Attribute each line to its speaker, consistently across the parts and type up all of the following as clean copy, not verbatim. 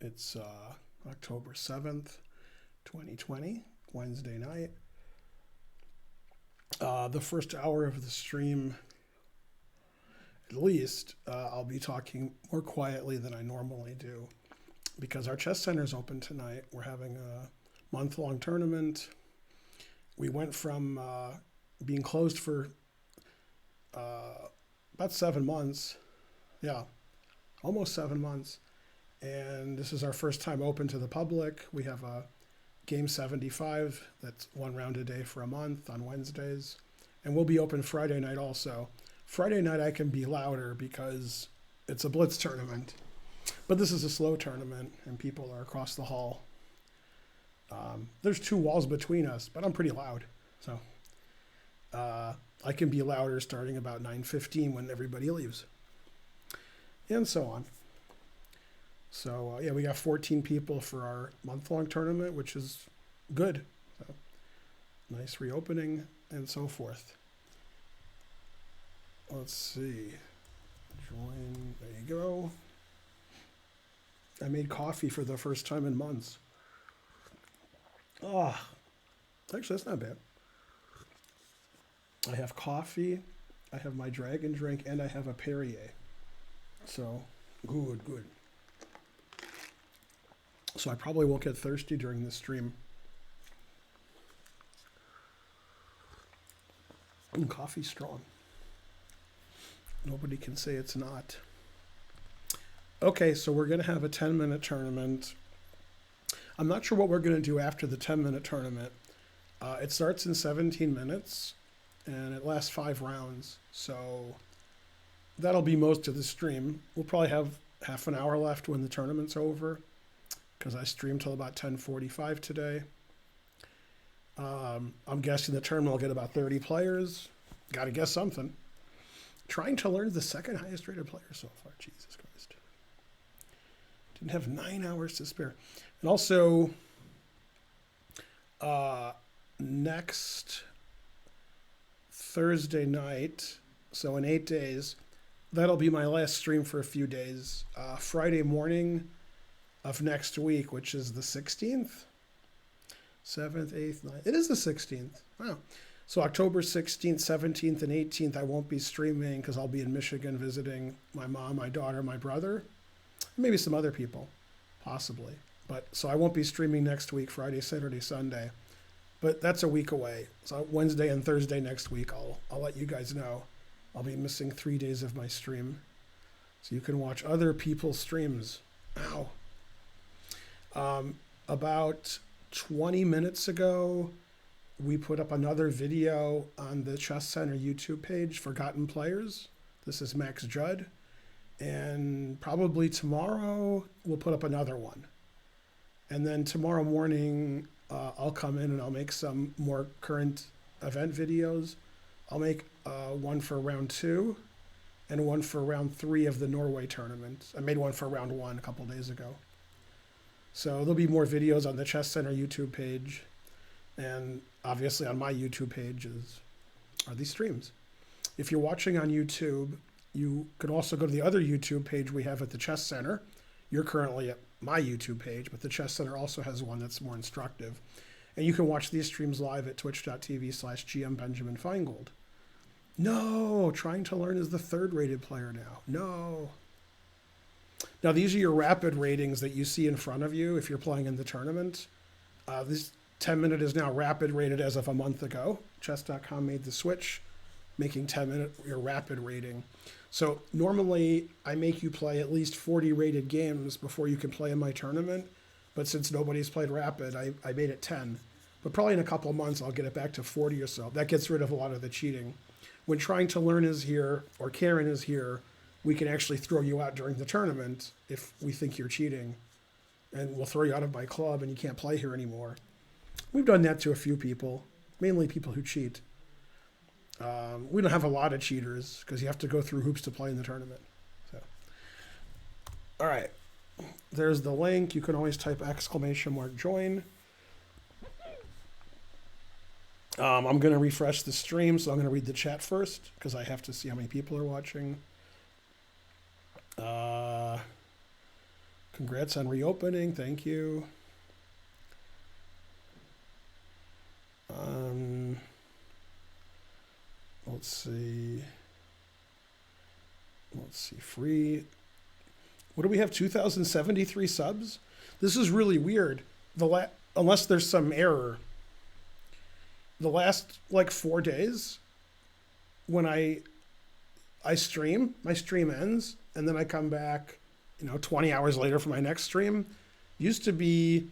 Speaker 1: It's October 7th, 2020, Wednesday night. The first hour of the stream, at least, I'll be talking more quietly than I normally do because our chess center is open tonight. We're having a month-long tournament. We went from being closed for about 7 months. Yeah, almost 7 months. And this is our first time open to the public. We have a game 75 that's one round a day for a month on Wednesdays. And we'll be open Friday night also. Friday night I can be louder because it's a blitz tournament. But this is a slow tournament and people are across the hall. There's 2 walls between us, but I'm pretty loud. So I can be louder starting about 9:15 when everybody leaves. And so on. So, yeah, we got 14 people for our month-long tournament, which is good. So, nice reopening and so forth. Let's see. Join. There you go. I made coffee for the first time in months. Actually, that's not bad. I have coffee, I have my dragon drink, and I have a Perrier. So, good. So I probably won't get thirsty during this stream. Coffee's strong. Nobody can say it's not. Okay, so we're going to have a 10-minute tournament. I'm not sure what we're going to do after the 10-minute tournament. It starts in 17 minutes, and it lasts 5 rounds. So that'll be most of the stream. We'll probably have half an hour left when the tournament's over, because I streamed till about 10:45 today. I'm guessing the tournament will get about 30 players. Got to guess something. Trying to learn the second highest rated player so far. Jesus Christ. Didn't have 9 hours to spare. And also, next Thursday night, so in 8 days, that'll be my last stream for a few days. Friday morning of next week, which is the 16th, 7th, 8th, 9th. It is the 16th. Wow. So October 16th, 17th, and 18th, I won't be streaming because I'll be in Michigan visiting my mom, my daughter, my brother, maybe some other people, possibly. But so I won't be streaming next week, Friday, Saturday, Sunday. But that's a week away. So Wednesday and Thursday next week, I'll let you guys know. I'll be missing 3 days of my stream. So you can watch other people's streams. Ow. About 20 minutes ago, we put up another video on the Chess Center YouTube page, Forgotten Players. This is Max Judd. And probably tomorrow, we'll put up another one. And then tomorrow morning, I'll come in and I'll make some more current event videos. I'll make one for round 2 and one for round 3 of the Norway tournament. I made one for round 1 a couple days ago. So there'll be more videos on the Chess Center YouTube page. And obviously on my YouTube page are these streams. If you're watching on YouTube, you can also go to the other YouTube page we have at the Chess Center. You're currently at my YouTube page, but the Chess Center also has one that's more instructive. And you can watch these streams live at twitch.tv/GMBenjaminFeingold. No, trying to learn is the 3rd rated player now. No. Now, these are your rapid ratings that you see in front of you if you're playing in the tournament. This 10-minute is now rapid rated as of a month ago. Chess.com made the switch, making 10-minute your rapid rating. So normally I make you play at least 40 rated games before you can play in my tournament. But since nobody's played rapid, I made it 10. But probably in a couple of months, I'll get it back to 40 or so. That gets rid of a lot of the cheating. When Trying to Learn is here, or Karen is here, we can actually throw you out during the tournament if we think you're cheating. And we'll throw you out of my club and you can't play here anymore. We've done that to a few people, mainly people who cheat. We don't have a lot of cheaters because you have to go through hoops to play in the tournament. So, all right, there's the link. You can always type !join. I'm going to refresh the stream, so I'm going to read the chat first because I have to see how many people are watching. Congrats on reopening. Thank you. Let's see. Free. What do we have? 2,073 subs? This is really weird. Unless there's some error. The last like 4 days, when I stream, my stream ends, and then I come back, 20 hours later for my next stream. Used to be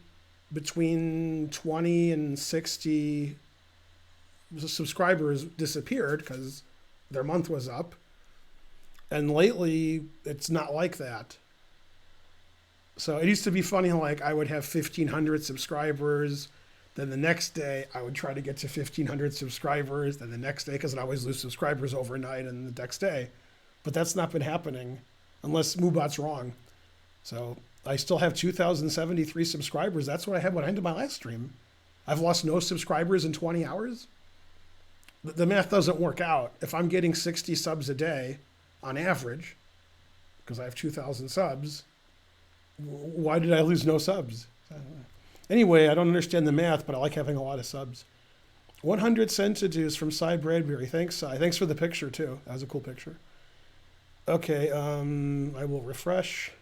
Speaker 1: between 20 and 60 subscribers disappeared because their month was up. And lately, it's not like that. So it used to be funny, like I would have 1,500 subscribers. Then the next day, I would try to get to 1,500 subscribers. Then the next day, because I always lose subscribers overnight and the next day. But that's not been happening unless Moobot's wrong. So I still have 2,073 subscribers. That's what I had when I ended my last stream. I've lost no subscribers in 20 hours. The math doesn't work out. If I'm getting 60 subs a day on average, because I have 2,000 subs, why did I lose no subs? Anyway, I don't understand the math, but I like having a lot of subs. 100 centidues from Cy Bradbury. Thanks, Cy. Thanks for the picture, too. That was a cool picture. Okay, I will refresh.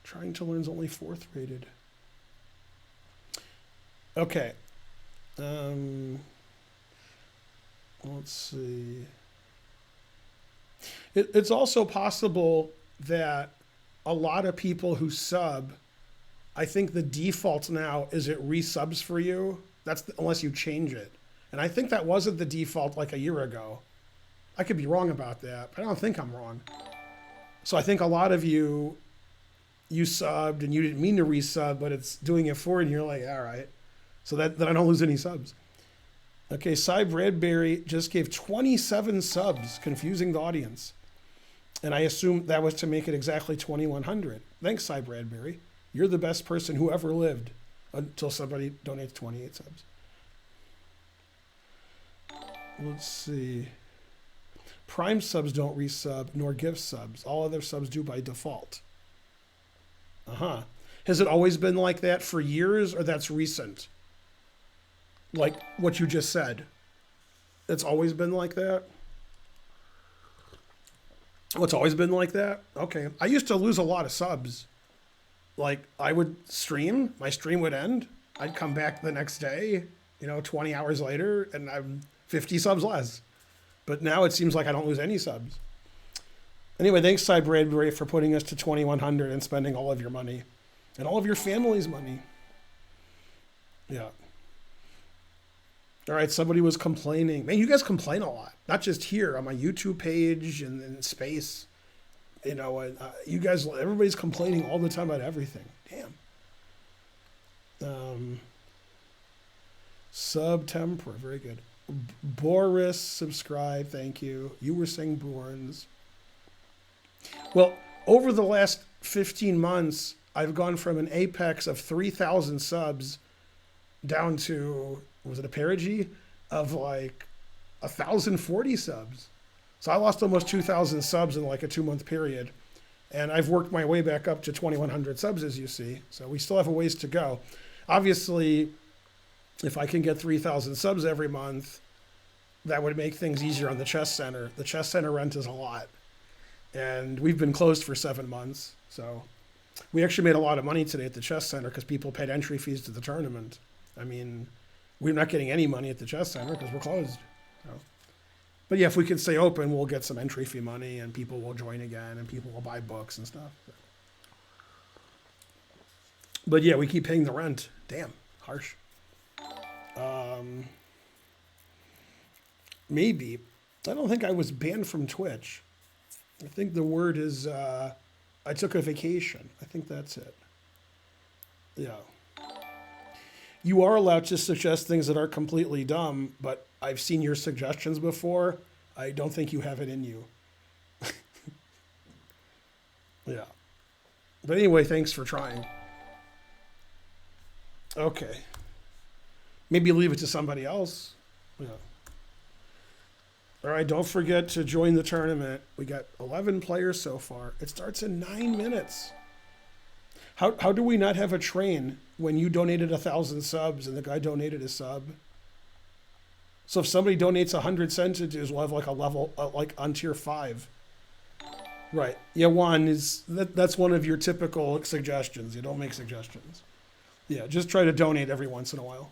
Speaker 1: Trying to Learn's only 4th rated. Okay. Let's see. It's also possible that a lot of people who sub, I think the default now is it resubs for you. Unless you change it. And I think that wasn't the default like a year ago. I could be wrong about that, but I don't think I'm wrong. So I think a lot of you subbed and you didn't mean to resub, but it's doing it for you and you're like, all right. So that I don't lose any subs. Okay, Cy Bradbury just gave 27 subs, confusing the audience. And I assume that was to make it exactly 2,100. Thanks, Cy Bradbury. You're the best person who ever lived until somebody donates 28 subs. Let's see. Prime subs don't resub, nor gift subs. All other subs do by default. Uh-huh. Has it always been like that for years, or that's recent? Like what you just said. It's always been like that? It's always been like that? Okay. I used to lose a lot of subs. Like, I would stream, my stream would end, I'd come back the next day, 20 hours later, and I'm 50 subs less. But now it seems like I don't lose any subs. Anyway, thanks, Cy Bradbury, for putting us to 2,100 and spending all of your money. And all of your family's money. Yeah. All right, somebody was complaining. Man, you guys complain a lot. Not just here, on my YouTube page and in space. You guys, everybody's complaining all the time about everything. Damn. September, very good. Boris, subscribe, thank you. You were saying Borns. Well, over the last 15 months, I've gone from an apex of 3,000 subs down to, was it a perigee? Of like 1,040 subs. So I lost almost 2,000 subs in like a 2-month period. And I've worked my way back up to 2,100 subs, as you see. So we still have a ways to go. Obviously, if I can get 3,000 subs every month, that would make things easier on the Chess Center. The Chess Center rent is a lot. And we've been closed for 7 months. So we actually made a lot of money today at the Chess Center because people paid entry fees to the tournament. I mean, we're not getting any money at the Chess Center because we're closed. So. But yeah, if we could stay open, we'll get some entry fee money and people will join again and people will buy books and stuff. So. But yeah, we keep paying the rent. Damn, harsh. Maybe. I don't think I was banned from Twitch. I think the word is I took a vacation. I think that's it. Yeah. You are allowed to suggest things that are completely dumb, but I've seen your suggestions before. I don't think you have it in you. Yeah. But anyway, thanks for trying. Okay. Maybe leave it to somebody else. Yeah. All right, don't forget to join the tournament. We got 11 players so far. It starts in 9 minutes. How do we not have a train when you donated 1,000 subs and the guy donated a sub? So if somebody donates 100 centidues, we'll have like a level, like on tier 5. Right. Yeah, Juan, that's one of your typical suggestions. You don't make suggestions. Yeah, just try to donate every once in a while.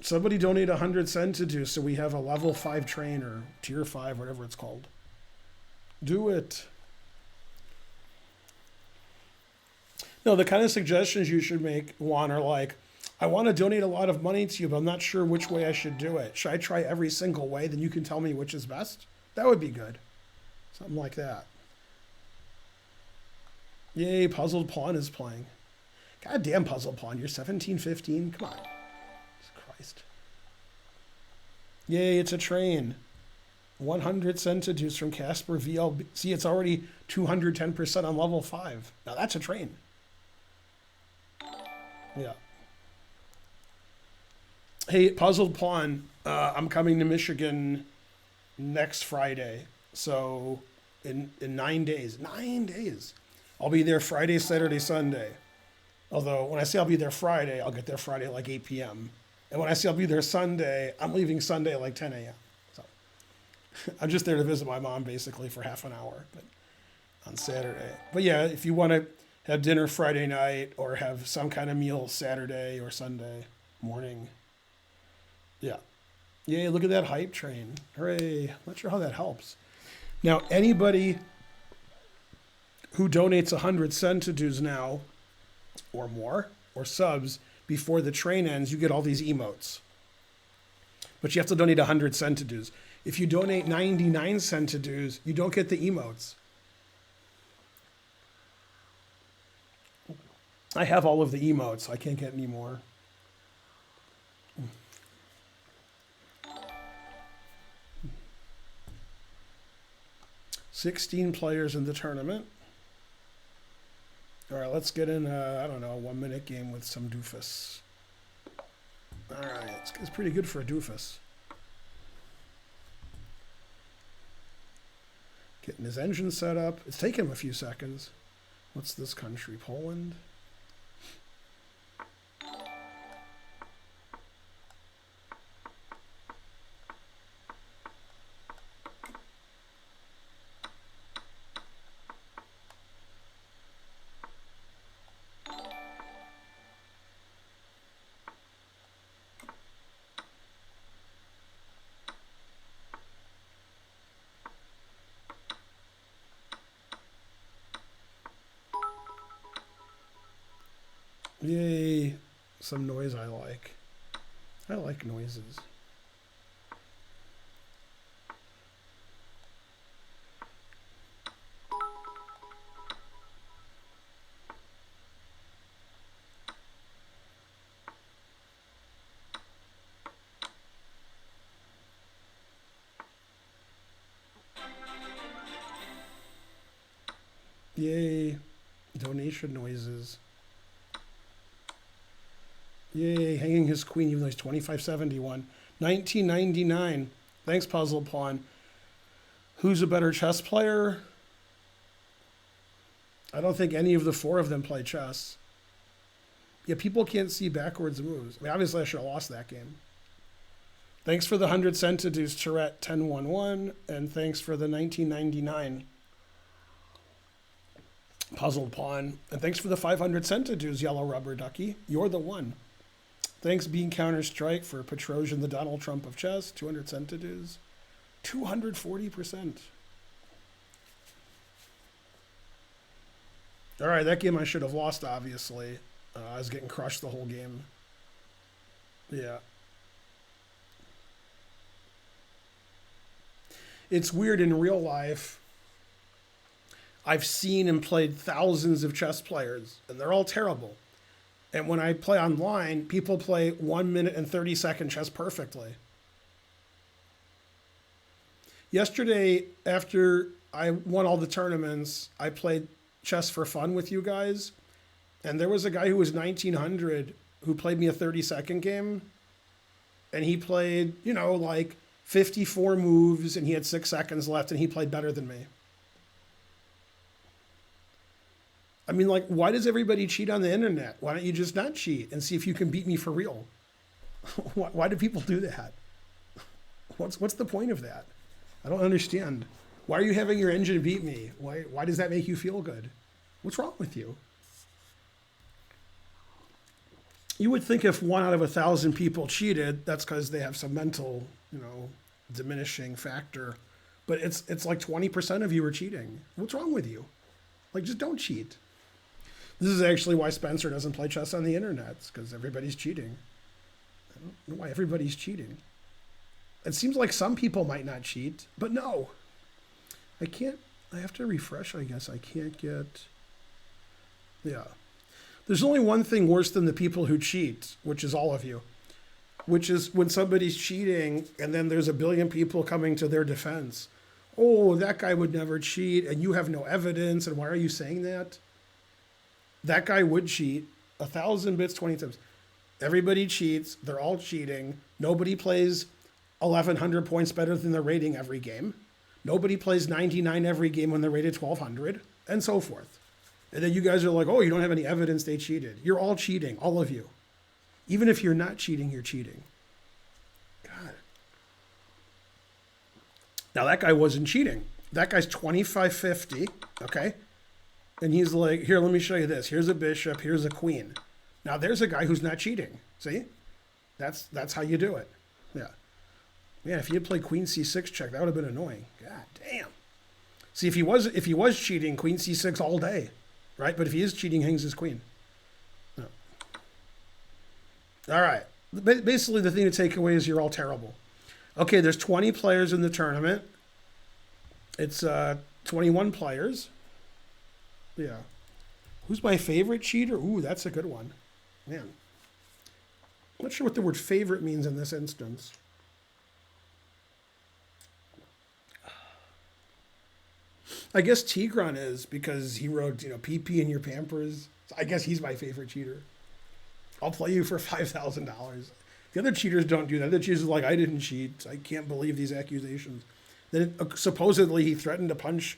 Speaker 1: Somebody donate 100 centidues so we have a level 5 train or tier 5, whatever it's called. Do it. No, the kind of suggestions you should make, Juan, are like, I want to donate a lot of money to you, but I'm not sure which way I should do it. Should I try every single way? Then you can tell me which is best. That would be good. Something like that. Yay, Puzzled Pawn is playing. Goddamn Puzzled Pawn, you're 17, 15? Come on. Jesus Christ. Yay, it's a train. 100 centidues from Casper VLB. See, it's already 210% on level 5. Now that's a train. Yeah. Hey, Puzzled Pawn, I'm coming to Michigan next Friday. So in 9 days. 9 days. I'll be there Friday, Saturday, Sunday. Although when I say I'll be there Friday, I'll get there Friday at like 8 p.m. And when I say I'll be there Sunday, I'm leaving Sunday at like 10 a.m. So I'm just there to visit my mom basically for half an hour, but on Saturday. But yeah, if you want to have dinner Friday night or have some kind of meal Saturday or Sunday morning. Yeah. Yay, look at that hype train. Hooray. Not sure how that helps. Now, anybody who donates 100 centidues now or more or subs before the train ends, you get all these emotes. But you have to donate 100 centidues. If you donate 99 centidues, you don't get the emotes. I have all of the emotes. I can't get any more. $16 players in the tournament. All right, let's get in, I don't know, a 1 minute game with some doofus. All right, it's pretty good for a doofus. Getting his engine set up. It's taken him a few seconds. What's this country? Poland? Yay, some noise I like. I like noises. Yay, donation noises. Yay, hanging his queen even though he's 2571. 1999. Thanks, Puzzle Pawn. Who's a better chess player? I don't think any of the 4 of them play chess. Yeah, people can't see backwards moves. I mean, obviously I should have lost that game. Thanks for the 100 centidues, Tourette 1011, and thanks for the 1999 Puzzled Pawn. And thanks for the 500 centidues, Yellow Rubber Ducky. You're the one. Thanks, Bean Counter-Strike, for Petrosian, the Donald Trump of chess. 200 centidues. 240%. All right, that game I should have lost, obviously. I was getting crushed the whole game. Yeah. It's weird in real life. I've seen and played thousands of chess players, and they're all terrible. And when I play online, people play 1 minute and 30-second chess perfectly. Yesterday, after I won all the tournaments, I played chess for fun with you guys. And there was a guy who was 1900 who played me a 30-second game. and he played, you know, like 54 moves, and he had 6 seconds left, and he played better than me. I mean, like, why does everybody cheat on the internet? Why don't you just not cheat and see if you can beat me for real? Why do people do that? What's the point of that? I don't understand. Why are you having your engine beat me? Why does that make you feel good? What's wrong with you? You would think if 1 out of 1,000 people cheated, that's because they have some mental, you know, diminishing factor. But it's like 20% of you are cheating. What's wrong with you? Like, just don't cheat. This is actually why Spencer doesn't play chess on the internet, because everybody's cheating. I don't know why everybody's cheating. It seems like some people might not cheat, but no. I have to refresh, I guess. I can't get, yeah. There's only one thing worse than the people who cheat, which is all of you, which is when somebody's cheating and then there's a billion people coming to their defense. Oh, that guy would never cheat, and you have no evidence, and why are you saying that? That guy would cheat 1,000 bits 20 times. Everybody cheats. They're all cheating. Nobody plays 1,100 points better than their rating every game. Nobody plays 99 every game when they're rated 1,200, and so forth. And then you guys are like, oh, you don't have any evidence they cheated. You're all cheating, all of you. Even if you're not cheating, you're cheating. God. Now, that guy wasn't cheating. That guy's 2550, okay? And he's like, here, let me show you this. Here's a bishop, here's a queen. Now, there's a guy who's not cheating. See? That's how you do it. Yeah. Man, if he had played queen c6 check, that would have been annoying. God damn. See, if he was cheating, queen c6 all day, right? But if he is cheating, hangs his queen. No. All right. Basically, the thing to take away is you're all terrible. Okay, there's 20 players in the tournament. It's 21 players. Yeah. Who's my favorite cheater? Ooh, that's a good one. Man. I'm not sure what the word favorite means in this instance. I guess Tigran is, because he wrote, you know, PP in your Pampers. So I guess he's my favorite cheater. I'll play you for $5,000. The other cheaters don't do that. The other cheaters are like, I didn't cheat. I can't believe these accusations. Then supposedly he threatened to punch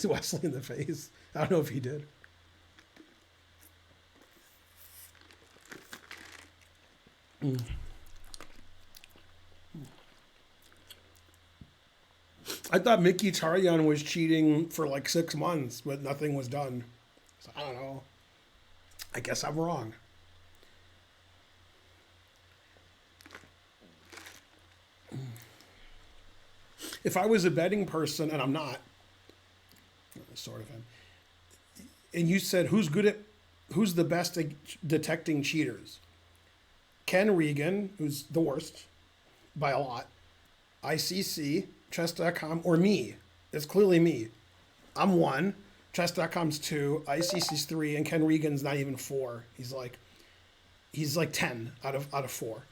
Speaker 1: Wesley in the face. I don't know if he did. I thought Mickey Tarjan was cheating for like 6 months, but nothing was done. So I don't know. I guess I'm wrong. If I was a betting person, and I'm not, sort of am, and you said who's the best at detecting cheaters? Ken Regan, who's the worst by a lot, ICC, chess.com, or me. It's clearly me. I'm 1, chess.com's 2, ICC's 3, and Ken Regan's not even 4. He's like 10 out of 4.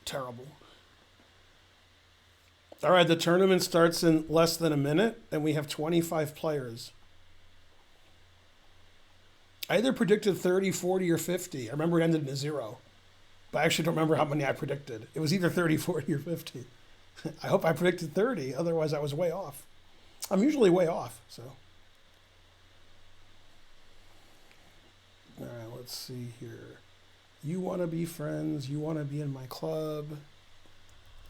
Speaker 1: Terrible. All right, the tournament starts in less than a minute, and we have 25 players. I either predicted 30, 40, or 50. I remember it ended in a 0. But I actually don't remember how many I predicted. It was either 30, 40, or 50. I hope I predicted 30. Otherwise, I was way off. I'm usually way off, so. All right, let's see here. You want to be friends. You want to be in my club.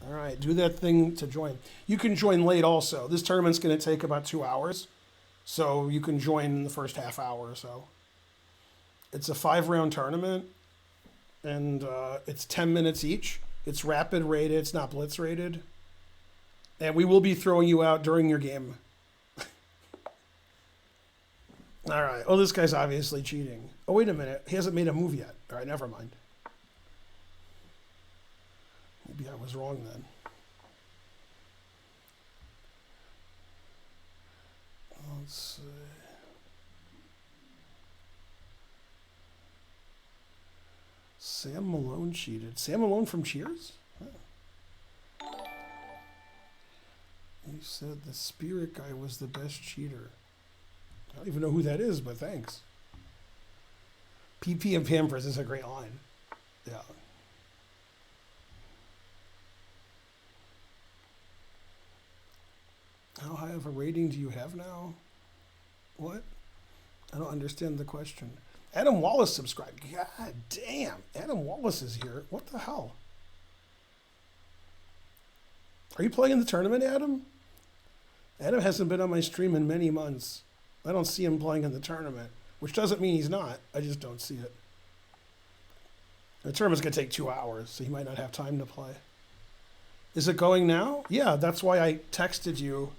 Speaker 1: All right, do that thing to join. You can join late also. This tournament's going to take about 2 hours. So you can join in the first half hour or so. It's a 5-round tournament. And it's 10 minutes each. It's rapid rated. It's not blitz rated. And we will be throwing you out during your game. All right. Oh, this guy's obviously cheating. Oh, wait a minute. He hasn't made a move yet. All right, never mind. Maybe I was wrong then. Let's see. Sam Malone cheated. Sam Malone from Cheers? Huh. He said the spirit guy was the best cheater. I don't even know who that is, but thanks. PP and Pampers is a great line. Yeah. How high of a rating do you have now? What? I don't understand the question. Adam Wallace subscribed. God damn. Adam Wallace is here. What the hell? Are you playing in the tournament, Adam? Adam hasn't been on my stream in many months. I don't see him playing in the tournament, which doesn't mean he's not. I just don't see it. The tournament's going to take 2 hours, so he might not have time to play. Is it going now? Yeah, that's why I texted you.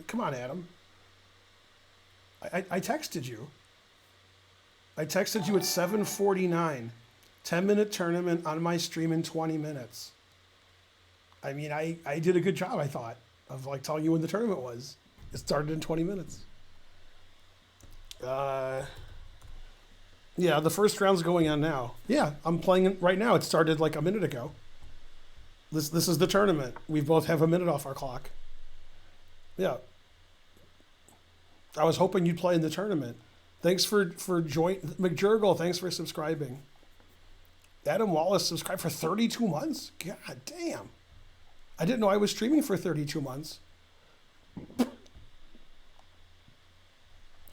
Speaker 1: Come on, Adam. I texted you. I texted you at 7:49. 10-minute tournament on my stream in 20 minutes. I mean, I did a good job, I thought, of like telling you when the tournament was. It started in 20 minutes. Yeah, the first round's going on now. Yeah, I'm playing it right now. It started like a minute ago. This is the tournament. We both have a minute off our clock. Yeah. I was hoping you'd play in the tournament. Thanks for joining. McJurgle, thanks for subscribing. Adam Wallace subscribed for 32 months? God damn. I didn't know I was streaming for 32 months.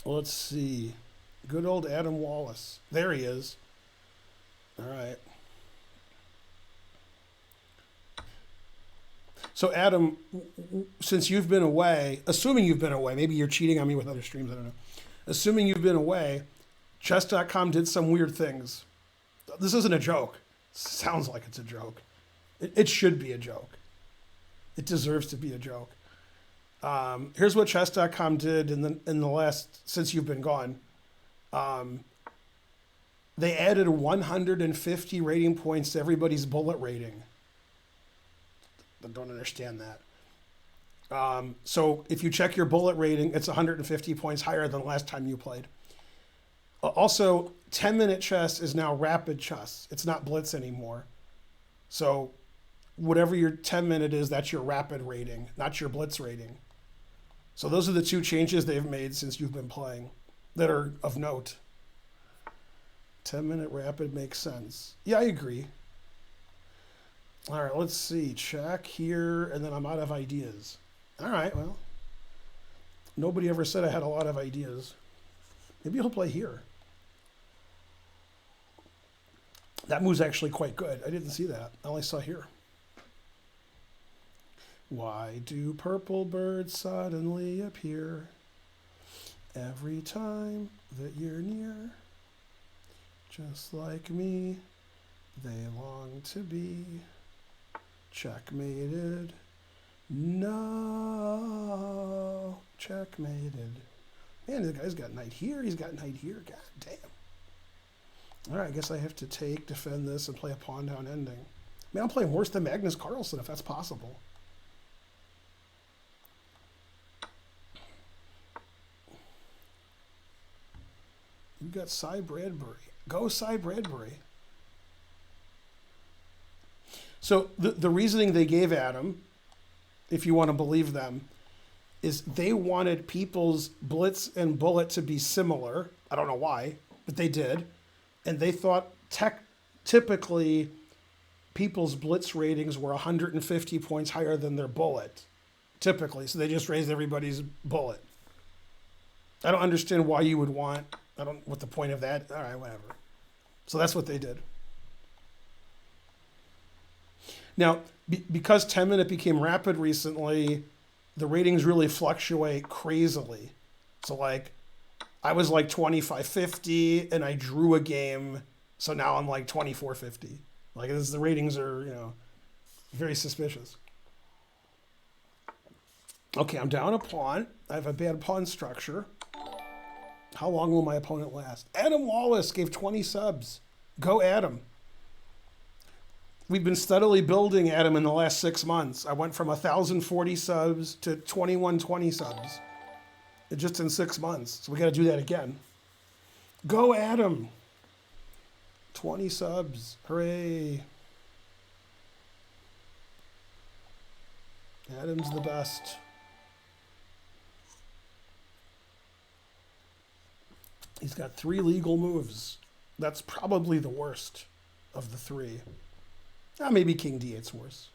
Speaker 1: Let's see. Good old Adam Wallace. There he is. All right. So Adam, since you've been away, assuming you've been away, maybe you're cheating on me with other streams, I don't know. Assuming you've been away, chess.com did some weird things. This isn't a joke. Sounds like it's a joke. It should be a joke. It deserves to be a joke. Here's what chess.com did in the last, since you've been gone. They added 150 rating points to everybody's bullet rating. I don't understand that. So if you check your bullet rating, it's 150 points higher than the last time you played. Also, 10-minute chess is now rapid chess. It's not blitz anymore. So whatever your 10-minute is, that's your rapid rating, not your blitz rating. So those are the two changes they've made since you've been playing that are of note. 10-minute rapid makes sense. Yeah, I agree. All right, let's see. Check here, and then I'm out of ideas. All right, well, nobody ever said I had a lot of ideas. Maybe he'll play here. That move's actually quite good. I didn't see that. I only saw here. Why do purple birds suddenly appear every time that you're near? Just like me, they long to be checkmated. No, checkmated. Man, the guy's got knight here. He's got knight here. God damn. All right, I guess I have to defend this, and play a pawn down ending. Man, I'm playing worse than Magnus Carlsen, if that's possible. You got Cy Bradbury. Go Cy Bradbury. So the reasoning they gave Adam, if you want to believe them, is they wanted people's blitz and bullet to be similar. I don't know why, but they did. And they thought typically people's blitz ratings were 150 points higher than their bullet, typically. So they just raised everybody's bullet. I don't understand why you would want, what the point of that. All right, whatever. So that's what they did. Now, because 10-minute became rapid recently, the ratings really fluctuate crazily. So like, I was like 2550 and I drew a game. So now I'm like 2450. Like the ratings are, very suspicious. Okay, I'm down a pawn. I have a bad pawn structure. How long will my opponent last? Adam Wallace gave 20 subs. Go Adam. We've been steadily building Adam in the last 6 months. I went from 1,040 subs to 2,120 subs. Just in 6 months. So we got to do that again. Go Adam. 20 subs. Hooray. Adam's the best. He's got 3 legal moves. That's probably the worst of the 3. Maybe king d8's worse.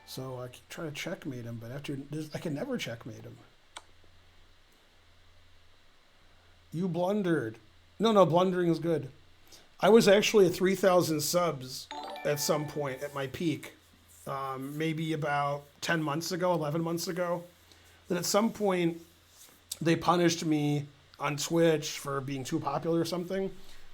Speaker 1: So I keep trying to checkmate him, but I can never checkmate him. You blundered. No, blundering is good. I was actually at 3,000 subs at some point at my peak, maybe about 10 months ago, 11 months ago. Then at some point, they punished me on Twitch for being too popular or something.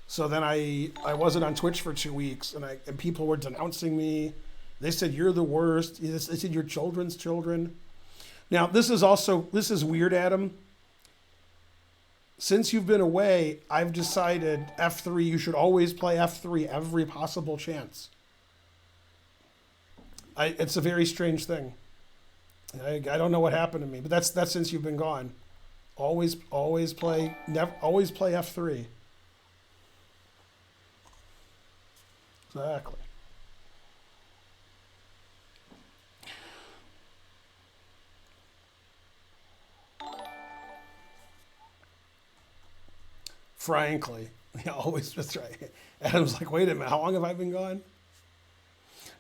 Speaker 1: So then I wasn't on Twitch for 2 weeks, and people were denouncing me. They said, you're the worst. They said, you're children's children. Now, this is weird, Adam. Since you've been away, I've decided F3, you should always play F3 every possible chance. It's a very strange thing. I don't know what happened to me, but that's since you've been gone. Always play F3. Exactly. Frankly, yeah, always just right. Adam's like, wait a minute, how long have I been gone?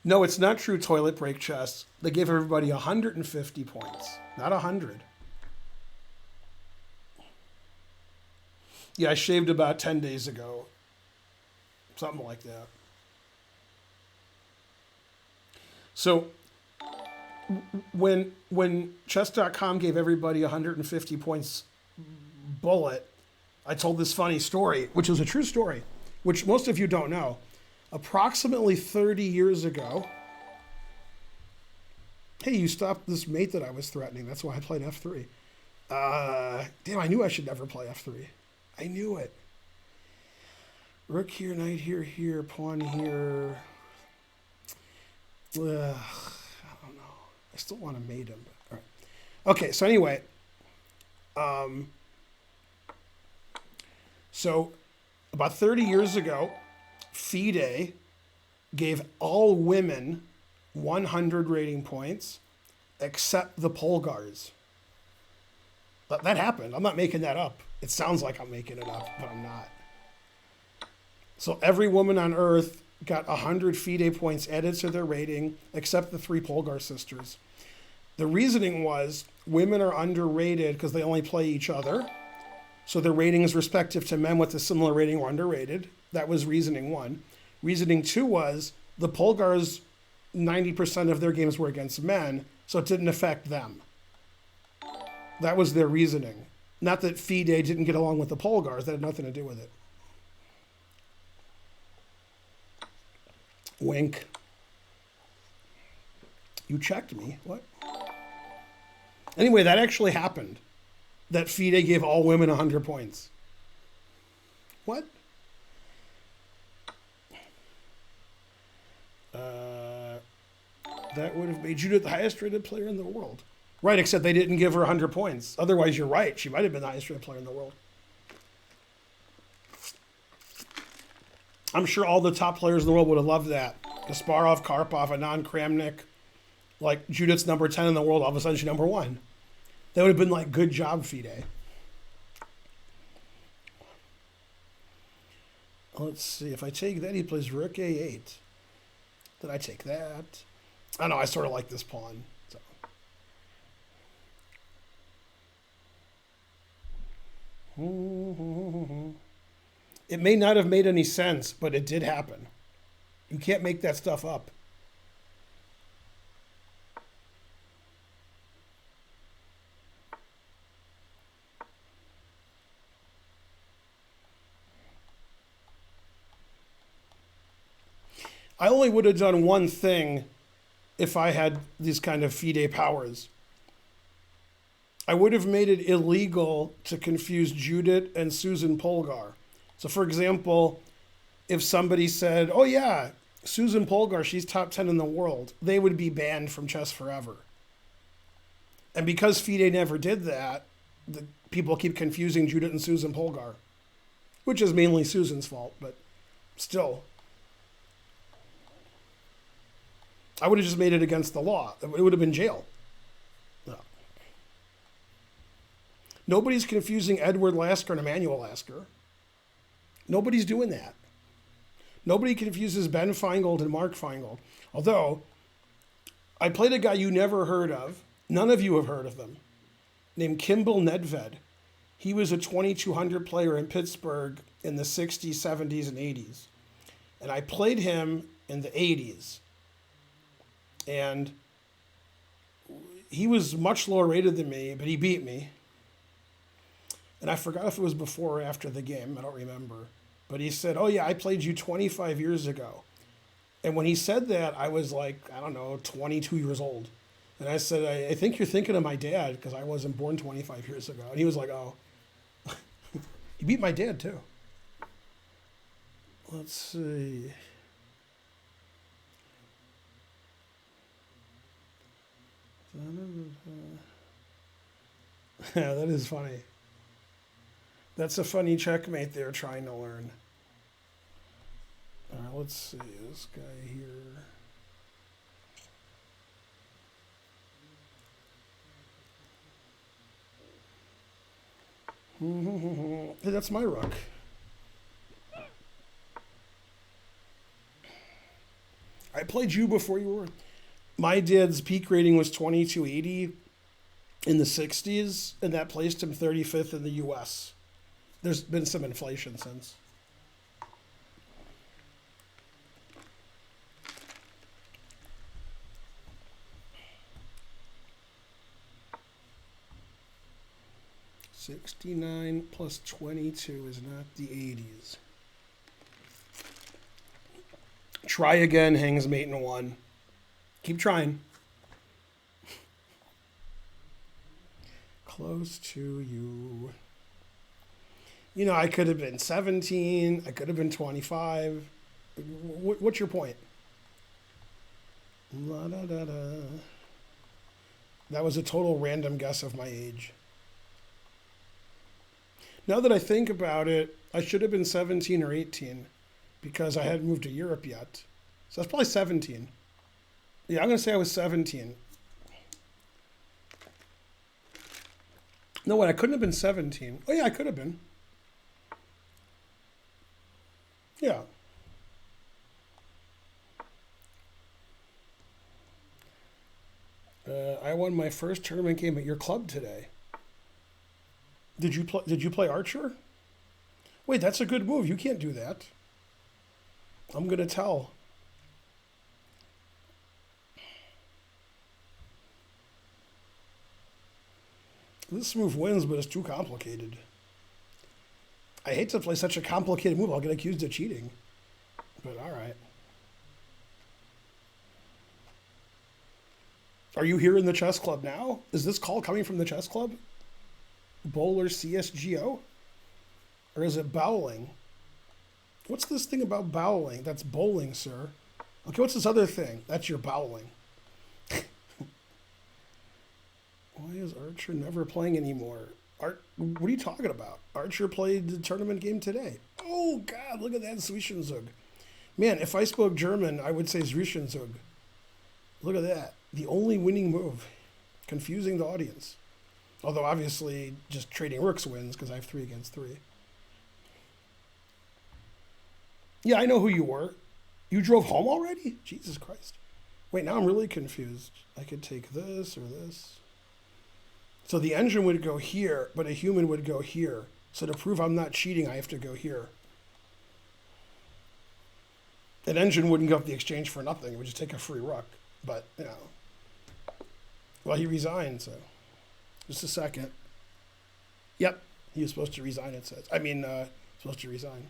Speaker 1: No, it's not true, toilet break chess. They gave everybody 150 points, not 100. Yeah, I shaved about 10 days ago. Something like that. So when chess.com gave everybody 150 points bullet, I told this funny story, which is a true story, which most of you don't know. Approximately 30 years ago, hey, you stopped this mate that I was threatening. That's why I played F3. Damn, I knew I should never play F3. I knew it. Rook here, knight here, pawn here. Ugh, I don't know. I still want to mate him. All right. Okay, so anyway. So about 30 years ago, FIDE gave all women 100 rating points except the Polgars. But that happened. I'm not making that up. It sounds like I'm making it up, but I'm not. So every woman on Earth got 100 FIDE points added to their rating except the 3 Polgar sisters. The reasoning was women are underrated because they only play each other. So their ratings respective to men with a similar rating were underrated. That was reasoning 1. Reasoning 2 was the Polgars, 90% of their games were against men, so it didn't affect them. That was their reasoning. Not that FIDE didn't get along with the Polgars. That had nothing to do with it. Wink. You checked me. What? Anyway, that actually happened. That FIDE gave all women 100 points. What? That would have made Judith the highest rated player in the world. Right, except they didn't give her 100 points. Otherwise, you're right. She might have been the highest rated player in the world. I'm sure all the top players in the world would have loved that. Kasparov, Karpov, Anand Kramnik. Like, Judith's number 10 in the world, all of a sudden she's number 1. That would have been like, good job, FIDE. Let's see. If I take that, he plays Rook A8. Did I take that? I know, I sort of like this pawn. So. It may not have made any sense, but it did happen. You can't make that stuff up. I only would have done one thing if I had these kind of FIDE powers. I would have made it illegal to confuse Judith and Susan Polgar. So, for example, if somebody said, oh yeah, Susan Polgar, she's top 10 in the world, they would be banned from chess forever. And because FIDE never did that, the people keep confusing Judith and Susan Polgar, which is mainly Susan's fault, but still. I would have just made it against the law. It would have been jail. No. Nobody's confusing Edward Lasker and Emmanuel Lasker. Nobody's doing that. Nobody confuses Ben Feingold and Mark Feingold. Although, I played a guy you never heard of. None of you have heard of them. Named Kimball Nedved. He was a 2200 player in Pittsburgh in the 60s, 70s, and 80s. And I played him in the 80s. And he was much lower rated than me, but he beat me. And I forgot if it was before or after the game. I don't remember. But he said, oh, yeah, I played you 25 years ago. And when he said that, I was like, I don't know, 22 years old. And I said, I think you're thinking of my dad because I wasn't born 25 years ago. And he was like, oh. He beat my dad, too. Let's see. Yeah, that is funny. That's a funny checkmate they're trying to learn. All right, let's see. This guy here. Hey, that's my rook. I played you before you were. My dad's peak rating was 2280 in the 60s, and that placed him 35th in the U.S. There's been some inflation since. '69 plus 22 is not the 80s. Try again, hangs mate in one. Keep trying. Close to you. You know, I could have been 17. I could have been 25. What's your point? La da da da. That was a total random guess of my age. Now that I think about it, I should have been 17 or 18 because I hadn't moved to Europe yet. So that's probably 17. Yeah, I'm going to say I was 17. No, wait, I couldn't have been 17. Oh, yeah, I could have been. Yeah. I won my first tournament game at your club today. Did you play Archer? Wait, that's a good move. You can't do that. I'm going to tell. This move wins, but it's too complicated. I hate to play such a complicated move. I'll get accused of cheating. But all right. Are you here in the chess club now? Is this call coming from the chess club? Bowler CSGO? Or is it bowling? What's this thing about bowling? That's bowling, sir. Okay, what's this other thing? That's your bowling. Why is Archer never playing anymore? What are you talking about? Archer played the tournament game today. Oh, God, look at that Zwischenzug. Man, if I spoke German, I would say Zwischenzug. Look at that. The only winning move. Confusing the audience. Although, obviously, just trading rooks wins because I have 3 against 3. Yeah, I know who you were. You drove home already? Jesus Christ. Wait, now I'm really confused. I could take this or this. So the engine would go here, but a human would go here. So to prove I'm not cheating, I have to go here. An engine wouldn't go up the exchange for nothing. It would just take a free rook. But, you know. Well, he resigned, so. Just a second. Yep. He was supposed to resign, it says. Supposed to resign.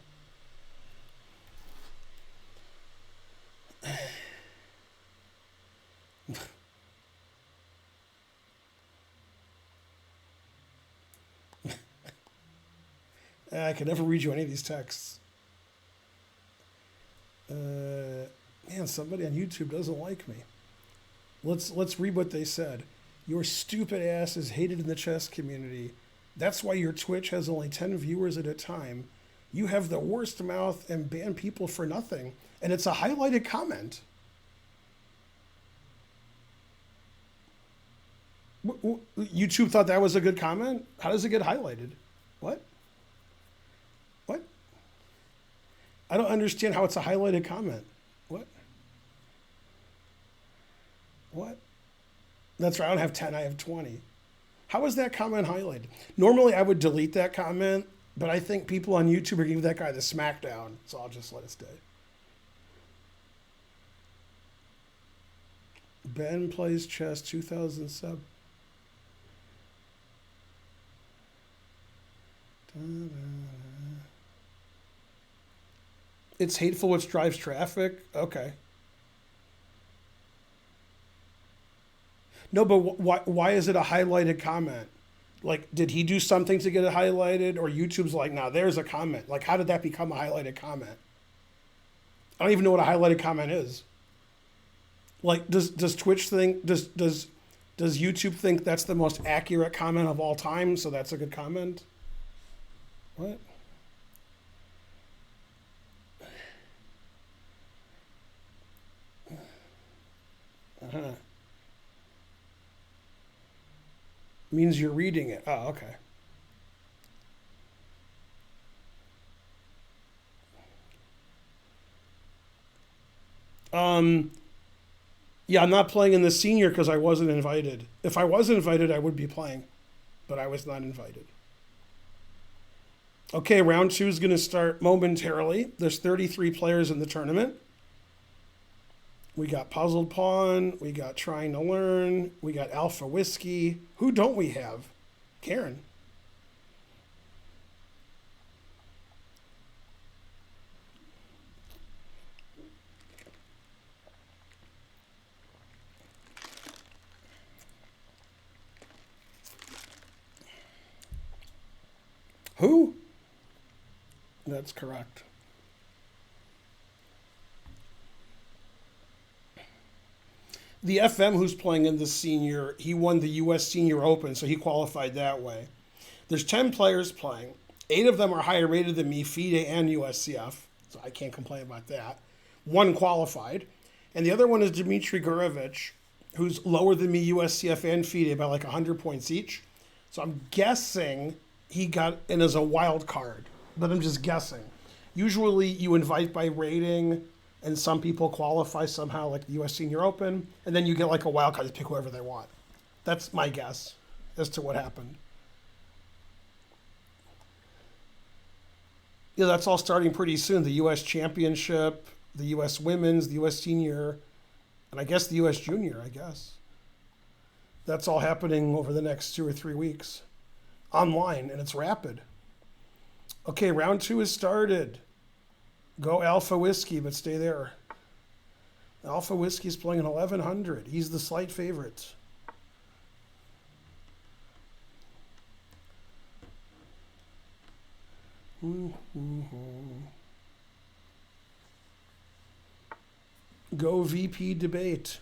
Speaker 1: I can never read you any of these texts. Man, somebody on YouTube doesn't like me. Let's read what they said. Your stupid ass is hated in the chess community. That's why your Twitch has only 10 viewers at a time. You have the worst mouth and ban people for nothing. And it's a highlighted comment. YouTube thought that was a good comment? How does it get highlighted? What? What? I don't understand how it's a highlighted comment. What? What? That's right. I don't have 10. I have 20. How is that comment highlighted? Normally, I would delete that comment, but I think people on YouTube are giving that guy the smackdown, so I'll just let it stay. Ben plays chess 2000 sub. It's hateful, which drives traffic. Okay. No, but why is it a highlighted comment? Like, did he do something to get it highlighted, or YouTube's like, nah, there's a comment? Like, how did that become a highlighted comment? I don't even know what a highlighted comment is. Like, does Twitch think does YouTube think that's the most accurate comment of all time? So that's a good comment. What? Uh-huh. Means you're reading it. Oh, okay. Yeah, I'm not playing in the senior because I wasn't invited. If I was invited, I would be playing, but I was not invited. Okay, round 2 is going to start momentarily. There's 33 players in the tournament. We got Puzzled Pawn. We got Trying to Learn. We got Alpha Whiskey. Who don't we have? Karen. Who? That's correct. The FM who's playing in the senior, he won the U.S. Senior Open, so he qualified that way. There's 10 players playing. 8 of them are higher rated than me, FIDE and USCF, so I can't complain about that. 1 qualified. And the other one is Dmitry Gurevich, who's lower than me, USCF and FIDE, by like 100 points each. So I'm guessing he got in as a wild card, but I'm just guessing. Usually you invite by rating, and some people qualify somehow, like the U.S. Senior Open, and then you get like a wild card to pick whoever they want. That's my guess as to what happened. Yeah, that's all starting pretty soon. The U.S. Championship, the U.S. Women's, the U.S. Senior, and I guess the U.S. Junior, I guess. That's all happening over the next 2 or 3 weeks. Online, and it's rapid. Okay, round 2 is started. Go Alpha Whiskey, but stay there. Alpha Whiskey's playing an 1100. He's the slight favorite. Go VP debate.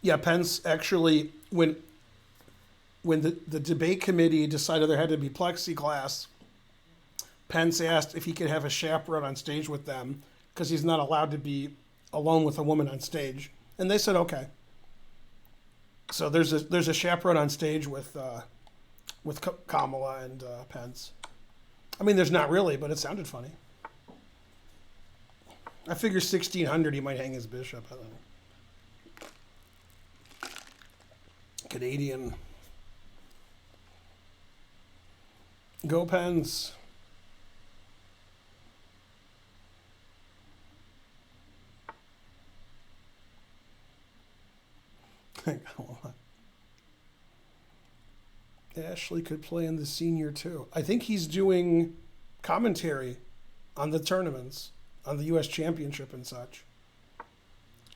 Speaker 1: Yeah, Pence actually, when the debate committee decided there had to be plexiglass, Pence asked if he could have a chaperone on stage with them because he's not allowed to be alone with a woman on stage, and they said okay. So there's a chaperone on stage with Kamala and Pence. I mean, there's not really, but it sounded funny. I figure 1600 he might hang his bishop. I don't know. Canadian. Go Pence. Ashley could play in the senior too. I think he's doing commentary on the tournaments, on the U.S. Championship and such.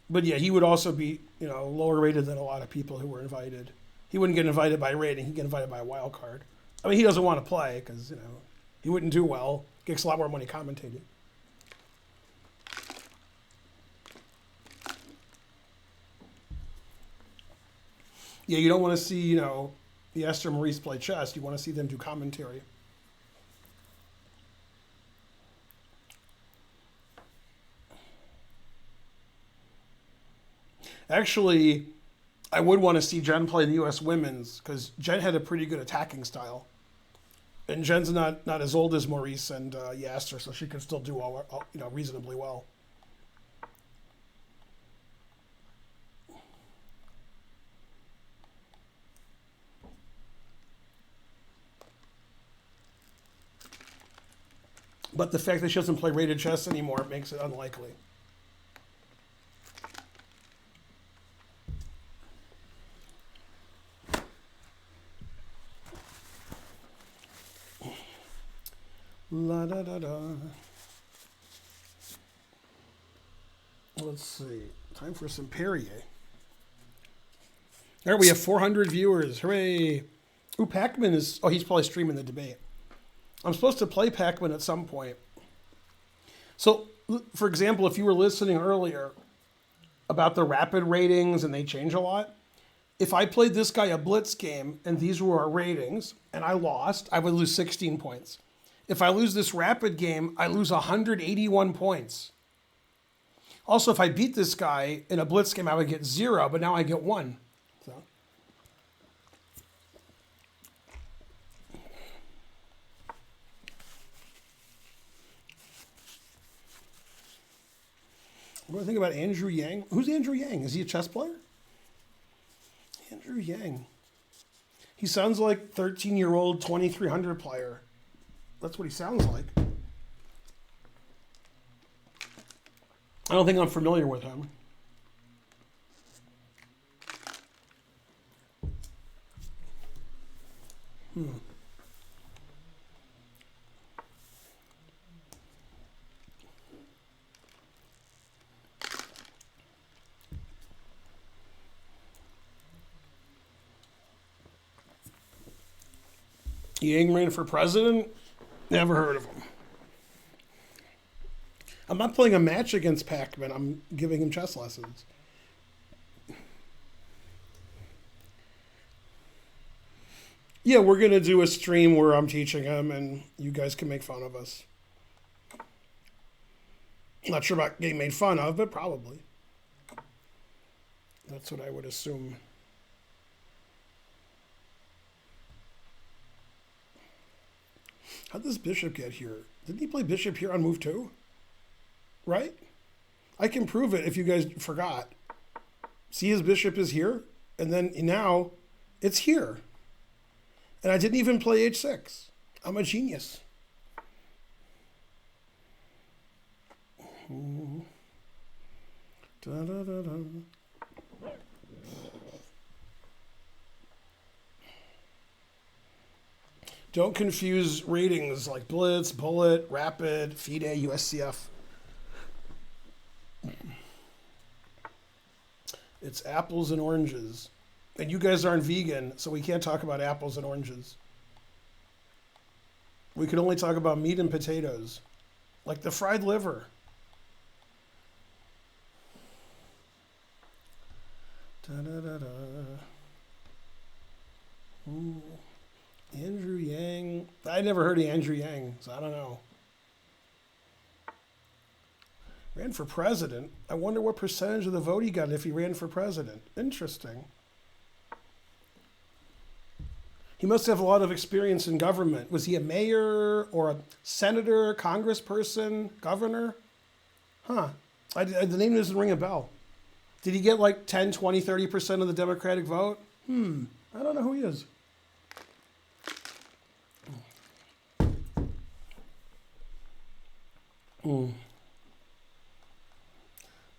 Speaker 1: But yeah, he would also be, lower rated than a lot of people who were invited. He wouldn't get invited by rating. He'd get invited by a wild card. I mean, he doesn't want to play because, he wouldn't do well. Gets a lot more money commentating. Yeah, you don't want to see, the Esther Maurice play chess. You want to see them do commentary. Actually, I would want to see Jen play the U.S. women's because Jen had a pretty good attacking style. And Jen's not as old as Maurice and Yasser, so she can still do reasonably well. But the fact that she doesn't play rated chess anymore makes it unlikely. La da da da. Let's see. Time for some Perrier. All right, we have 400 viewers. Hooray! Ooh, Pac-Man is... Oh, he's probably streaming the debate. I'm supposed to play Pac-Man at some point. So, for example, if you were listening earlier about the rapid ratings and they change a lot, if I played this guy a blitz game and these were our ratings and I lost, I would lose 16 points. If I lose this rapid game, I lose 181 points. Also, if I beat this guy in a blitz game, I would get 0, but now I get 1. So. What do I think about Andrew Yang? Who's Andrew Yang? Is he a chess player? Andrew Yang. He sounds like 13-year-old 2300 player. That's what he sounds like. I don't think I'm familiar with him. Yang ran for president? Never heard of him. I'm not playing a match against Pac-Man. I'm giving him chess lessons. Yeah, we're going to do a stream where I'm teaching him and you guys can make fun of us. Not sure about getting made fun of, but probably. That's what I would assume. How'd this bishop get here? Didn't he play bishop here on move 2? Right? I can prove it if you guys forgot. See, his bishop is here, and then now it's here. And I didn't even play h6. I'm a genius. Da, da, da, da. Don't confuse ratings like Blitz, Bullet, Rapid, FIDE, USCF. It's apples and oranges. And you guys aren't vegan, so we can't talk about apples and oranges. We can only talk about meat and potatoes, like the fried liver. Da, da, da, da. Ooh. Andrew Yang. I never heard of Andrew Yang, so I don't know. Ran for president. I wonder what percentage of the vote he got if he ran for president. Interesting. He must have a lot of experience in government. Was he a mayor or a senator, congressperson, governor? Huh. The name doesn't ring a bell. Did he get like 10, 20, 30% of the Democratic vote? I don't know who he is.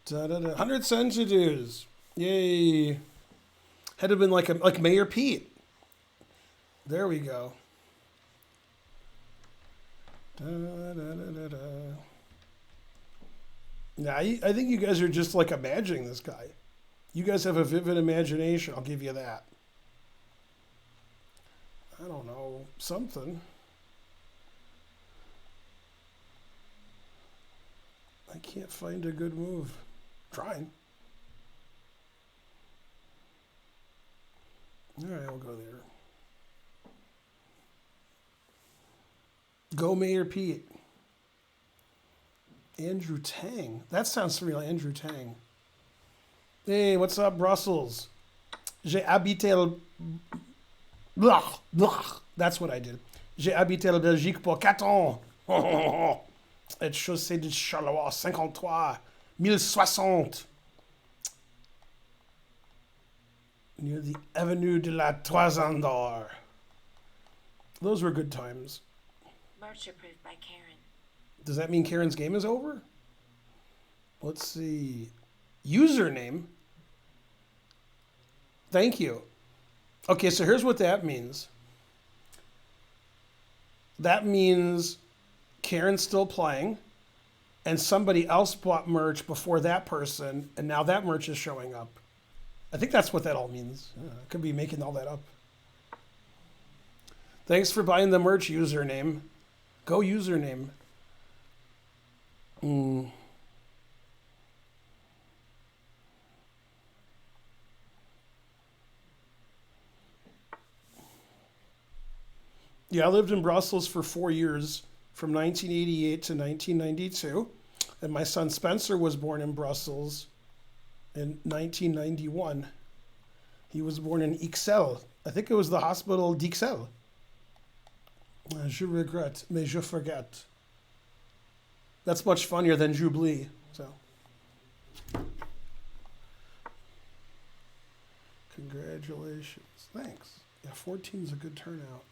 Speaker 1: Da, da, da. 100 centimeters. Yay. Had to have been like Mayor Pete. There we go. Da, da, da, da, da. Now, I think you guys are just like imagining this guy. You guys have a vivid imagination. I'll give you that. I don't know. Something. I can't find a good move. Trying. All right, I'll go there. Go Mayor Pete. Andrew Tang. That sounds familiar, Andrew Tang. Hey, what's up, Brussels? J'ai habité le... Blah, blah. That's what I did. J'ai habité la Belgique pour 4 ans. Et chaussée de Charleroi, 53. 1060. Near the Avenue de la Toison d'Or. Those were good times.
Speaker 2: Merch approved by Karen.
Speaker 1: Does that mean Karen's game is over? Let's see. Username. Thank you. Okay, so here's what that means. That means Karen's still playing, and somebody else bought merch before that person, and now that merch is showing up. I think that's what that all means. I could be making all that up. Thanks for buying the merch, username. Go username. Yeah, I lived in Brussels for 4 years, from 1988 to 1992. And my son Spencer was born in Brussels in 1991. He was born in Ixelles. I think it was the hospital d'Ixelles. Je regrette, mais je forget. That's much funnier than j'oublie. So, congratulations. Thanks. Yeah, 14 is a good turnout.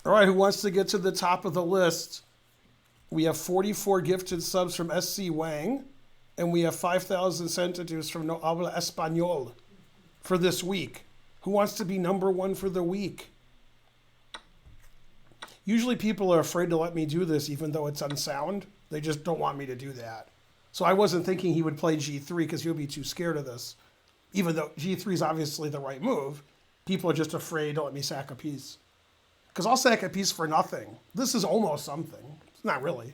Speaker 1: All right, who wants to get to the top of the list? We have 44 gifted subs from SC Wang, and we have 5,000 sentitus from No Habla Español for this week. Who wants to be number one for the week? Usually people are afraid to let me do this, even though it's unsound. They just don't want me to do that. So I wasn't thinking he would play G3 because he'll be too scared of this. Even though G3 is obviously the right move, people are just afraid to let me sack a piece. Because I'll sack a piece for nothing. This is almost something. It's not really.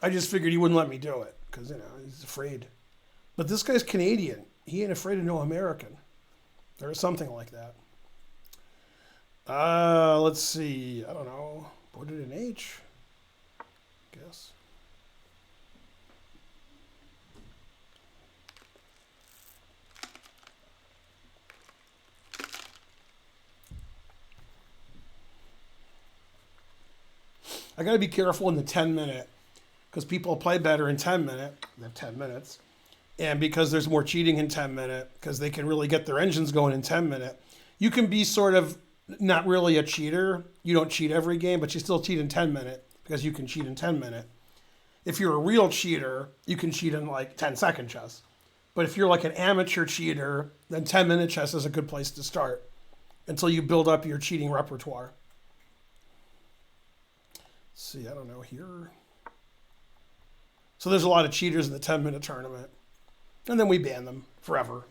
Speaker 1: I just figured he wouldn't let me do it because, he's afraid. But this guy's Canadian. He ain't afraid of no American. Or something like that. Let's see. I don't know. Put it in H, I guess. I got to be careful in the 10-minute because people play better in 10-minute than 10 minutes. And because there's more cheating in 10-minute, because they can really get their engines going in 10-minute. You can be sort of not really a cheater. You don't cheat every game, but you still cheat in 10-minute because you can cheat in 10-minute. If you're a real cheater, you can cheat in like 10-second chess. But if you're like an amateur cheater, then 10-minute chess is a good place to start until you build up your cheating repertoire. See, I don't know here. So there's a lot of cheaters in the 10-minute tournament. And then we ban them forever.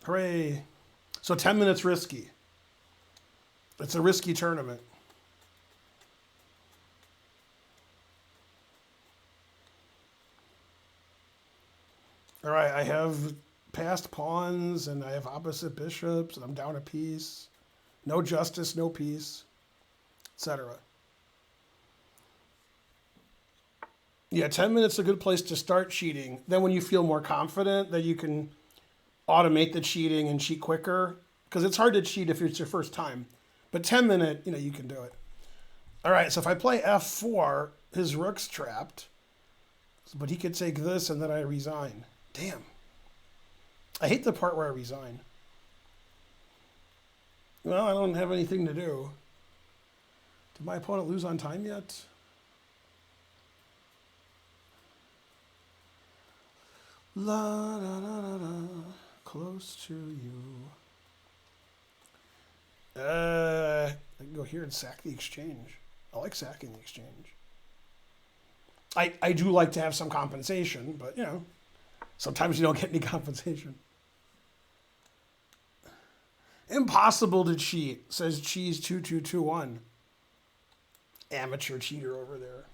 Speaker 1: Hooray. So 10 minutes risky. It's a risky tournament. All right, I have passed pawns and I have opposite bishops and I'm down a piece. No justice, no peace, etc. Yeah, 10 minutes is a good place to start cheating. Then when you feel more confident that you can automate the cheating and cheat quicker, because it's hard to cheat if it's your first time. But 10-minute, you can do it. All right, so if I play F4, his rook's trapped. But he could take this and then I resign. Damn. I hate the part where I resign. Well, I don't have anything to do. Did my opponent lose on time yet? La da da da da, close to you. I can go here and sack the exchange. I like sacking the exchange. I do like to have some compensation, but sometimes you don't get any compensation. Impossible to cheat, says Cheese 2221. Amateur cheater over there.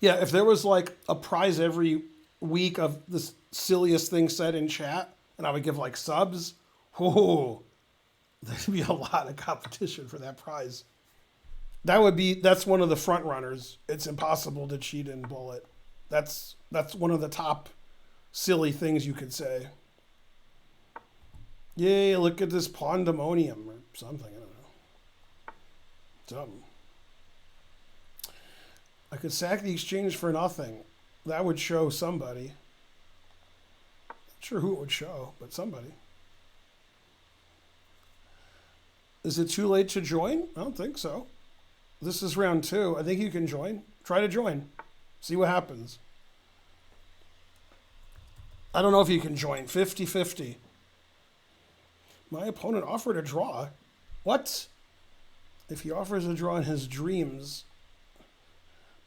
Speaker 1: Yeah, if there was like a prize every week of the silliest thing said in chat, and I would give like subs, whoa, there'd be a lot of competition for that prize. That's one of the front runners. It's impossible to cheat in Bullet. That's one of the top silly things you could say. Yay, look at this pandemonium or something, I don't know. Something. I could sack the exchange for nothing. That would show somebody. Not sure who it would show, but somebody. Is it too late to join? I don't think so. This is round 2. I think you can join. Try to join. See what happens. I don't know if you can join. 50-50. My opponent offered a draw. What? If he offers a draw in his dreams,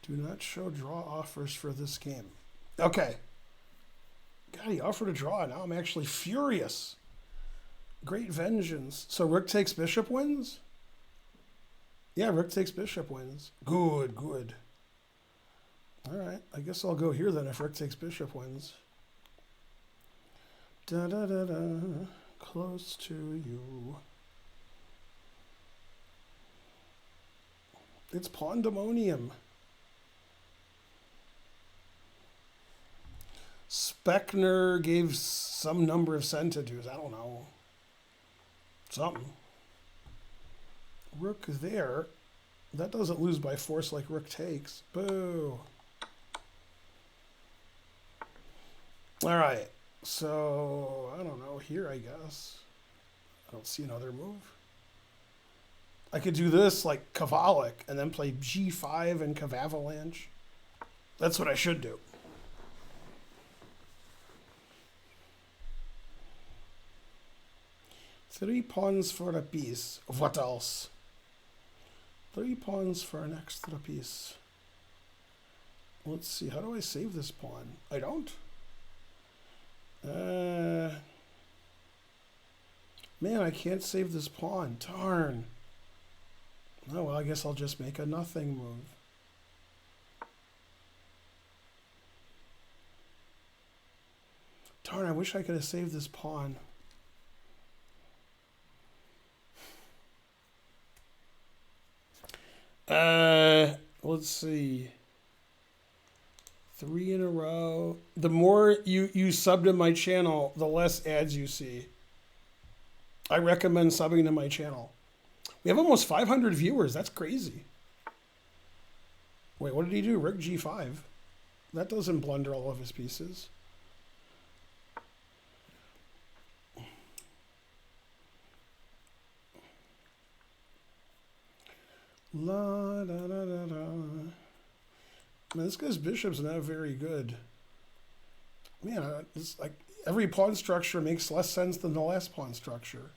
Speaker 1: do not show draw offers for this game. Okay. God, he offered a draw. Now I'm actually furious. Great vengeance. So rook takes bishop wins? Yeah, rook takes bishop wins. Good, good. All right. I guess I'll go here then if rook takes bishop wins. Da-da-da-da. Close to you. It's pandemonium. Speckner gave some number of sentences. I don't know. Something. Rook there. That doesn't lose by force like rook takes. Boo. All right. So, I don't know. Here, I guess. I don't see another move. I could do this like Kavalik and then play g5 and Kavavalanche. That's what I should do. Three pawns for a piece. What else? 3 pawns for an extra piece. Let's see. How do I save this pawn? I don't. Man, I can't save this pawn. Darn. Oh, well, I guess I'll just make a nothing move. Darn, I wish I could have saved this pawn. Let's see. 3 in a row. The more you sub to my channel, the less ads you see. I recommend subbing to my channel. We have almost 500 viewers. That's crazy. Wait, what did he do? Rook g5. That doesn't blunder all of his pieces. La da da da da. Man, this guy's bishop's not very good. Man, it's like every pawn structure makes less sense than the last pawn structure.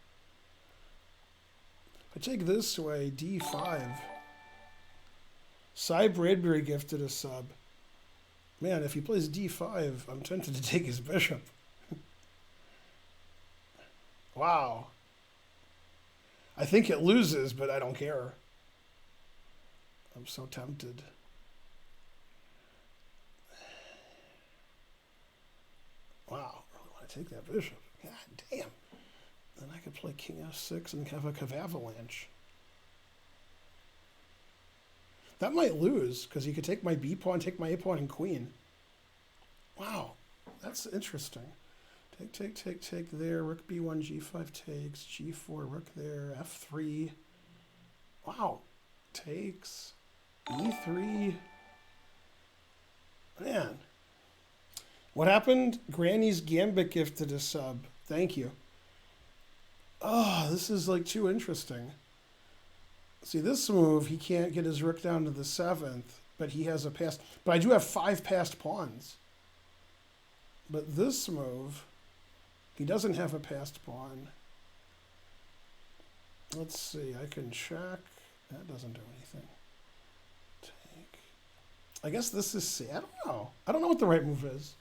Speaker 1: If I take this way, d5. Cy Bradbury gifted a sub. Man, if he plays d5, I'm tempted to take his bishop. Wow. I think it loses, but I don't care. I'm so tempted. Wow, I really want to take that bishop. God damn. Then I could play king f6 and have a Kavavalanche. That might lose, because he could take my b pawn, take my a pawn, and queen. Wow, that's interesting. Take there. Rook b1, g5 takes, g4, rook there, f3. Wow, takes, e3. Man. What happened? Granny's Gambit gifted a sub. Thank you. Oh, this is like too interesting. See, this move, he can't get his rook down to the 7th, but he has a passed. But I do have 5 passed pawns. But this move, he doesn't have a passed pawn. Let's see, I can check. That doesn't do anything. Take. I guess this is C. I don't know. I don't know what the right move is.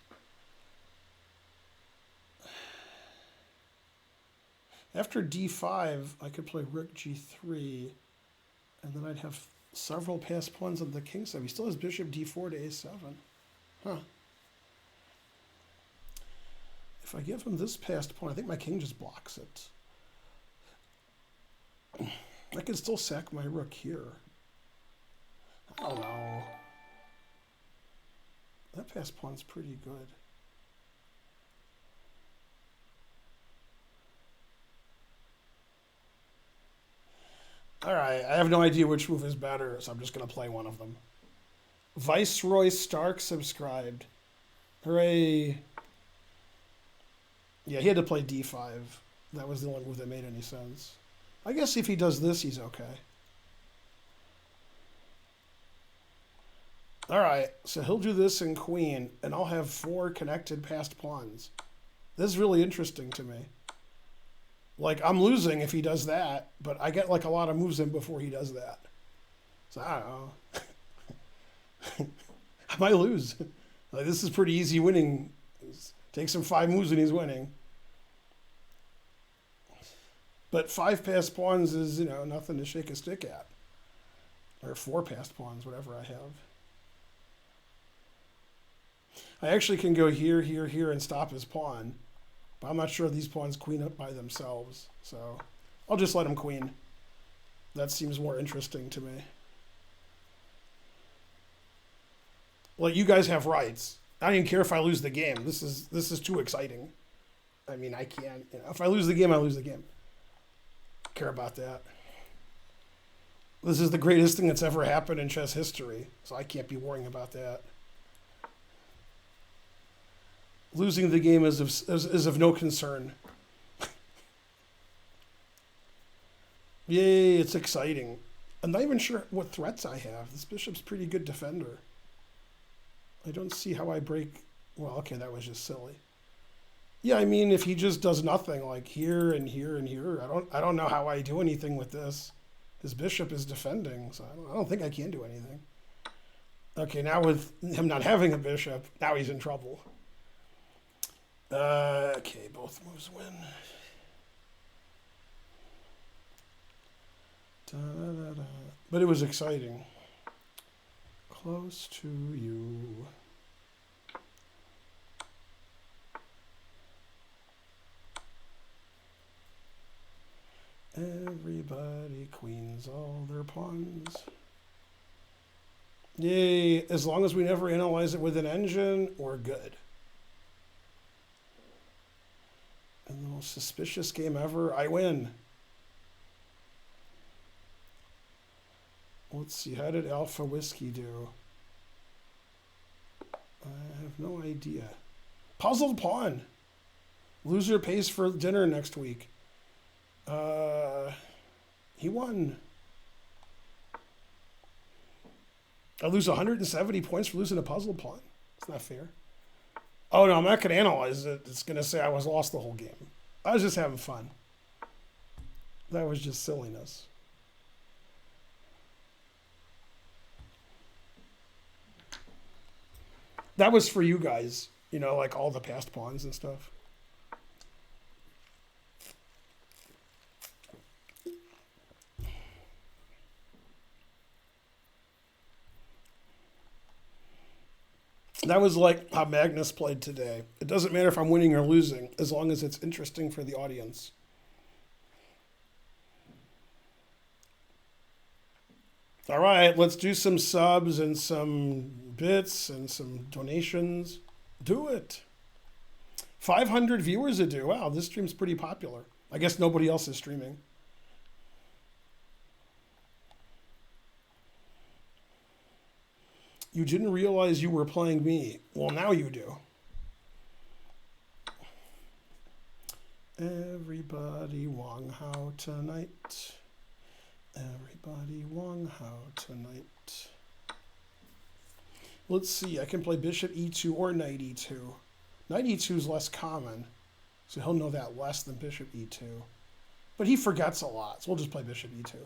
Speaker 1: After d5, I could play rook g3, and then I'd have several passed pawns on the king side. He still has bishop d4 to a7. Huh. If I give him this passed pawn, I think my king just blocks it. I can still sack my rook here. I don't know. That passed pawn's pretty good. All right, I have no idea which move is better, so I'm just going to play one of them. Viceroy Stark subscribed. Hooray. Yeah, he had to play d5. That was the only move that made any sense. I guess if he does this, he's okay. All right, so he'll do this in queen, and I'll have 4 connected passed pawns. This is really interesting to me. Like, I'm losing if he does that, but I get, like, a lot of moves in before he does that. So, I don't know. I might lose. Like, this is pretty easy winning. Takes him 5 moves and he's winning. But 5 passed pawns is, nothing to shake a stick at. Or 4 passed pawns, whatever I have. I actually can go here, here, here, and stop his pawn. But I'm not sure these pawns queen up by themselves. So I'll just let him queen. That seems more interesting to me. Like, you guys have rights. I don't even care if I lose the game. This is too exciting. I mean, I can't. If I lose the game, I lose the game. Care about that. This is the greatest thing that's ever happened in chess history, so I can't be worrying about that. Losing the game is of no concern. Yay, it's exciting. I'm not even sure what threats I have. This bishop's pretty good defender. I don't see how I break. Well, okay, that was just silly. Yeah, I mean, if he just does nothing, like here and here and here, I don't know how I do anything with this. His bishop is defending, so I don't think I can do anything. Okay, now with him not having a bishop, now he's in trouble. Okay, both moves win. Da, da, da. But it was exciting. Close to you. Everybody queens all their pawns. Yay, as long as we never analyze it with an engine, we're good. In the most suspicious game ever, I win. Let's see, how did Alpha Whiskey do? I have no idea. Puzzled pawn. Loser pays for dinner next week. He won. I lose 170 points for losing a puzzled pawn. It's not fair. Oh, no, I'm not going to analyze it. It's going to say I was lost the whole game. I was just having fun. That was just silliness. That was for you guys, like all the passed pawns and stuff. That was like how Magnus played today. It doesn't matter if I'm winning or losing, as long as it's interesting for the audience. All right, let's do some subs and some bits and some donations. Do it. 500 viewers a do. Wow, this stream's pretty popular. I guess nobody else is streaming. You didn't realize you were playing me. Well, now you do. Everybody Wang Hao tonight. Everybody Wang Hao tonight. Let's see. I can play bishop e2 or knight e2. Knight e2 is less common, so he'll know that less than bishop e2. But he forgets a lot, so we'll just play bishop e2.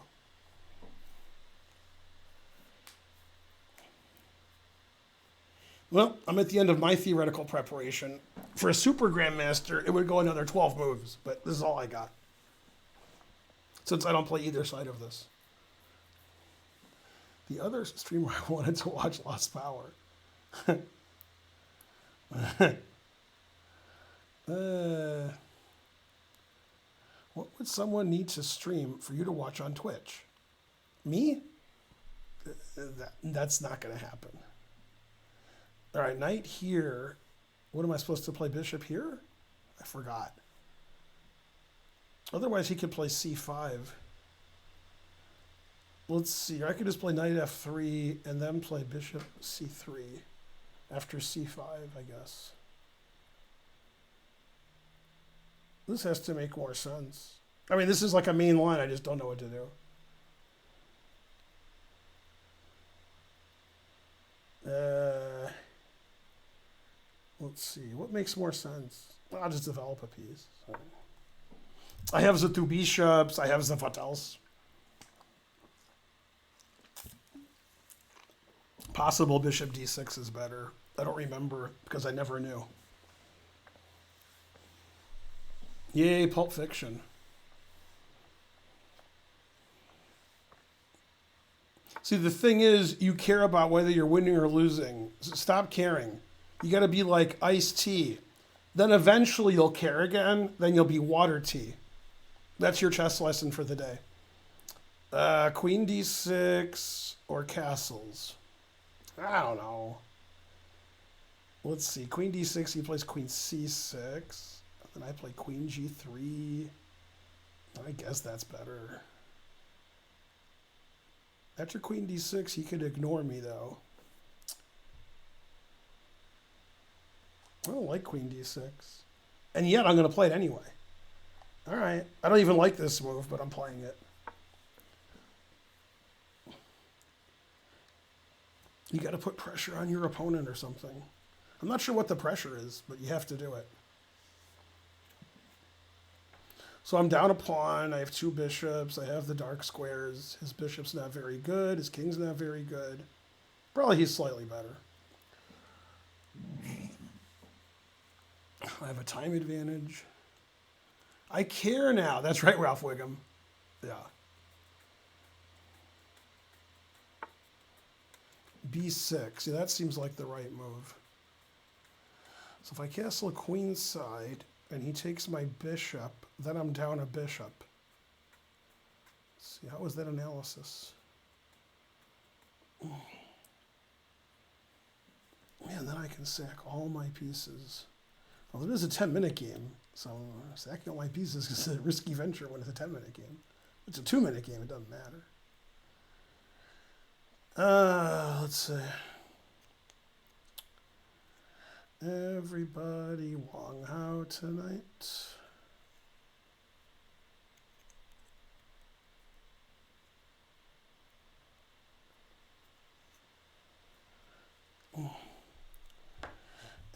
Speaker 1: Well, I'm at the end of my theoretical preparation. For a super grandmaster, it would go another 12 moves, but this is all I got. since I don't play either side of this. The other streamer I wanted to watch lost power. What would someone need to stream for you to watch on Twitch? Me? That's not going to happen. All right, knight here. What am I supposed to play? Bishop here? I forgot. Otherwise, he could play c5. Let's see. I could just play knight f3 and then play bishop c3 after c5, I guess. This has to make more sense. I mean, this is like a main line. I just don't know what to do. Let's see. What makes more sense? I'll just develop a piece. So. I have the two bishops. I have the what else? Possible bishop d6 is better. I don't remember because I never knew. Yay, Pulp Fiction. See, the thing is, you care about whether you're winning or losing. So stop caring. You got to be like iced tea. Then eventually you'll care again. Then you'll be water tea. That's your chess lesson for the day. Queen d6 or castles. I don't know. Let's see. Queen d6, he plays queen c6. And I play queen g3. I guess that's better. After queen d6, he could ignore me, though. I don't like queen d6. And yet I'm going to play it anyway. All right. I don't even like this move, but I'm playing it. You got to put pressure on your opponent or something. I'm not sure what the pressure is, but you have to do it. So I'm down a pawn. I have two bishops. I have the dark squares. His bishop's not very good. His king's not very good. Probably he's slightly better. I have a time advantage. I care now. That's right, Ralph Wiggum. Yeah. b6. See, that seems like the right move. So if I castle a queen side and he takes my bishop, then I'm down a bishop. Let's see, how was that analysis? Man, then I can sack all my pieces. Well, it is a 10-minute game, so sacking all my pieces is a risky venture when it's a 10-minute game. If it's a 2-minute game, it doesn't matter. Let's see. Everybody Wong Hao tonight.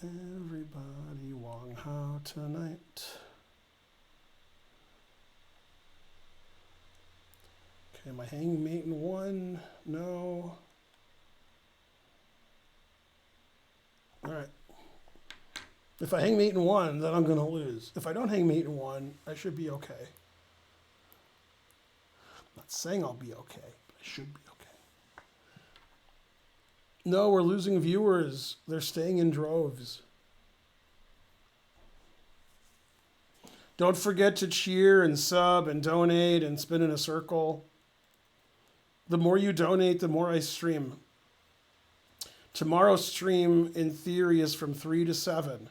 Speaker 1: Everybody Wong Hao tonight. Okay, am I hanging mate in one? No. All right. If I hang mate in one, then I'm going to lose. If I don't hang mate in one, I should be okay. I'm not saying I'll be okay, but I should be okay. No, we're losing viewers. They're staying in droves. Don't forget to cheer and sub and donate and spin in a circle. The more you donate, the more I stream. Tomorrow's stream, in theory, is from 3 to 7.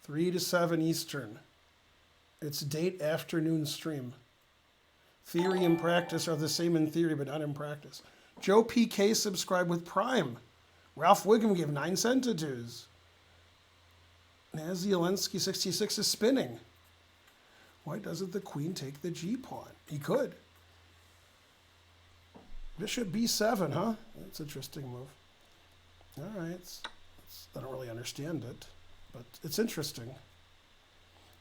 Speaker 1: 3 to 7 Eastern. It's date afternoon stream. Theory and practice are the same in theory, but not in practice. Joe PK subscribed with Prime. Ralph Wiggum gave 9 centitudes. Nazi Zelensky 66 is spinning. Why doesn't the queen take the G pawn? He could. Bishop B7, huh? That's an interesting move. All right. I don't really understand it, but it's interesting.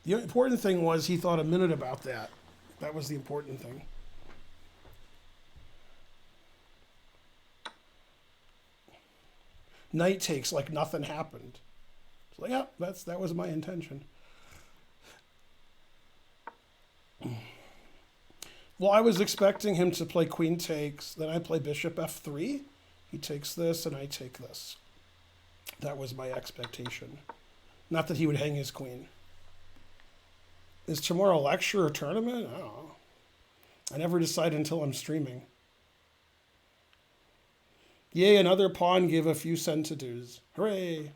Speaker 1: The important thing was he thought a minute about that. That was the important thing. Knight takes like nothing happened. It's like, yeah, that was my intention. Well, I was expecting him to play queen takes, then I play bishop f3. He takes this, and I take this. That was my expectation. Not that he would hang his queen. Is tomorrow a lecture or tournament? I don't know. I never decide until I'm streaming. Yay, another pawn gave a few centidues. Hooray!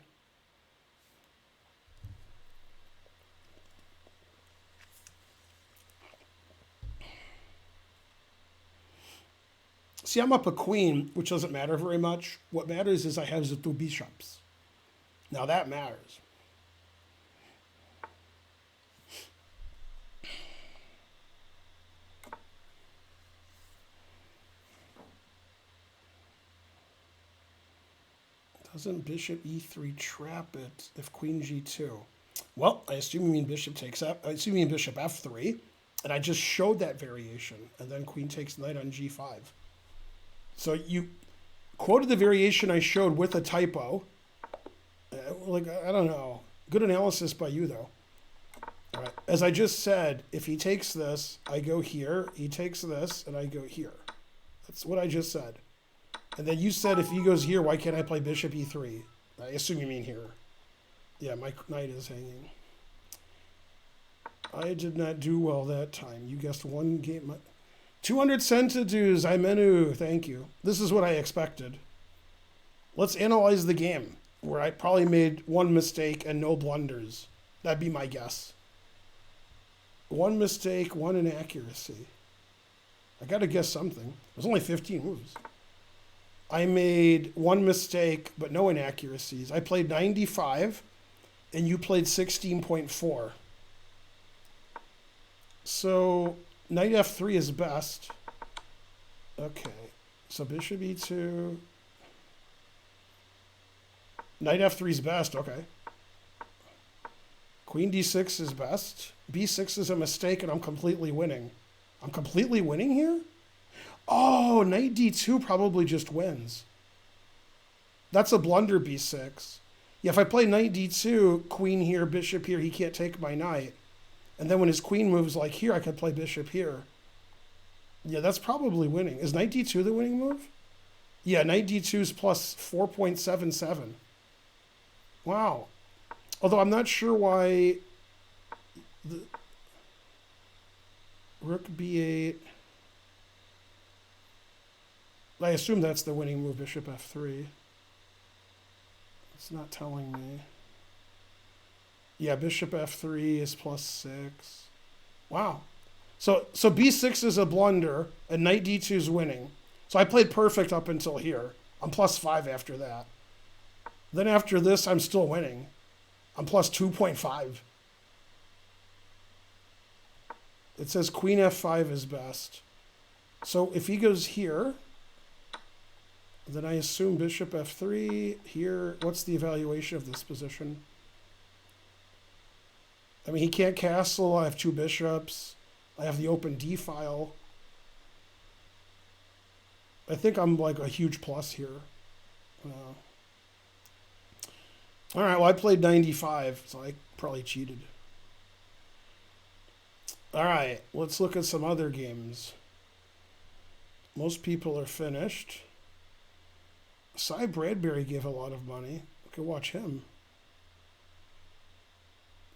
Speaker 1: See, I'm up a queen, which doesn't matter very much. What matters is I have the two bishops. Now that matters. Doesn't bishop e3 trap it if queen g2? Well, I assume you mean bishop takes up. I assume you mean bishop f3, and I just showed that variation, and then queen takes knight on g5. So you quoted the variation I showed with a typo. I don't know. Good analysis by you, though. All right. As I just said, if he takes this, I go here. He takes this, and I go here. That's what I just said. And then you said if he goes here, why can't I play bishop e3? I assume you mean here. Yeah, my knight is hanging. I did not do well that time. You guessed one game. 200 centidues, I menu. Thank you. This is what I expected. Let's analyze the game, where I probably made one mistake and no blunders. That'd be my guess. One mistake, one inaccuracy. I got to guess something. It was only 15 moves. I made one mistake, but no inaccuracies. I played 95, and you played 16.4. So knight f3 is best. Okay, so bishop e2. Knight f3 is best, okay. Queen d6 is best. b6 is a mistake, and I'm completely winning. I'm completely winning here? Oh, knight d2 probably just wins. That's a blunder, b6. Yeah, if I play knight d2, queen here, bishop here, he can't take my knight. And then when his queen moves like here, I could play bishop here. Yeah, that's probably winning. Is knight d2 the winning move? Yeah, knight d2 is plus 4.77. Wow. Although I'm not sure why the rook b8... I assume that's the winning move, bishop f3. It's not telling me. Yeah, bishop f3 is plus 6. Wow. So b6 is a blunder, and knight d2 is winning. So I played perfect up until here. I'm plus 5 after that. Then after this, I'm still winning. I'm plus 2.5. It says queen f5 is best. So if he goes here, then I assume bishop f3 here. What's the evaluation of this position? I mean, he can't castle. I have two bishops. I have the open d file. I think I'm like a huge plus here. All right, well, I played 95, so I probably cheated. All right, let's look at some other games. Most people are finished. Cy Bradbury gave a lot of money. We could watch him.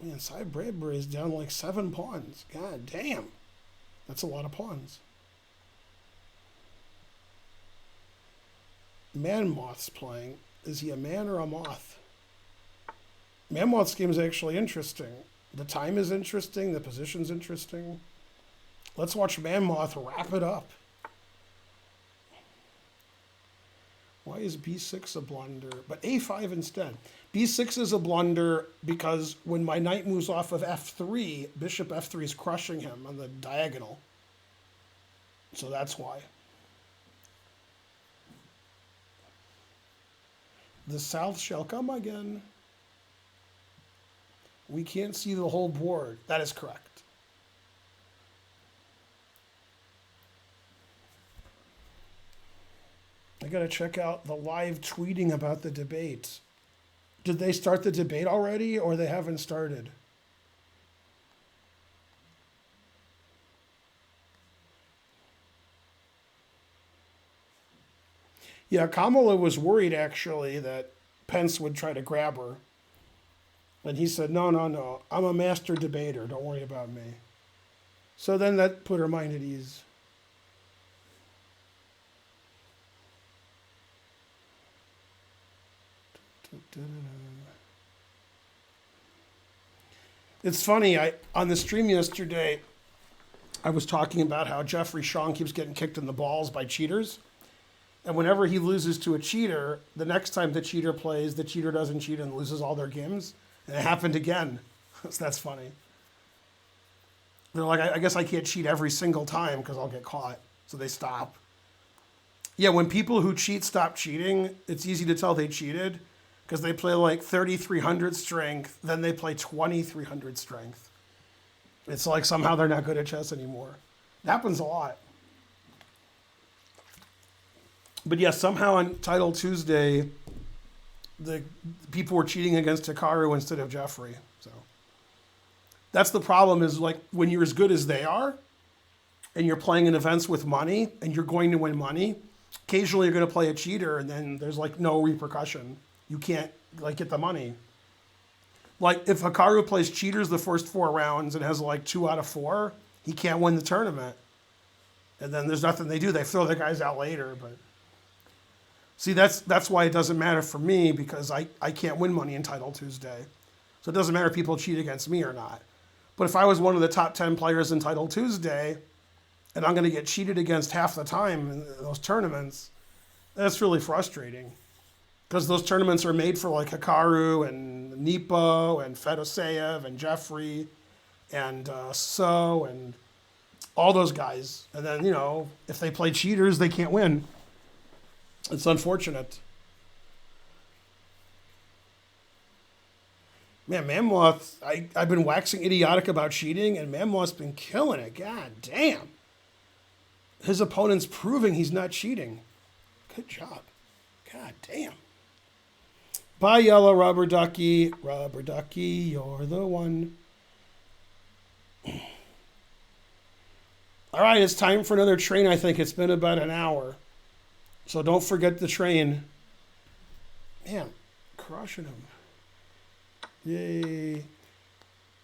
Speaker 1: Man, Cy Bradbury is down like 7 pawns. God damn. That's a lot of pawns. Man Moth's playing. Is he a man or a moth? Man Moth's game is actually interesting. The time is interesting. The position's interesting. Let's watch Man Moth wrap it up. Why is b6 a blunder? But a5 instead. b6 is a blunder because when my knight moves off of f3, bishop f3 is crushing him on the diagonal. So that's why. The South shall come again. We can't see the whole board. That is correct. I got to check out the live tweeting about the debate. Did they start the debate already, or they haven't started? Yeah, Kamala was worried actually that Pence would try to grab her. And he said, no, no, no. I'm a master debater. Don't worry about me. So then that put her mind at ease. It's funny, on the stream yesterday, I was talking about how Jeffrey Sean keeps getting kicked in the balls by cheaters. And whenever he loses to a cheater, the next time the cheater plays, the cheater doesn't cheat and loses all their games. And it happened again. So that's funny. They're like, I guess I can't cheat every single time because I'll get caught. So they stop. Yeah, when people who cheat stop cheating, it's easy to tell they cheated because they play like 3,300 strength, then they play 2,300 strength. It's like somehow they're not good at chess anymore. It happens a lot. But yeah, somehow on Title Tuesday, the people were cheating against Hikaru instead of Jeffrey. So that's the problem is like when you're as good as they are and you're playing in events with money and you're going to win money, occasionally you're going to play a cheater and then there's like no repercussion. You can't like get the money. Like if Hikaru plays cheaters the first 4 rounds and has like 2 out of 4, he can't win the tournament. And then there's nothing they do. They throw the guys out later. But see, that's why it doesn't matter for me because I can't win money in Title Tuesday. So it doesn't matter if people cheat against me or not. But if I was one of the top 10 players in Title Tuesday and I'm going to get cheated against half the time in those tournaments, that's really frustrating. Because those tournaments are made for like Hikaru and Nepo and Fedoseev and Jeffrey and So and all those guys. And then, if they play cheaters, they can't win. It's unfortunate. Man, Mammoth, I've been waxing idiotic about cheating, and Mammoth's been killing it. God damn. His opponent's proving he's not cheating. Good job. God damn. Bye, yellow rubber ducky. Rubber ducky, you're the one. All right, it's time for another train, I think. It's been about an hour. So don't forget the train. Man, crushing him. Yay.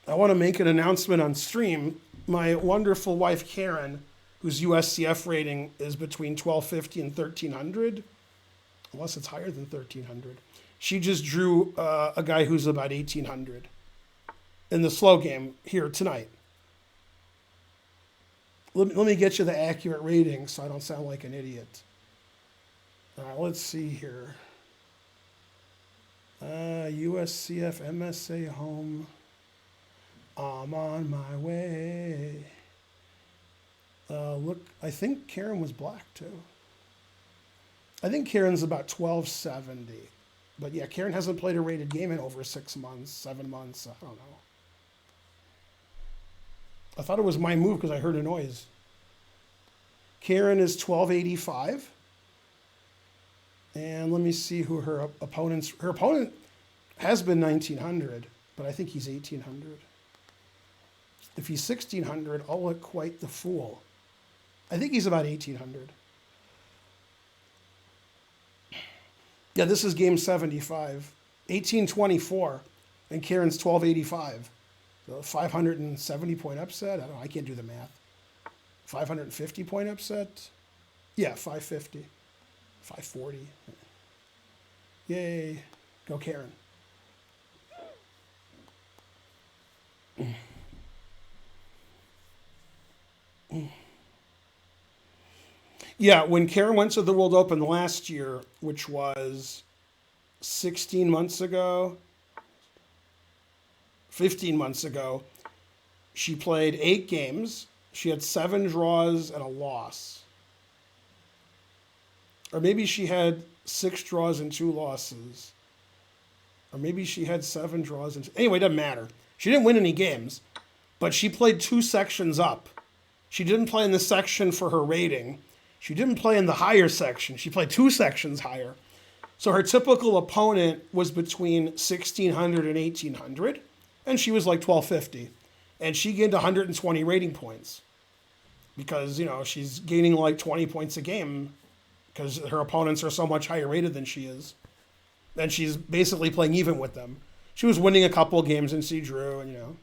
Speaker 1: I want to make an announcement on stream. My wonderful wife, Karen, whose USCF rating is between 1250 and 1300, unless it's higher than 1300. She just drew a guy who's about 1800 in the slow game here tonight. Let me get you the accurate rating so I don't sound like an idiot. All right, let's see here. USCF MSA home. I'm on my way. Look, I think Karen was black too. I think Karen's about 1270. But yeah, Karen hasn't played a rated game in over 6 months, 7 months. I don't know. I thought it was my move because I heard a noise. Karen is 1285. And let me see who her opponent's... Her opponent has been 1900, but I think he's 1800. If he's 1600, I'll look quite the fool. I think he's about 1800. Yeah, this is game 75. 1824, and Karen's 1285. So 570 point upset? I don't know, I can't do the math. 550 point upset? Yeah, 550. 540. Yay. Go Karen. Yeah, when Karen went to the World Open last year, which was 16 months ago, 15 months ago, she played 8 games. She had 7 draws and a loss. Or maybe she had 6 draws and 2 losses. Or maybe she had 7 draws and... Anyway, it doesn't matter. She didn't win any games, but she played 2 sections up. She didn't play in the section for her rating. She didn't play in the higher section. She played 2 sections higher. So her typical opponent was between 1600 and 1800, and she was like 1250. And she gained 120 rating points because, she's gaining like 20 points a game because her opponents are so much higher rated than she is. And she's basically playing even with them. She was winning a couple of games and she drew, and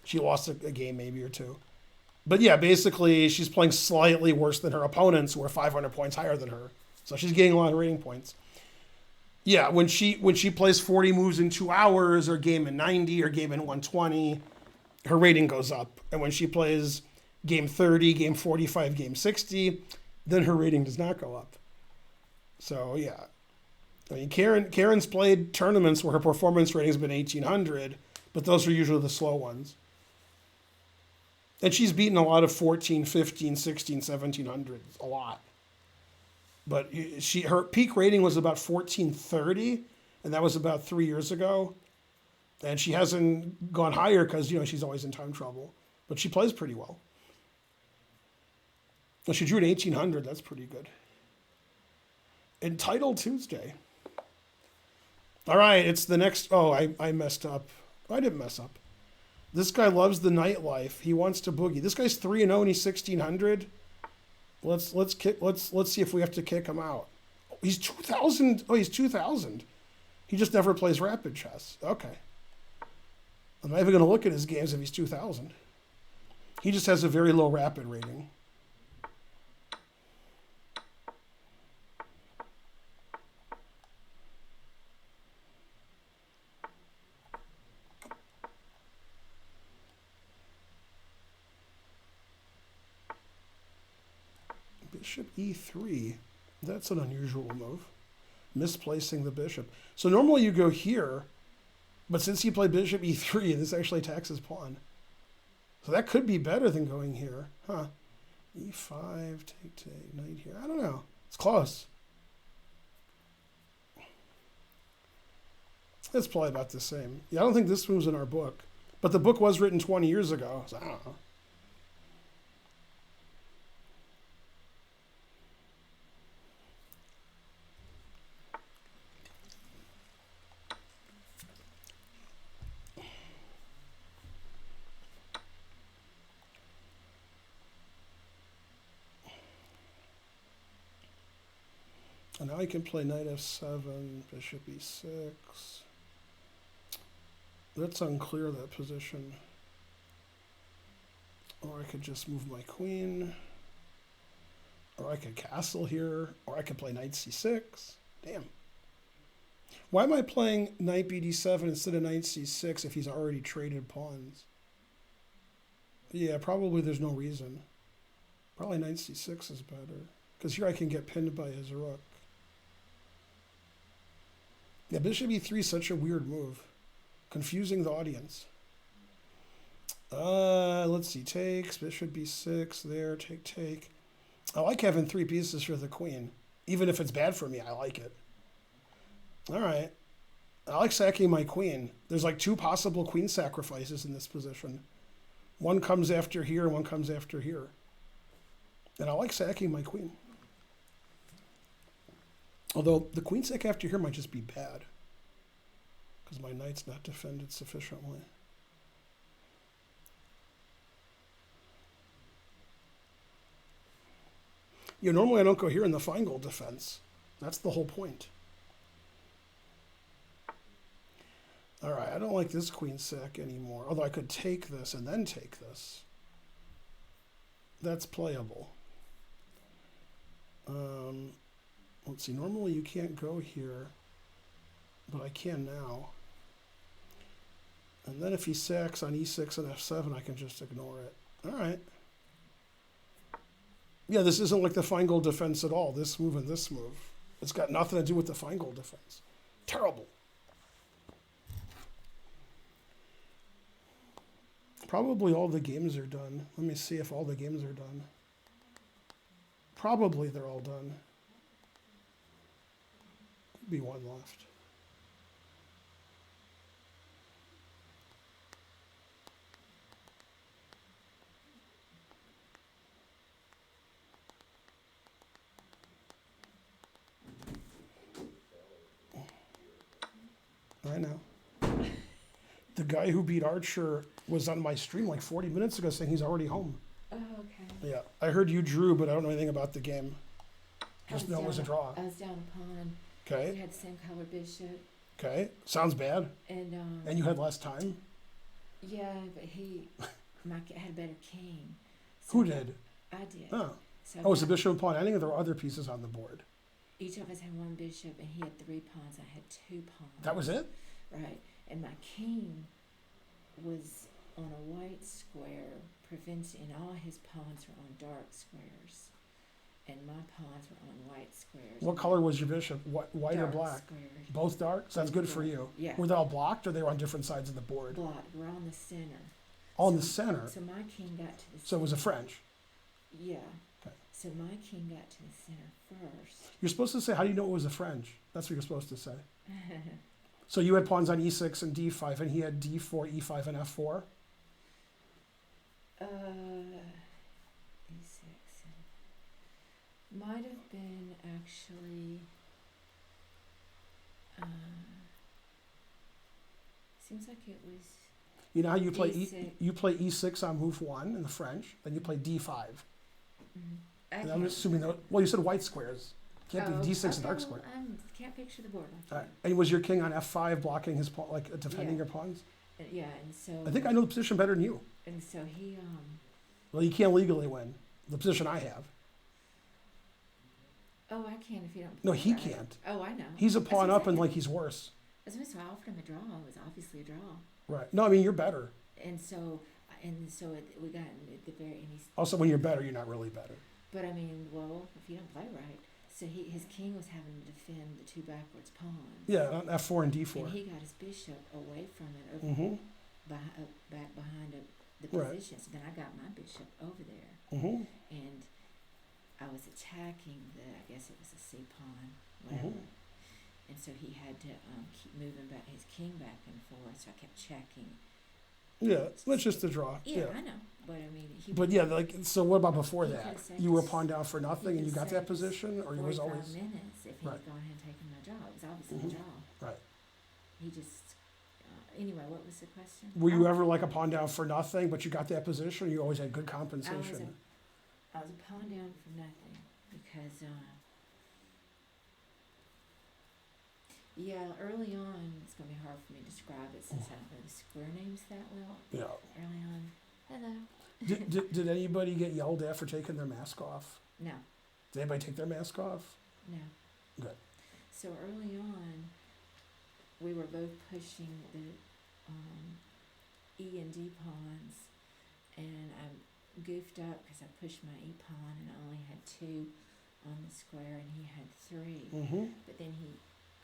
Speaker 1: she lost a game maybe or two. But yeah, basically she's playing slightly worse than her opponents who are 500 points higher than her. So she's getting a lot of rating points. Yeah, when she plays 40 moves in 2 hours or game in 90 or game in 120, her rating goes up. And when she plays game 30, game 45, game 60, then her rating does not go up. So yeah. I mean, Karen's played tournaments where her performance rating has been 1,800, but those are usually the slow ones. And she's beaten a lot of 14, 15, 16, 1700s, a lot. But her peak rating was about 1430, and that was about 3 years ago. And she hasn't gone higher because, she's always in time trouble. But she plays pretty well. Well, she drew an 1,800, that's pretty good. Untitled Tuesday. All right, it's the next. Oh, I messed up. I didn't mess up. This guy loves the nightlife. He wants to boogie. This guy's 3-0 and he's 1,600. Let's see if we have to kick him out. He's 2,000. Oh, he's 2,000. He just never plays rapid chess. Okay. I'm not even going to look at his games if he's 2,000. He just has a very low rapid rating. Bishop e3. That's an unusual move. Misplacing the bishop. So normally you go here, but since he played bishop e3, this actually attacks his pawn. So that could be better than going here. Huh. e5, take, knight here. I don't know. It's close. It's probably about the same. Yeah, I don't think this move's in our book. But the book was written 20 years ago, so I don't know. And now I can play knight f7, bishop e6. That's unclear, that position. Or I could just move my queen. Or I could castle here. Or I could play knight c6. Damn. Why am I playing knight bd7 instead of knight c6 if he's already traded pawns? Yeah, probably there's no reason. Probably knight c6 is better. Because here I can get pinned by his rook. Yeah, bishop e3 is such a weird move. Confusing the audience. Let's see. Takes, bishop b6 there, take. I like having 3 pieces for the queen. Even if it's bad for me, I like it. All right. I like sacking my queen. There's like 2 possible queen sacrifices in this position. One comes after here, and one comes after here. And I like sacking my queen. Although the queen sack after here might just be bad. Because my knight's not defended sufficiently. Normally I don't go here in the final defense. That's the whole point. All right, I don't like this queen sack anymore. Although I could take this and then take this. That's playable. Let's see, normally you can't go here, but I can now. And then if he sacks on e6 and f7, I can just ignore it. All right. Yeah, this isn't like the final defense at all, this move and this move. It's got nothing to do with the final defense. Terrible. Probably all the games are done. Let me see if all the games are done. Probably they're all done. Could be one left. I know. The guy who beat Archer was on my stream like 40 minutes ago saying he's already home.
Speaker 2: Oh, okay.
Speaker 1: Yeah, I heard you drew, but I don't know anything about the game. Just know it was a draw.
Speaker 3: I was down a pawn. We
Speaker 1: Okay.
Speaker 3: had the same color bishop,
Speaker 1: Okay. Sounds bad.
Speaker 3: and
Speaker 1: And you had less time.
Speaker 3: yeah, but had a better king. So
Speaker 1: Who did?
Speaker 3: I did.
Speaker 1: Oh.
Speaker 3: So
Speaker 1: Oh, was the
Speaker 3: now
Speaker 1: bishop and pawn ending, or there were other pieces on the board?
Speaker 3: each of us had one bishop, and he had 3 pawns. I had 2 pawns.
Speaker 1: That was it?
Speaker 3: Right, and my king was on a white square, and all his pawns were on dark squares, and my pawns were on white squares.
Speaker 1: What color was your bishop? White or
Speaker 3: Dark
Speaker 1: black?
Speaker 3: Squares.
Speaker 1: Both dark? So that's good for
Speaker 3: Dark.
Speaker 1: you.
Speaker 3: Yeah.
Speaker 1: Were they all blocked, or they were on different sides of the board?
Speaker 3: Blocked. We're on the center.
Speaker 1: All in the center.
Speaker 3: So my king got to the
Speaker 1: So it was a
Speaker 3: center.
Speaker 1: French.
Speaker 3: Yeah.
Speaker 1: Okay.
Speaker 3: So my king got to the center first.
Speaker 1: You're supposed to say, how do you know it was a French? That's what you're supposed to say. So you had pawns on e6 and d5, and he had d4, e5, and f4?
Speaker 3: E6. Might have been actually. Seems like it was.
Speaker 1: You know how you play
Speaker 3: E6.
Speaker 1: you play e6 on move 1 in the French, then you play d5. And I'm assuming that, well, you said white squares. Can't be d6 and dark square.
Speaker 3: I can't picture the board like
Speaker 1: All right.
Speaker 3: that.
Speaker 1: And was your king on f5 blocking his pawn, like defending
Speaker 3: Yeah.
Speaker 1: your pawns?
Speaker 3: Yeah, and so.
Speaker 1: I think I know the position better than you.
Speaker 3: And so he
Speaker 1: Well, you can't legally win the position I have.
Speaker 3: Oh, I can if you don't.
Speaker 1: No,
Speaker 3: play
Speaker 1: he
Speaker 3: right.
Speaker 1: can't.
Speaker 3: Oh, I know.
Speaker 1: He's a
Speaker 3: That's
Speaker 1: pawn
Speaker 3: what
Speaker 1: up,
Speaker 3: I'm
Speaker 1: and
Speaker 3: saying.
Speaker 1: like he's worse.
Speaker 3: That's what I offered him a draw. It was obviously a draw.
Speaker 1: Right. No, I mean you're better.
Speaker 3: And so we got at the very and he's.
Speaker 1: Also, when you're better, you're not really better.
Speaker 3: But I mean, well, if you don't play right, so his king was having to defend the 2 backwards pawns.
Speaker 1: Yeah, on f4 and
Speaker 3: And
Speaker 1: d4.
Speaker 3: he got his bishop away from it, over
Speaker 1: Mm-hmm.
Speaker 3: back behind the
Speaker 1: Right.
Speaker 3: position. So then I got my bishop over there,
Speaker 1: Mm-hmm.
Speaker 3: and I was attacking I guess it was a C pawn, whatever.
Speaker 1: Mm-hmm.
Speaker 3: And so he had to keep moving back his king back and forth. So I kept checking.
Speaker 1: Yeah, that's just a draw.
Speaker 3: Yeah,
Speaker 1: Yeah.
Speaker 3: I know, but I mean, he.
Speaker 1: But yeah, like, so what about before
Speaker 3: He
Speaker 1: that?
Speaker 3: could've saved
Speaker 1: You were
Speaker 3: us-
Speaker 1: pawned down for nothing and you got that position, or you was
Speaker 3: 45
Speaker 1: always
Speaker 3: minutes if he
Speaker 1: Right.
Speaker 3: had gone ahead and taken my job. It was obviously
Speaker 1: Mhm.
Speaker 3: a draw.
Speaker 1: right?
Speaker 3: He just. Anyway, what was the question?
Speaker 1: Were you ever like a pawn down for nothing, but you got that position? Or you always had good
Speaker 3: I
Speaker 1: compensation.
Speaker 3: was a pawn down for nothing because. Yeah, early on, it's going to be hard for me to describe it since I don't know the square names that well.
Speaker 1: Yeah.
Speaker 3: Early on, hello.
Speaker 1: Did anybody get yelled at for taking their mask off?
Speaker 3: No,
Speaker 1: Did anybody take their mask off?
Speaker 3: no.
Speaker 1: Good.
Speaker 3: So early on, we were both pushing the E and D pawns, and I goofed up because I pushed my E pawn and I only had 2 on the square, and he had 3.
Speaker 1: Mm-hmm.
Speaker 3: But then he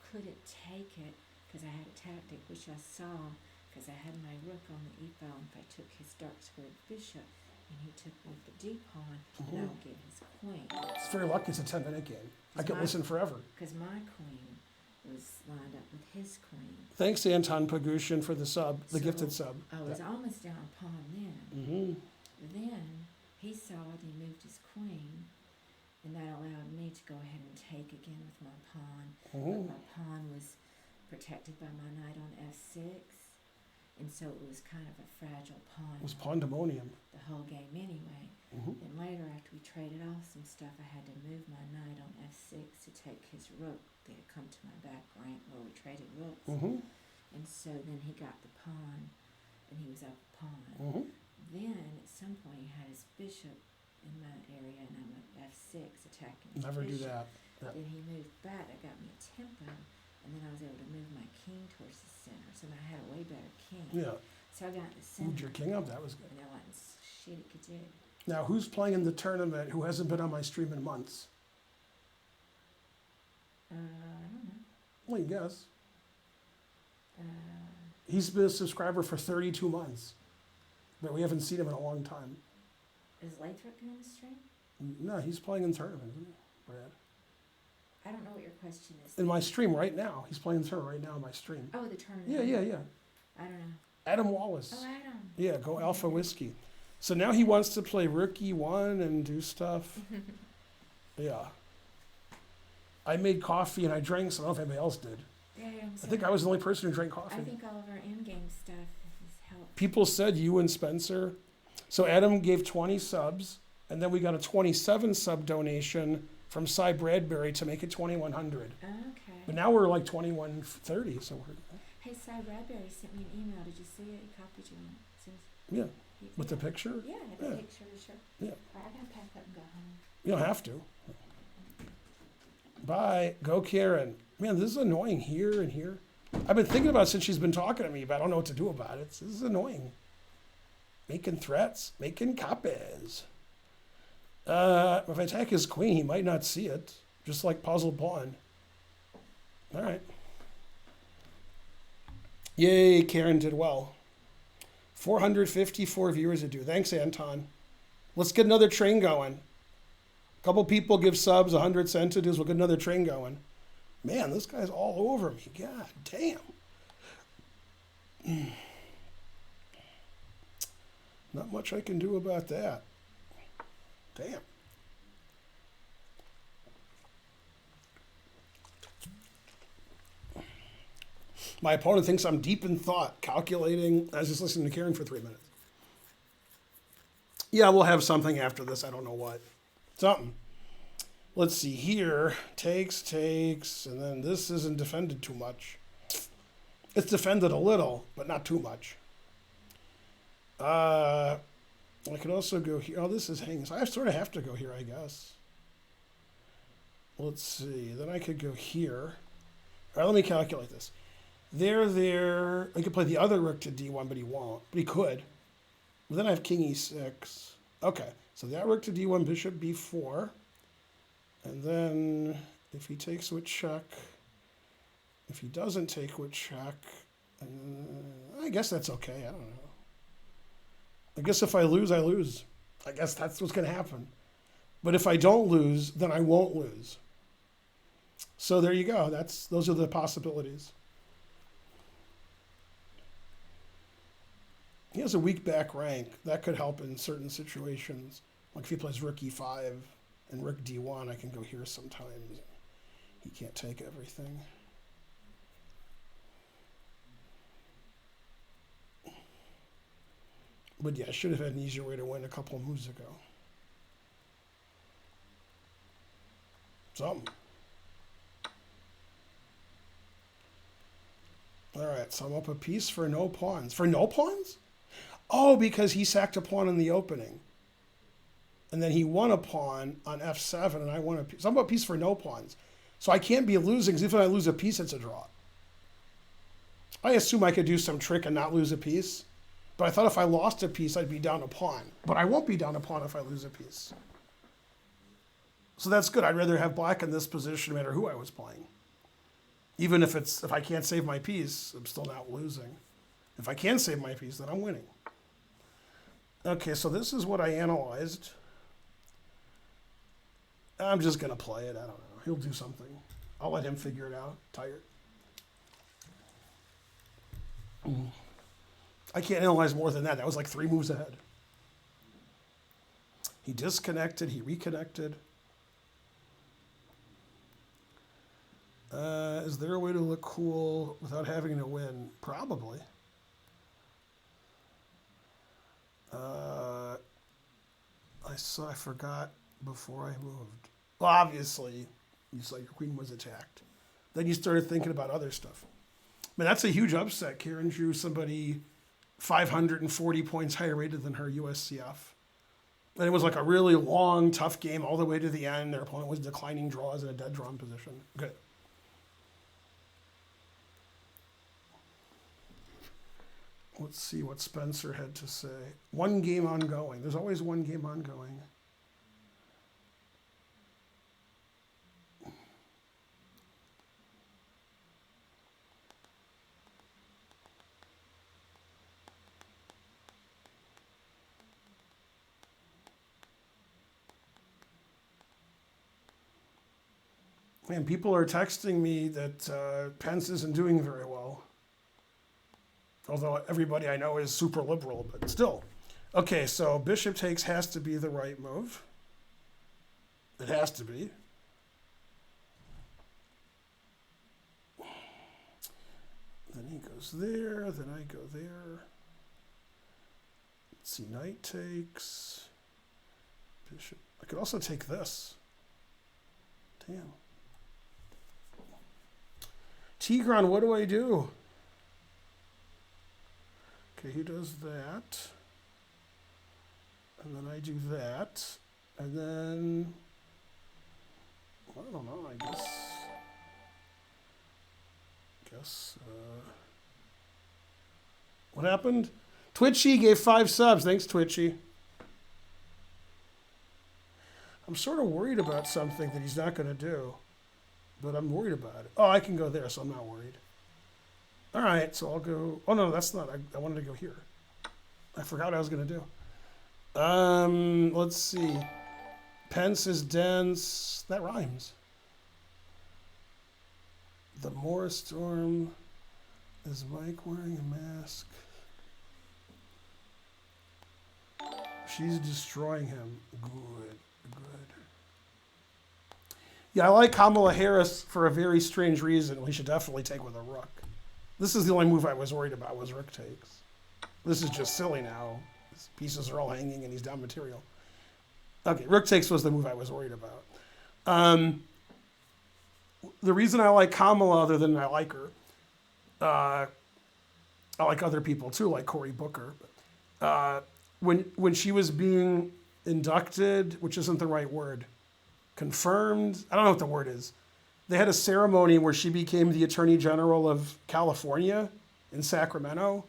Speaker 3: couldn't take it because I had a tactic which I saw because I had my rook on the E file, and if I took his dark squared bishop and he took with the D pawn, and I would get his queen.
Speaker 1: It's very lucky it's a 10-minute game. I could
Speaker 3: my-
Speaker 1: listen forever.
Speaker 3: Because my queen was lined up with his queen.
Speaker 1: Thanks, Anton Pagushin, for the sub, the
Speaker 3: So,
Speaker 1: gifted sub.
Speaker 3: I was almost down a pawn then.
Speaker 1: Mm-hmm.
Speaker 3: Then he saw it and he moved his queen, and that allowed me to go ahead and take again with my pawn.
Speaker 1: Mm-hmm.
Speaker 3: But my pawn was protected by my knight on f6, and so it was kind of a fragile pawn.
Speaker 1: It was pandemonium.
Speaker 3: The whole game anyway.
Speaker 1: Mm-hmm.
Speaker 3: Then later, after we traded off some stuff, I had to move my knight on f6 to take his rook. They had come to my back rank where we traded rooks.
Speaker 1: Mm-hmm.
Speaker 3: And so then he got the pawn, and he was up a pawn.
Speaker 1: Mm-hmm.
Speaker 3: Then at some point he had his bishop in my area, and I'm at f6 attacking his
Speaker 1: Never do
Speaker 3: bishop.
Speaker 1: that. Yeah.
Speaker 3: Then he moved back. That got me a tempo, and then I was able to move my king towards the center. So now I had a way better king.
Speaker 1: Yeah.
Speaker 3: So I got in the
Speaker 1: Moved
Speaker 3: center,
Speaker 1: your king up. That was good.
Speaker 3: and there wasn't shit it could do.
Speaker 1: Now, who's playing in the tournament who hasn't been on my stream in months?
Speaker 3: I don't know.
Speaker 1: Well, you guess.
Speaker 3: Uh,
Speaker 1: He's been a subscriber for 32 months, but we haven't seen him in a long time.
Speaker 3: is Lathrop on the stream?
Speaker 1: No, he's playing in the tournament, isn't he, Brad?
Speaker 3: I don't know what your question is.
Speaker 1: In my stream right now. He's playing the tournament right now in my stream.
Speaker 3: Oh, the tournament.
Speaker 1: Yeah.
Speaker 3: I don't know.
Speaker 1: Adam Wallace.
Speaker 3: Oh, Adam.
Speaker 1: Yeah, go Alpha Whiskey. So now he wants to play Rook E1 and do stuff. Yeah. I made coffee and I drank some. I don't know if anybody else did.
Speaker 3: Yeah,
Speaker 1: I think I was the only person who drank coffee.
Speaker 3: I think all of our endgame stuff has helped.
Speaker 1: People said you and Spencer. So Adam gave 20 subs, and then we got a 27 sub donation from Cy Bradbury to make it 2100.
Speaker 3: Okay.
Speaker 1: But now we're like 2130, so we're
Speaker 3: Hey, Cy Bradbury sent me an email. Did you see it? He copied you on it. Since
Speaker 1: yeah, with the picture.
Speaker 3: Yeah, I have
Speaker 1: Yeah.
Speaker 3: a picture of the shirt.
Speaker 1: Yeah.
Speaker 3: All right, I gotta pack up and go home.
Speaker 1: You don't have to. Bye. Go Karen. Man, this is annoying here and here. I've been thinking about it since she's been talking to me, but I don't know what to do about it. This is annoying. Making threats, making copies. If I attack his queen, he might not see it. Just like puzzle pawn. All right. Yay, Karen did well. 454 viewers are due. Thanks, Anton. Let's get another train going. A couple people give subs, 100 sensitives. We'll get another train going. Man, this guy's all over me. God damn. Not much I can do about that. Damn. My opponent thinks I'm deep in thought, calculating. I was just listening to Karen for 3 minutes. Yeah, we'll have something after this. I don't know what. Something. Let's see here. Takes, and then this isn't defended too much. It's defended a little, but not too much. I could also go here. Oh, this is hanging. So I sort of have to go here, I guess. Let's see. Then I could go here. All right, let me calculate this. There. I could play the other rook to d1, but he won't. But he could. But then I have king e6. Okay, so that rook to d1, bishop b4. And then if he takes with check, if he doesn't take with check, I guess that's okay. I don't know. I guess if I lose, I lose. I guess that's what's going to happen. But if I don't lose, then I won't lose. So there you go. Those are the possibilities. He has a weak back rank. That could help in certain situations. Like if he plays rook e5 and rook d1, I can go here sometimes. He can't take everything. But yeah, I should have had an easier way to win a couple of moves ago. Something. All right, so I'm up a piece for no pawns. For no pawns? Oh, because he sacked a pawn in the opening. And then he won a pawn on f7, and I won a piece. So I'm up a piece for no pawns. So I can't be losing, because if I lose a piece, it's a draw. I assume I could do some trick and not lose a piece. But I thought if I lost a piece, I'd be down a pawn. But I won't be down a pawn if I lose a piece. So that's good. I'd rather have black in this position no matter who I was playing. Even if I can't save my piece, I'm still not losing. If I can save my piece, then I'm winning. Okay, so this is what I analyzed. I'm just going to play it. I don't know. He'll do something. I'll let him figure it out. Tired. I can't analyze more than that. That was like 3 moves ahead. He disconnected. He reconnected. Is there a way to look cool without having to win? Probably. I forgot before I moved. Well, obviously, you saw your queen was attacked. Then you started thinking about other stuff. I mean, that's a huge upset. Karen drew somebody 540 points higher rated than her USCF. And it was like a really long, tough game all the way to the end. Their opponent was declining draws in a dead drawn position. Good. Let's see what Spencer had to say. 1 game ongoing. There's always 1 game ongoing. Man, people are texting me that Pence isn't doing very well. Although everybody I know is super liberal, but still. Okay, so bishop takes has to be the right move. It has to be. Then he goes there, then I go there. Let's see, knight takes. Bishop. I could also take this. Damn. Tigran, what do I do? Okay, he does that. And then I do that. And then, I don't know, I guess, what happened? Twitchy gave 5 subs. Thanks, Twitchy. I'm sort of worried about something that he's not going to do. But I'm worried about it. Oh, I can go there, so I'm not worried. All right, so I'll go. Oh, no, that's not. I wanted to go here. I forgot what I was going to do. Let's see. Pence is dense. That rhymes. The Morris storm. Is Mike wearing a mask? She's destroying him. Good. Yeah, I like Kamala Harris for a very strange reason. We should definitely take with a rook. This is the only move I was worried about was rook takes. This is just silly now. His pieces are all hanging and he's down material. Okay, rook takes was the move I was worried about. The reason I like Kamala, other than I like her, I like other people too, like Cory Booker. When she was being inducted, which isn't the right word, confirmed, I don't know what the word is. They had a ceremony where she became the Attorney General of California in Sacramento.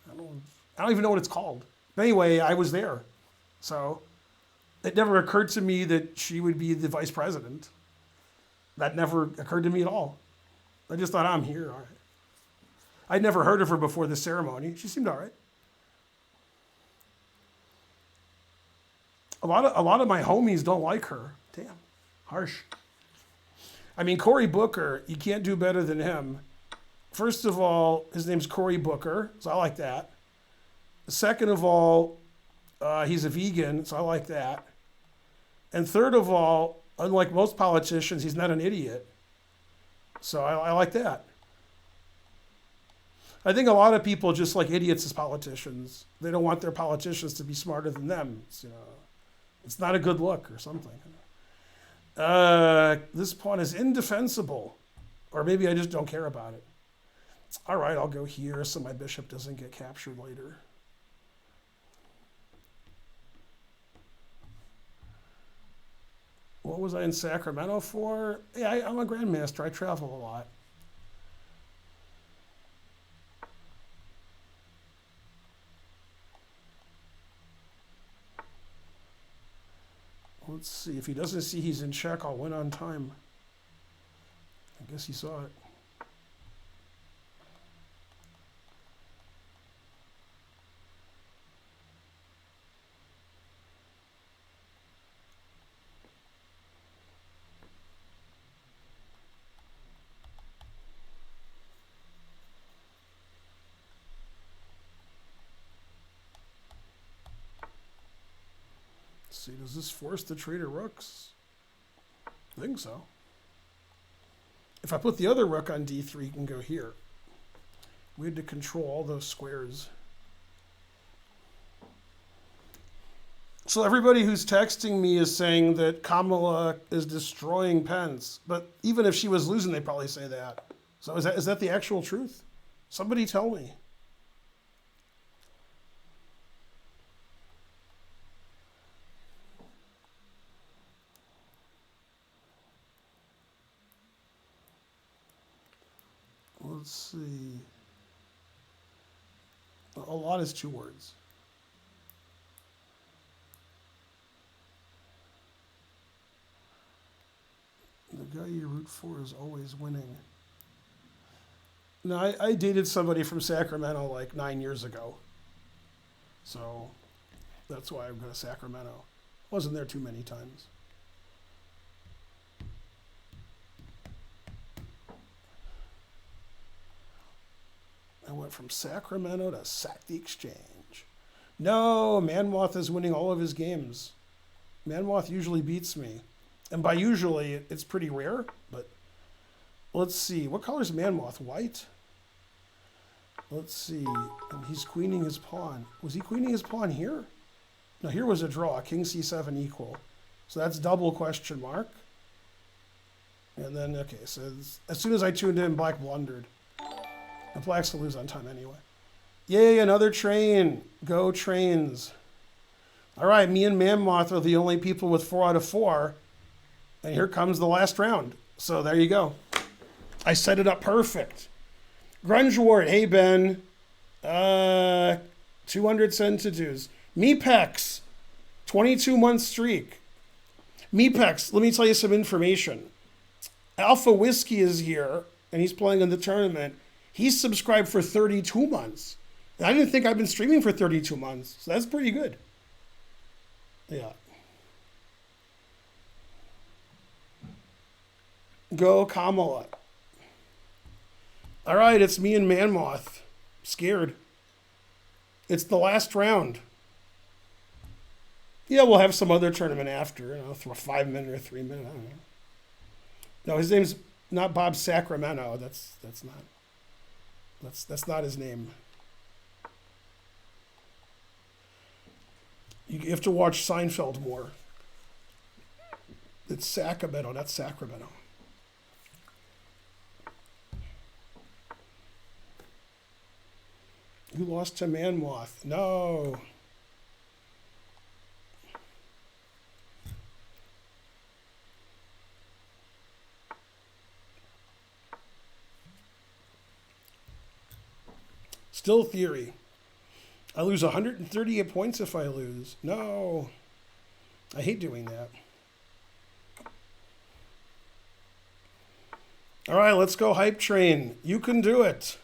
Speaker 1: I don't even know what it's called. But anyway, I was there. So it never occurred to me that she would be the vice president. That never occurred to me at all. I just thought, I'm here. All right. I'd never heard of her before the ceremony. She seemed all right. A lot of my homies don't like her. Damn, harsh. I mean, Cory Booker, you can't do better than him. First of all, his name's Cory Booker, so I like that. Second of all, he's a vegan, so I like that. And third of all, unlike most politicians, he's not an idiot. So I like that. I think a lot of people just like idiots as politicians. They don't want their politicians to be smarter than them. It's not a good look or something. This pawn is indefensible. Or maybe I just don't care about it. All right, I'll go here so my bishop doesn't get captured later. What was I in Sacramento for? Yeah, I'm a grandmaster. I travel a lot. Let's see. If he doesn't see he's in check, I'll win on time. I guess he saw it. See, does this force the traitor rooks? I think so. If I put the other rook on d3, he can go here. We had to control all those squares. So everybody who's texting me is saying that Kamala is destroying Pence. But even if she was losing, they'd probably say that. So is that the actual truth? Somebody tell me. Let's see. A lot is 2 words. The guy you root for is always winning. No, I dated somebody from Sacramento like 9 years ago. So that's why I'm going to Sacramento. Wasn't there too many times. I went from Sacramento to Sack the Exchange. No, Manmoth is winning all of his games. Manmoth usually beats me. And by usually, it's pretty rare, but let's see. What color is Manmoth? White? Let's see. And he's queening his pawn. Was he queening his pawn here? No, here was a draw. King c7 equal. So that's double question mark. And then, okay, so as soon as I tuned in, black blundered. The blacks will lose on time anyway. Yay, another train. Go trains. All right, me and Mammoth are the only people with 4 out of 4. And here comes the last round. So there you go. I set it up perfect. Grunge Ward, hey Ben. 200 centitudes. Mepex, 22-month streak. Mepex, let me tell you some information. Alpha Whiskey is here, and he's playing in the tournament. He's subscribed for 32 months. And I didn't think I've been streaming for 32 months, so that's pretty good. Yeah. Go Kamala. All right, it's me and Manmoth. Scared. It's the last round. Yeah, we'll have some other tournament after. For a 5-minute or 3-minute. I don't know. No, his name's not Bob Sacramento. That's not his name. You have to watch Seinfeld more. It's Sacramento, not Sacramento. You lost to Manmoth. No. Still theory. I lose 138 points if I lose. No. I hate doing that. All right, let's go hype train. You can do it.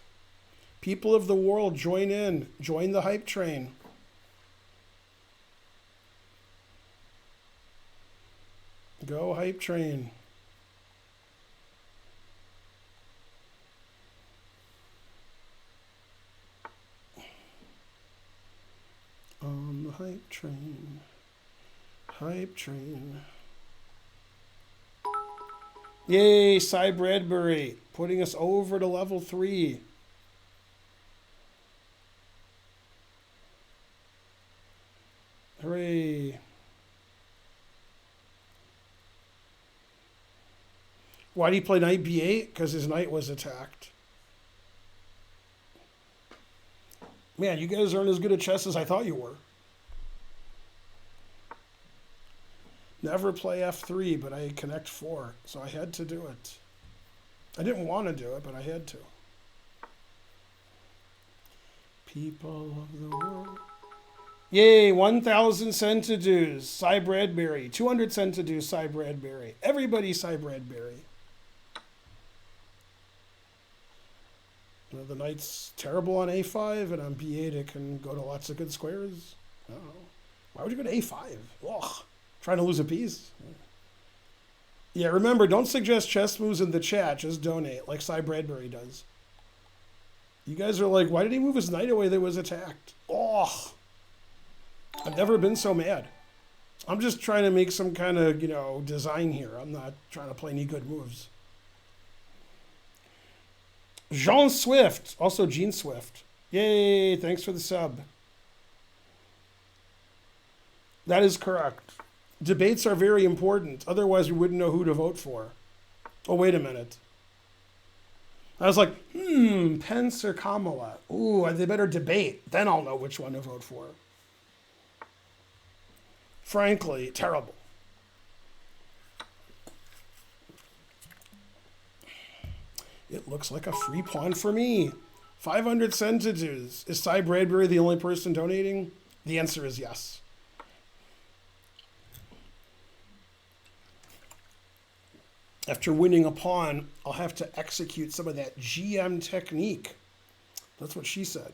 Speaker 1: People of the world, join in. Join the hype train. Go hype train. On the hype train. Hype train. Yay, Cy Bradbury, putting us over to level 3. Hooray. Why did he play knight b8? Because his knight was attacked. Man, you guys aren't as good at chess as I thought you were. Never play f3, but I connect 4, so I had to do it. I didn't want to do it, but I had to. People of the world. Yay, 1,000 centidues, Cy Bradbury. 200 centidues, Cy Bradbury. Everybody, Cy Bradbury. The knight's terrible on a5, and on b8 it can go to lots of good squares. I don't know. Why would you go to a5? Ugh. Trying to lose a piece. Yeah, remember, don't suggest chess moves in the chat. Just donate, like Cy Bradbury does. You guys are like, why did he move his knight away that was attacked? Ugh. I've never been so mad. I'm just trying to make some kind of, design here. I'm not trying to play any good moves. Jean Swift, also Gene Swift. Yay, thanks for the sub. That is correct. Debates are very important. Otherwise, we wouldn't know who to vote for. Oh, wait a minute. I was like, Pence or Kamala? Ooh, they better debate. Then I'll know which one to vote for. Frankly, terrible. It looks like a free pawn for me. 500 centidues. Is Cy Bradbury the only person donating? The answer is yes. After winning a pawn, I'll have to execute some of that GM technique. That's what she said.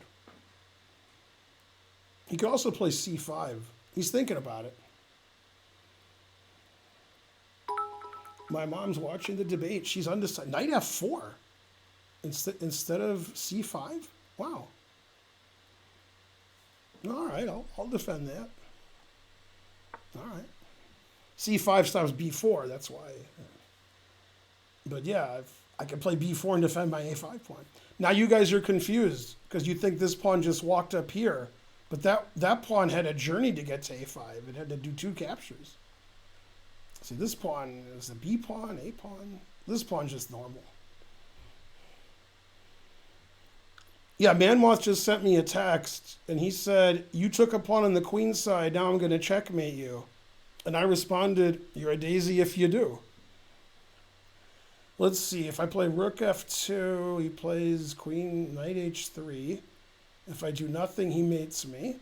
Speaker 1: He could also play c5. He's thinking about it. My mom's watching the debate. She's undecided. Knight f4 instead of c5? Wow. All right, I'll defend that. All right. c5 stops b4, that's why. But yeah, I can play b4 and defend my a5 pawn. Now you guys are confused because you think this pawn just walked up here. But that pawn had a journey to get to a5. It had to do 2 captures. See, this pawn is the b pawn, a pawn. This pawn's just normal. Yeah, Manmoth just sent me a text, and he said, you took a pawn on the queen side, now I'm going to checkmate you. And I responded, you're a daisy if you do. Let's see, if I play rook f2, he plays queen, knight h3. If I do nothing, he mates me.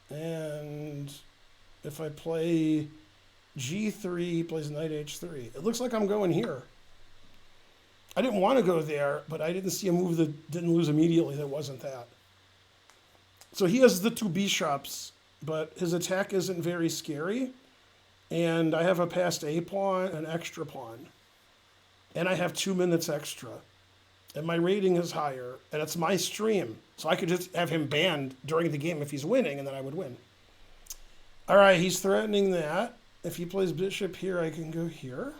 Speaker 1: And if I play g3, he plays knight h3. It looks like I'm going here. I didn't want to go there, but I didn't see a move that didn't lose immediately that wasn't that. So he has the two bishops, but his attack isn't very scary. And I have a passed a pawn, an extra pawn. And I have 2 minutes extra. And my rating is higher. And it's my stream. So I could just have him banned during the game if he's winning, and then I would win. All right, he's threatening that. If he plays bishop here, I can go here.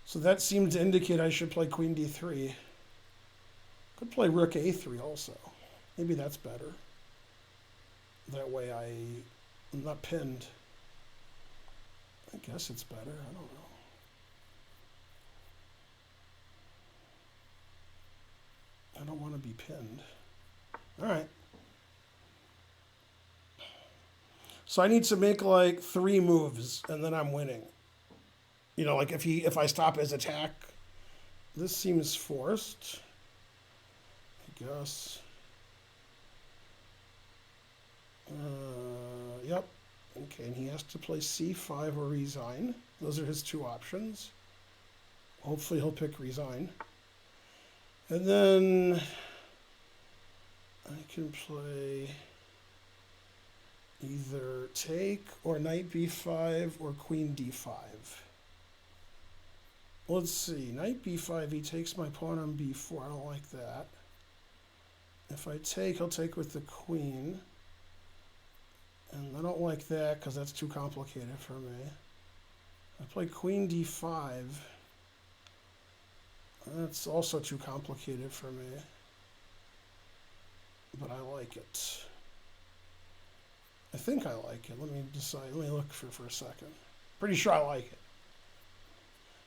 Speaker 1: So that seemed to indicate I should play queen d3. Could play rook a3 also. Maybe that's better. That way I'm not pinned. I guess it's better. I don't know. I don't want to be pinned. All right. So I need to make like 3 moves and then I'm winning. You know, like if I stop his attack, this seems forced. I guess. Yep. Okay, and he has to play c5 or resign. Those are his 2 options. Hopefully he'll pick resign. And then I can play either take or knight b5 or queen d5. Let's see, knight b5, he takes my pawn on b4. I don't like that. If I take, he'll take with the queen. And I don't like that because that's too complicated for me. I play queen d5. That's also too complicated for me. But I like it. I think I like it. Let me decide. Let me look for a second. Pretty sure I like it.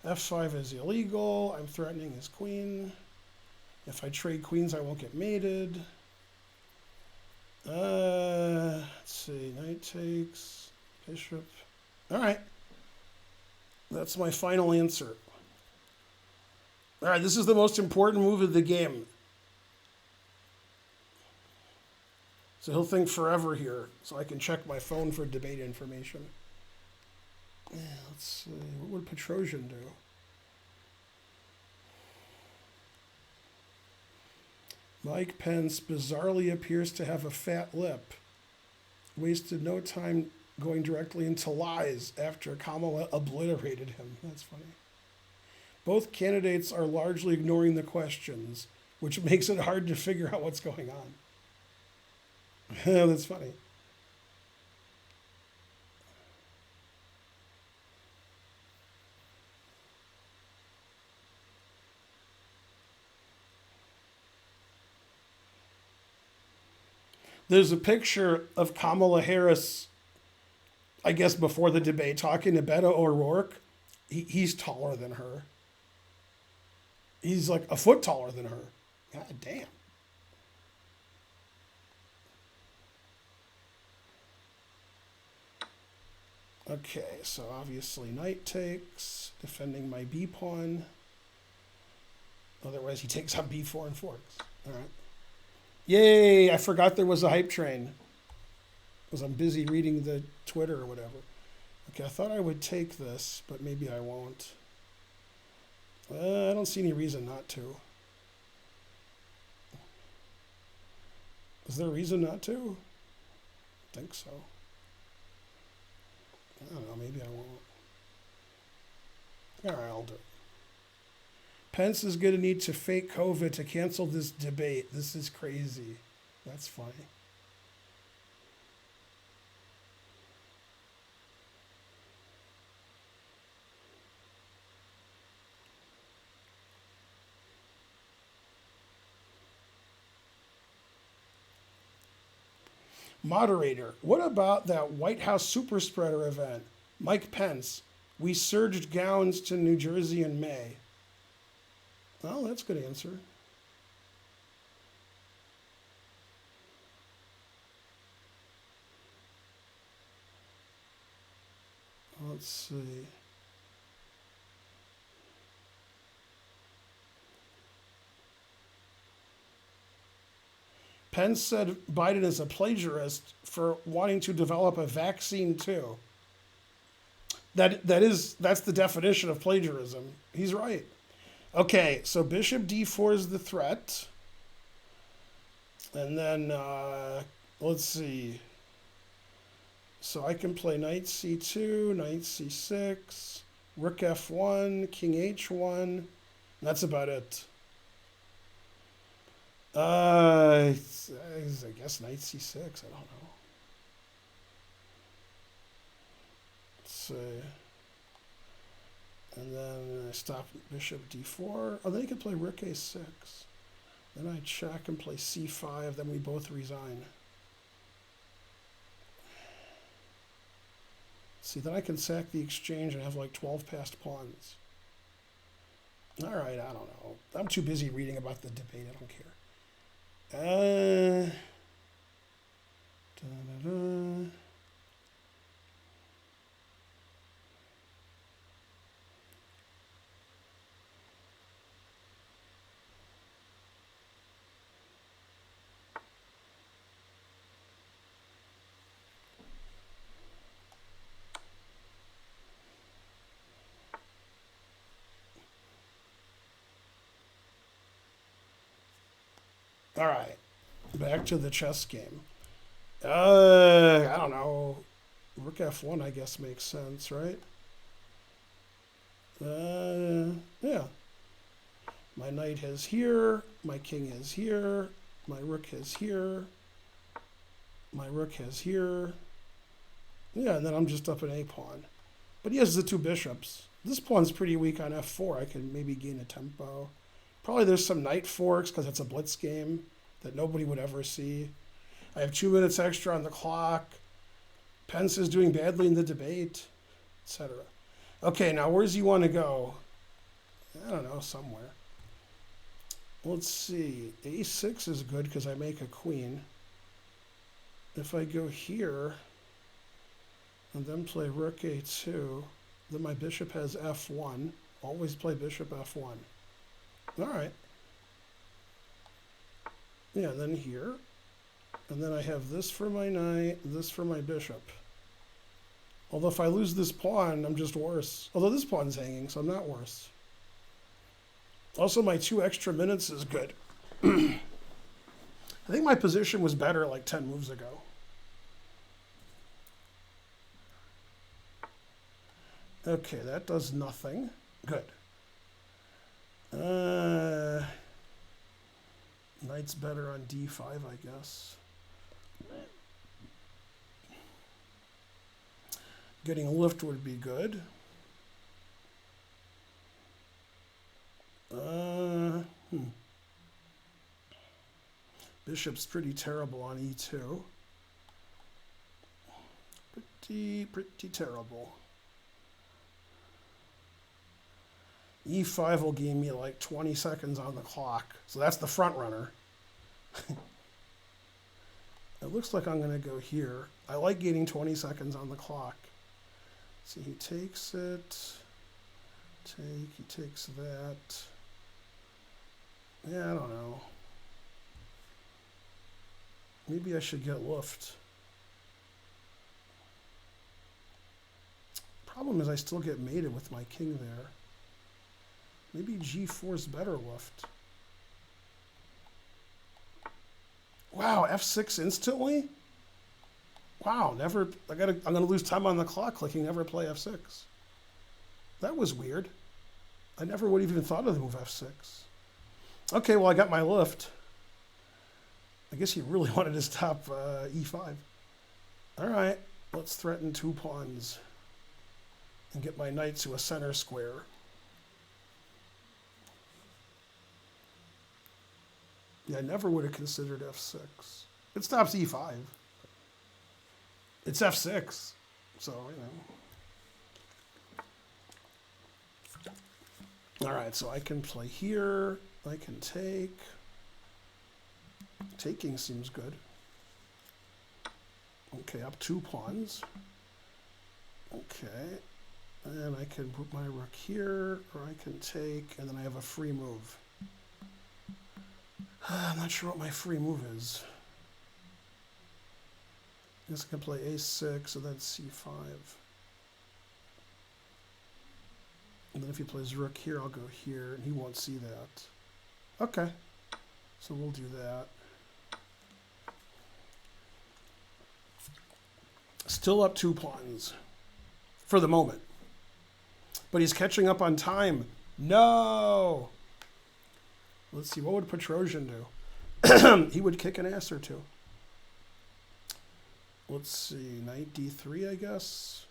Speaker 1: f5 is illegal. I'm threatening his queen. If I trade queens, I won't get mated. Let's see. Knight takes. Bishop. All right. That's my final answer. All right, this is the most important move of the game. So he'll think forever here, so I can check my phone for debate information. Yeah, let's see. What would Petrosian do? Mike Pence bizarrely appears to have a fat lip. Wasted no time going directly into lies after Kamala obliterated him. That's funny. Both candidates are largely ignoring the questions, which makes it hard to figure out what's going on. That's funny. There's a picture of Kamala Harris, I guess before the debate, talking to Beto O'Rourke. He's taller than her. He's like a foot taller than her. God damn. Okay, so obviously knight takes, defending my b pawn. Otherwise he takes on b4 and forks. All right. Yay, I forgot there was a hype train. Because I'm busy reading the Twitter or whatever. Okay, I thought I would take this, but maybe I won't. I don't see any reason not to. Is there a reason not to? I think so. I don't know, maybe I won't. All right, I'll do it. Pence is going to need to fake COVID to cancel this debate. This is crazy. That's funny. Moderator, what about that White House super spreader event? Mike Pence, We surged gowns to New Jersey in May. Well, that's a good answer. Let's see. Pence said Biden is a plagiarist for wanting to develop a vaccine too. That's the definition of plagiarism. He's right. Okay, so Bishop D4 is the threat. And then let's see. So I can play knight c2, knight c6, rook f1, king h1. And that's about it. I guess knight c6. I don't know. Let's see. And then I stop bishop d4. Oh, then you can play rook a6. Then I check and play c5. Then we both resign. See, then I can sack the exchange and have like 12 passed pawns. All right, I don't know. I'm too busy reading about the debate. I don't care. Da-da-da. All right, back to the chess game. I don't know. Rook f1, I guess, makes sense, right? Yeah. My knight is here. My king is here. My rook is here. My rook is here. Yeah, and then I'm just up an a pawn. But he has the two bishops. This pawn's pretty weak on f4. I can maybe gain a tempo. Probably there's some knight forks because it's a blitz game that nobody would ever see. I have 2 minutes extra on the clock. Pence is doing badly in the debate, etc. Okay, now where does he want to go? I don't know, somewhere. Let's see. A6 is good because I make a queen. If I go here and then play rook a2, then my bishop has f1. Always play bishop f1. All right. Yeah, and then here. And then I have this for my knight, this for my bishop. Although if I lose this pawn, I'm just worse. Although this pawn's hanging, so I'm not worse. Also, my 2 extra minutes is good. I think my position was better like 10 moves ago. Okay, that does nothing. Good. Knight's better on d5, I guess. Getting a lift would be good. Bishop's pretty terrible on e2. Pretty terrible. e5 will give me like 20 seconds on the clock. So that's the front runner. It looks like I'm going to go here. I like gaining 20 seconds on the clock. See, he takes it. He takes that. Yeah, I don't know. Maybe I should get luft. Problem is I still get mated with my king there. Maybe g4 is better luft. Wow, f6 instantly? Wow, never. I'm gonna lose time on the clock clicking never play f6. That was weird. I never would have even thought of the move f6. Okay, well I got my lift. I guess he really wanted to stop e5. All right, let's threaten 2 pawns and get my knight to a center square. Yeah, I never would have considered f6. It stops e5. It's f6, so, you know. All right, so I can play here. I can take. Taking seems good. Okay, up 2 pawns. Okay. And I can put my rook here, or I can take, and then I have a free move. I'm not sure what my free move is. I guess I can play a6 and then c5. And then if he plays rook here, I'll go here, and he won't see that. Okay, so we'll do that. Still up 2 pawns for the moment. But he's catching up on time. No! Let's see, what would Petrosian do? He would kick an ass or two. Let's see, knight d3, I guess.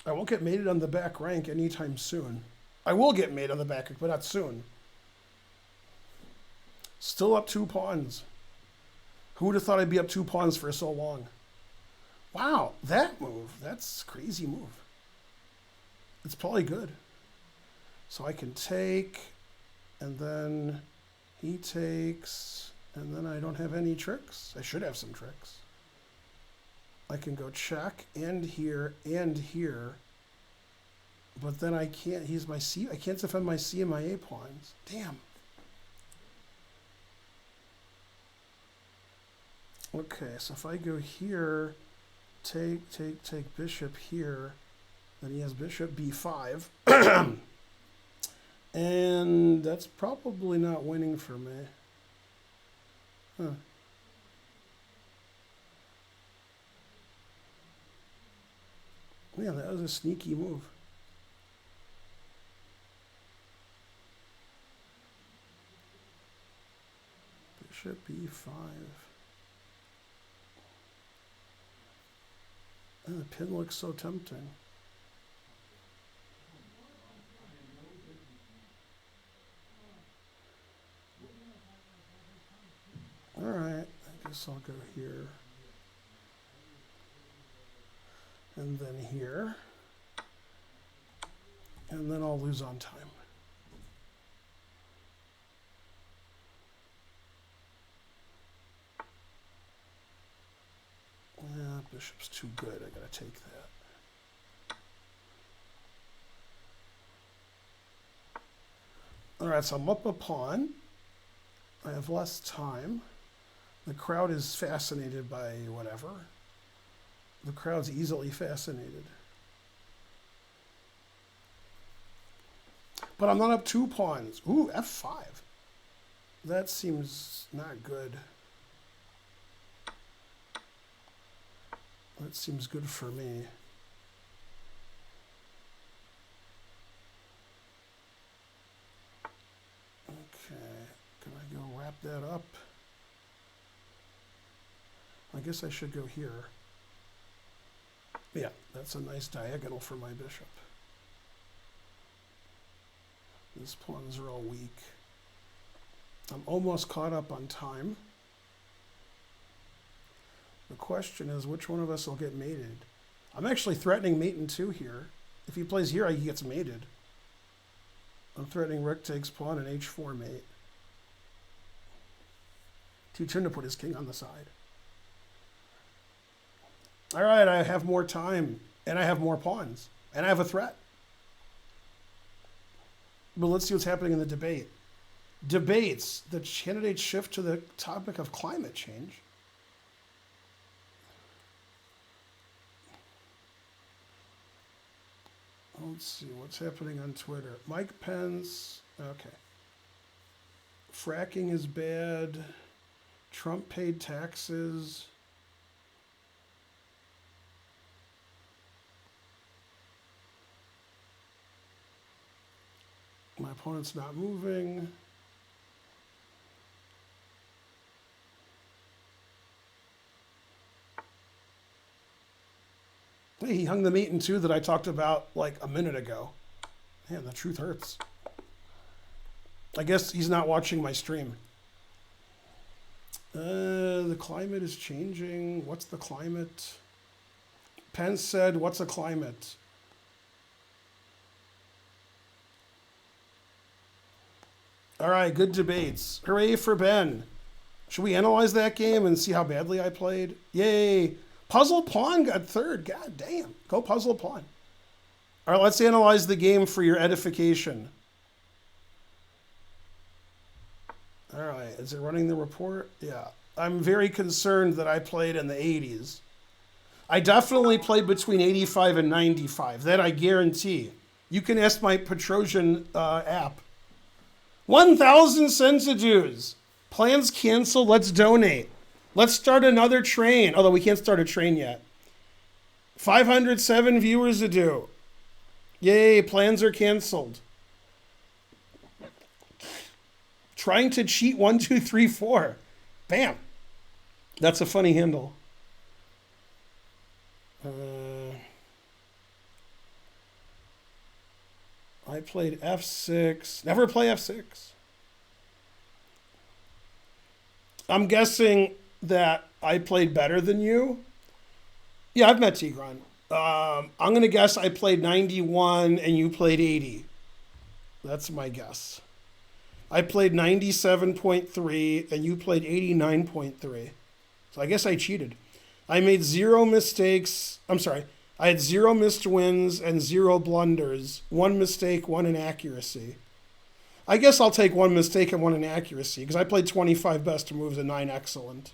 Speaker 1: I won't get mated on the back rank anytime soon. I will get mated on the back rank, but not soon. Still up 2 pawns. Who would have thought I'd be up 2 pawns for so long? Wow, that move, that's a crazy move. It's probably good. So I can take, and then he takes, and then I don't have any tricks. I should have some tricks. I can go check, and here, but then I can't, he's my C, I can't defend my C and my A pawns. Damn. Okay, so if I go here, take bishop here, then he has bishop b5. And that's probably not winning for me. Huh. Yeah, that was a sneaky move. Bishop b5. And the pin looks so tempting. All right, I guess I'll go here. And then here. And then I'll lose on time. Yeah, bishop's too good. I gotta take that. All right, so I'm up a pawn. I have less time. The crowd is fascinated by whatever. The crowd's easily fascinated. But I'm not up 2 pawns. Ooh, f5. That seems not good. That seems good for me. Okay, can I go wrap that up? I guess I should go here. Yeah, that's a nice diagonal for my bishop. These pawns are all weak. I'm almost caught up on time. The question is, which one of us will get mated? I'm actually threatening mate in 2 here. If he plays here, he gets mated. I'm threatening rook takes pawn and h4 mate. Too soon to put his king on the side. All right, I have more time, and I have more pawns, and I have a threat. But let's see what's happening in the debate. Debates, the candidates shift to the topic of climate change. Let's see what's happening on Twitter. Mike Pence, okay. Fracking is bad. Trump paid taxes. My opponent's not moving. Hey, he hung the mate in 2 that I talked about like a minute ago. Man, the truth hurts. I guess he's not watching my stream. The climate is changing. What's the climate? Pence said, what's a climate? All right, good debates. Hooray for Ben. Should we analyze that game and see how badly I played? Yay. Puzzle Pawn got third. God damn. Go Puzzle Pawn. All right, let's analyze the game for your edification. All right, is it running the report? Yeah. I'm very concerned that I played in the 80s. I definitely played between 85 and 95. That I guarantee. You can ask my Petrosian app. 1,000 centidues. Plans canceled. Let's donate. Let's start another train. Although we can't start a train yet. 507 viewers to do. Yay, plans are canceled. Trying to cheat 1, 2, 3, 4. Bam. That's a funny handle. I played F6. Never play F6. I'm guessing that I played better than you. Yeah, I've met Tigran. I'm going to guess I played 91 and you played 80. That's my guess. I played 97.3 and you played 89.3. So I guess I cheated. I made 0 mistakes. I'm sorry. I had 0 missed wins and 0 blunders. 1 mistake, 1 inaccuracy. I guess I'll take 1 mistake and 1 inaccuracy because I played 25 best moves and 9 excellent.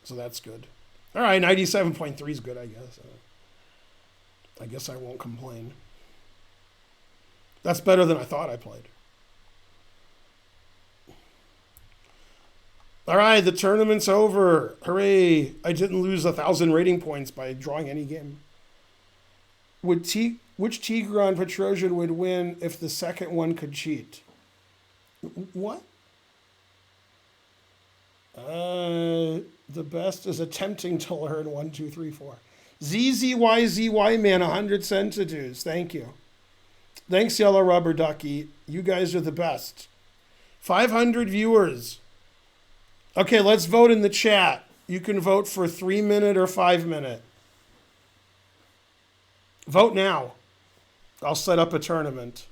Speaker 1: So that's good. All right, 97.3 is good, I guess. I guess I won't complain. That's better than I thought I played. All right, the tournament's over. Hooray. I didn't lose 1,000 rating points by drawing any game. Which Tigran Petrosian would win if the second one could cheat? What? The best is attempting to learn 1, 2, 3, 4. ZZYZY man, 100 centidues. Thank you. Thanks, Yellow Rubber Ducky. You guys are the best. 500 viewers. Okay, let's vote in the chat. You can vote for 3-minute or 5-minute. Vote now. I'll set up a tournament.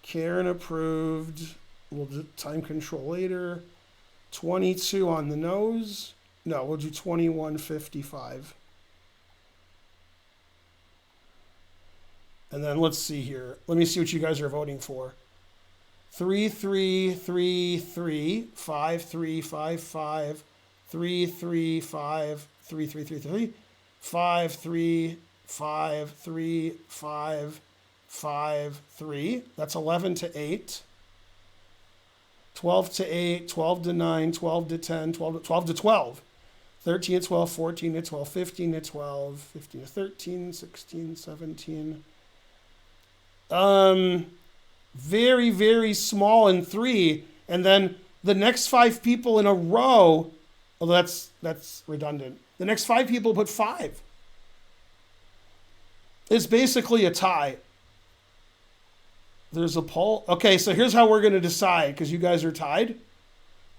Speaker 1: Karen approved. We'll do time control later. 22 on the nose. No, we'll do 21.55. And then let's see here. Let me see what you guys are voting for. 3, 3, 3, 3, 5, 3, 5, 5, 3, 3, 5, 3, 3, 3, 3, 5, 3, 5, 3, 5, 5, 3. That's 11 to 8. 12 to 8, 12 to 9, 12 to 10, 12 to 12. 13 to 12, 14 to 12, 15 to 12, 15 to 13, 16, 17. Very, very small in 3. And then the next 5 people in a row, well, that's redundant. The next 5 people put 5. It's basically a tie. There's a poll. Okay, so here's how we're going to decide, because you guys are tied.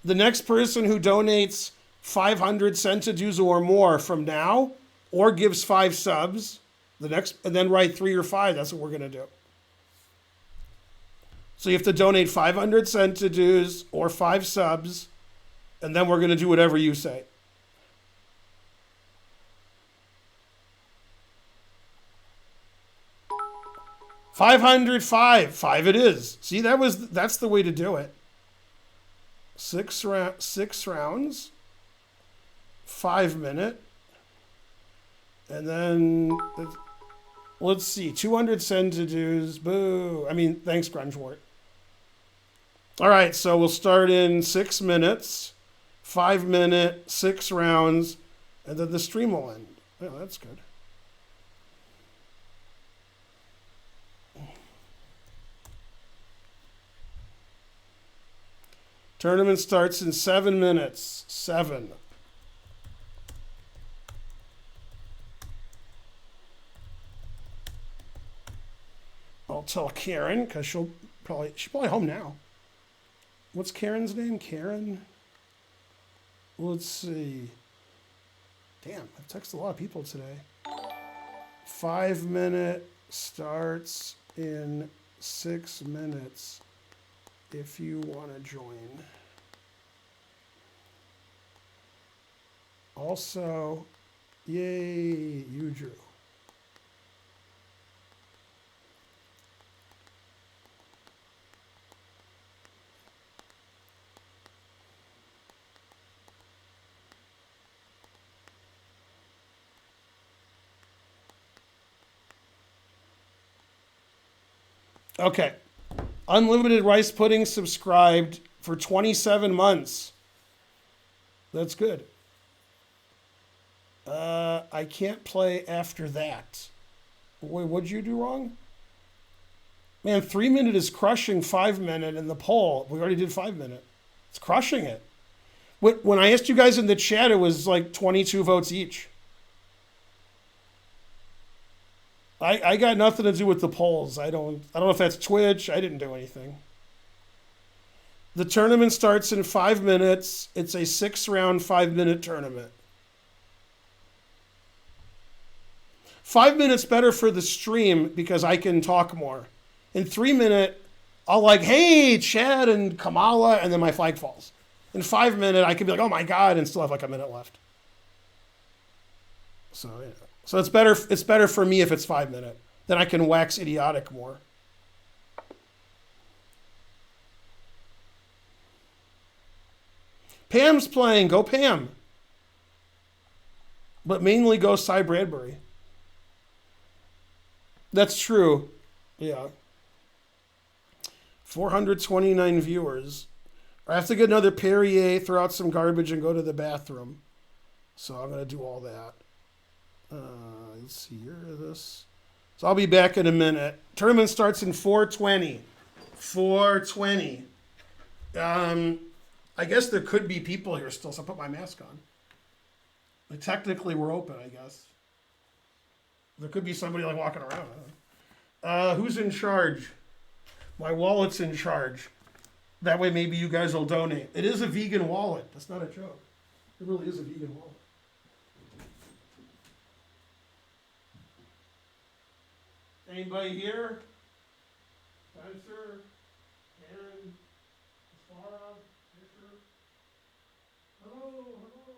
Speaker 1: The next person who donates 500 centidues or more from now, or gives 5 subs, and then write 3 or 5, that's what we're going to do. So you have to donate 500 centidues or 5 subs, and then we're going to do whatever you say. $505 it is. See, that's the way to do it. 6 rounds, 5-minute, and then let's see, 200 centidues. Boo! I mean, thanks, Grungewort. All right, so we'll start in 6 minutes, 5-minute, 6 rounds, and then the stream will end. Oh, that's good. Tournament starts in 7 minutes. 7. I'll tell Karen, because she's probably home now. What's Karen's name? Karen? Let's see. Damn, I've texted a lot of people today. 5-minute starts in 6 minutes if you want to join. Also, yay, you drew. Okay. Unlimited Rice Pudding subscribed for 27 months. That's good. I can't play after that. Wait, what'd you do wrong? Man, 3 minute is crushing 5 minute in the poll. We already did 5 minute. It's crushing it. When I asked you guys in the chat, it was like 22 votes each. I got nothing to do with the polls. I don't know if that's Twitch. I didn't do anything. The tournament starts in 5 minutes. It's a 6-round, 5-minute tournament. 5 minutes better for the stream because I can talk more. In 3 minute, I'll like, hey, Chad and Kamala, and then my flag falls. In 5 minute, I can be like, oh my God, and still have like a minute left. So yeah. So it's better for me if it's 5 minute. Then I can wax idiotic more. Pam's playing. Go Pam. But mainly go Cy Bradbury. That's true. Yeah. 429 viewers. I have to get another Perrier, throw out some garbage, and go to the bathroom. So I'm going to do all that. Let's see here. This. So I'll be back in a minute. Tournament starts in 4:20. 4:20. I guess there could be people here still, so I'll put my mask on. But technically, we're open, I guess. There could be somebody like walking around. Who's in charge? My wallet's in charge. That way maybe you guys will donate. It is a vegan wallet. That's not a joke. It really is a vegan wallet. Anybody here? Spencer? Aaron? Sarah? Fisher? Hello, hello.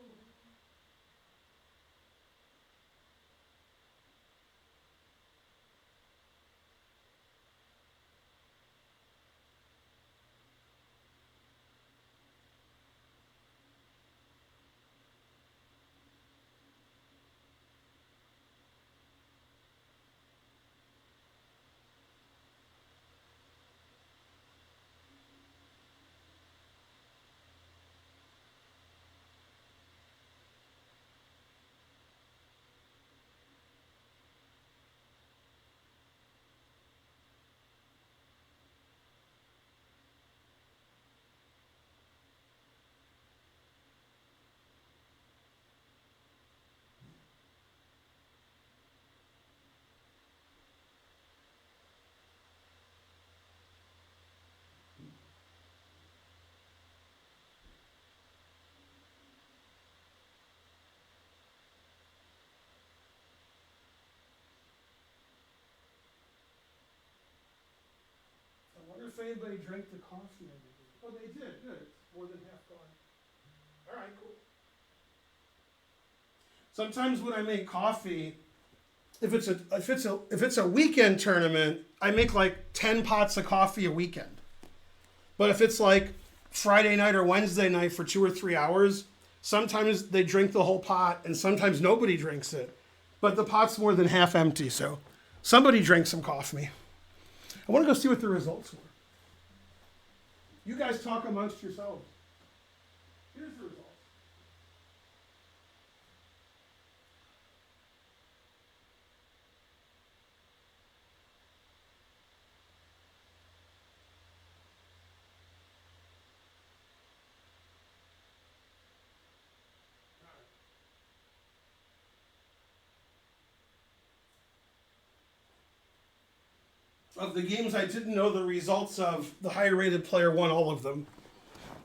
Speaker 1: I wonder if anybody drank the coffee. Oh, they did. Good. It's more than half gone. All right, cool. Sometimes when I make coffee, if it's a weekend tournament, I make like 10 pots of coffee a weekend. But if it's like Friday night or Wednesday night for 2 or 3 hours, sometimes they drink the whole pot and sometimes nobody drinks it. But the pot's more than half empty, so somebody drank some coffee. I want to go see what the results were. You guys talk amongst yourselves. Here's the results. Of the games I didn't know the results of, the higher rated player won all of them.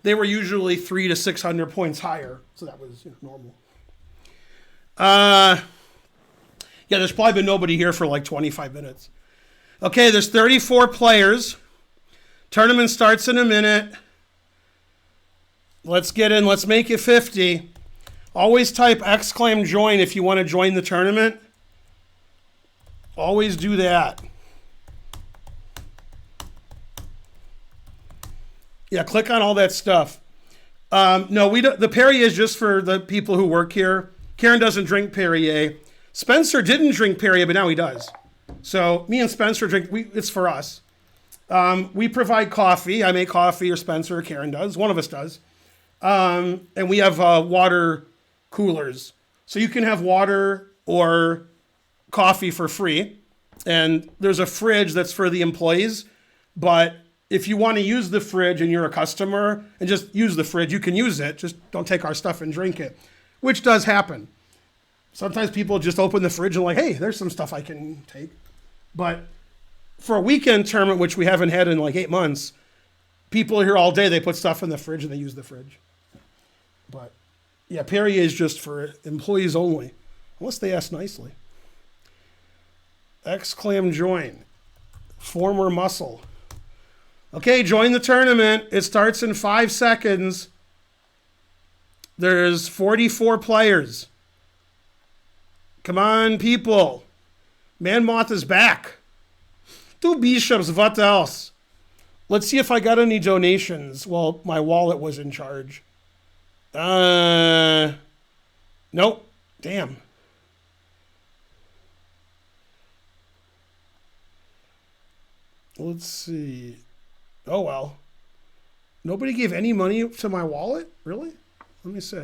Speaker 1: They were usually 300 to 600 points higher, so that was normal. Yeah, there's probably been nobody here for like 25 minutes. Okay, there's 34 players. Tournament starts in a minute. Let's get in. Let's make it 50. Always type !join if you want to join the tournament. Always do that. Yeah, click on all that stuff. No, we don't. The Perrier is just for the people who work here. Karen doesn't drink Perrier. Spencer didn't drink Perrier, but now he does. So me and Spencer drink. It's for us. We provide coffee. I make coffee, or Spencer or Karen does. One of us does. And we have water coolers. So you can have water or coffee for free. And there's a fridge that's for the employees. But if you want to use the fridge and you're a customer and just use the fridge, you can use it. Just don't take our stuff and drink it, which does happen. Sometimes people just open the fridge and like, hey, there's some stuff I can take. But for a weekend tournament, which we haven't had in like 8 months, people are here all day. They put stuff in the fridge and they use the fridge. But yeah, Perrier is just for employees only, unless they ask nicely. !join. Former muscle. Okay, join the tournament. It starts in 5 seconds. There's 44 players. Come on, people. Man Moth is back. 2 bishops, what else? Let's see if I got any donations. Well, my wallet was in charge. Nope. Damn. Let's see. Oh, well. Nobody gave any money to my wallet? Really? Let me see.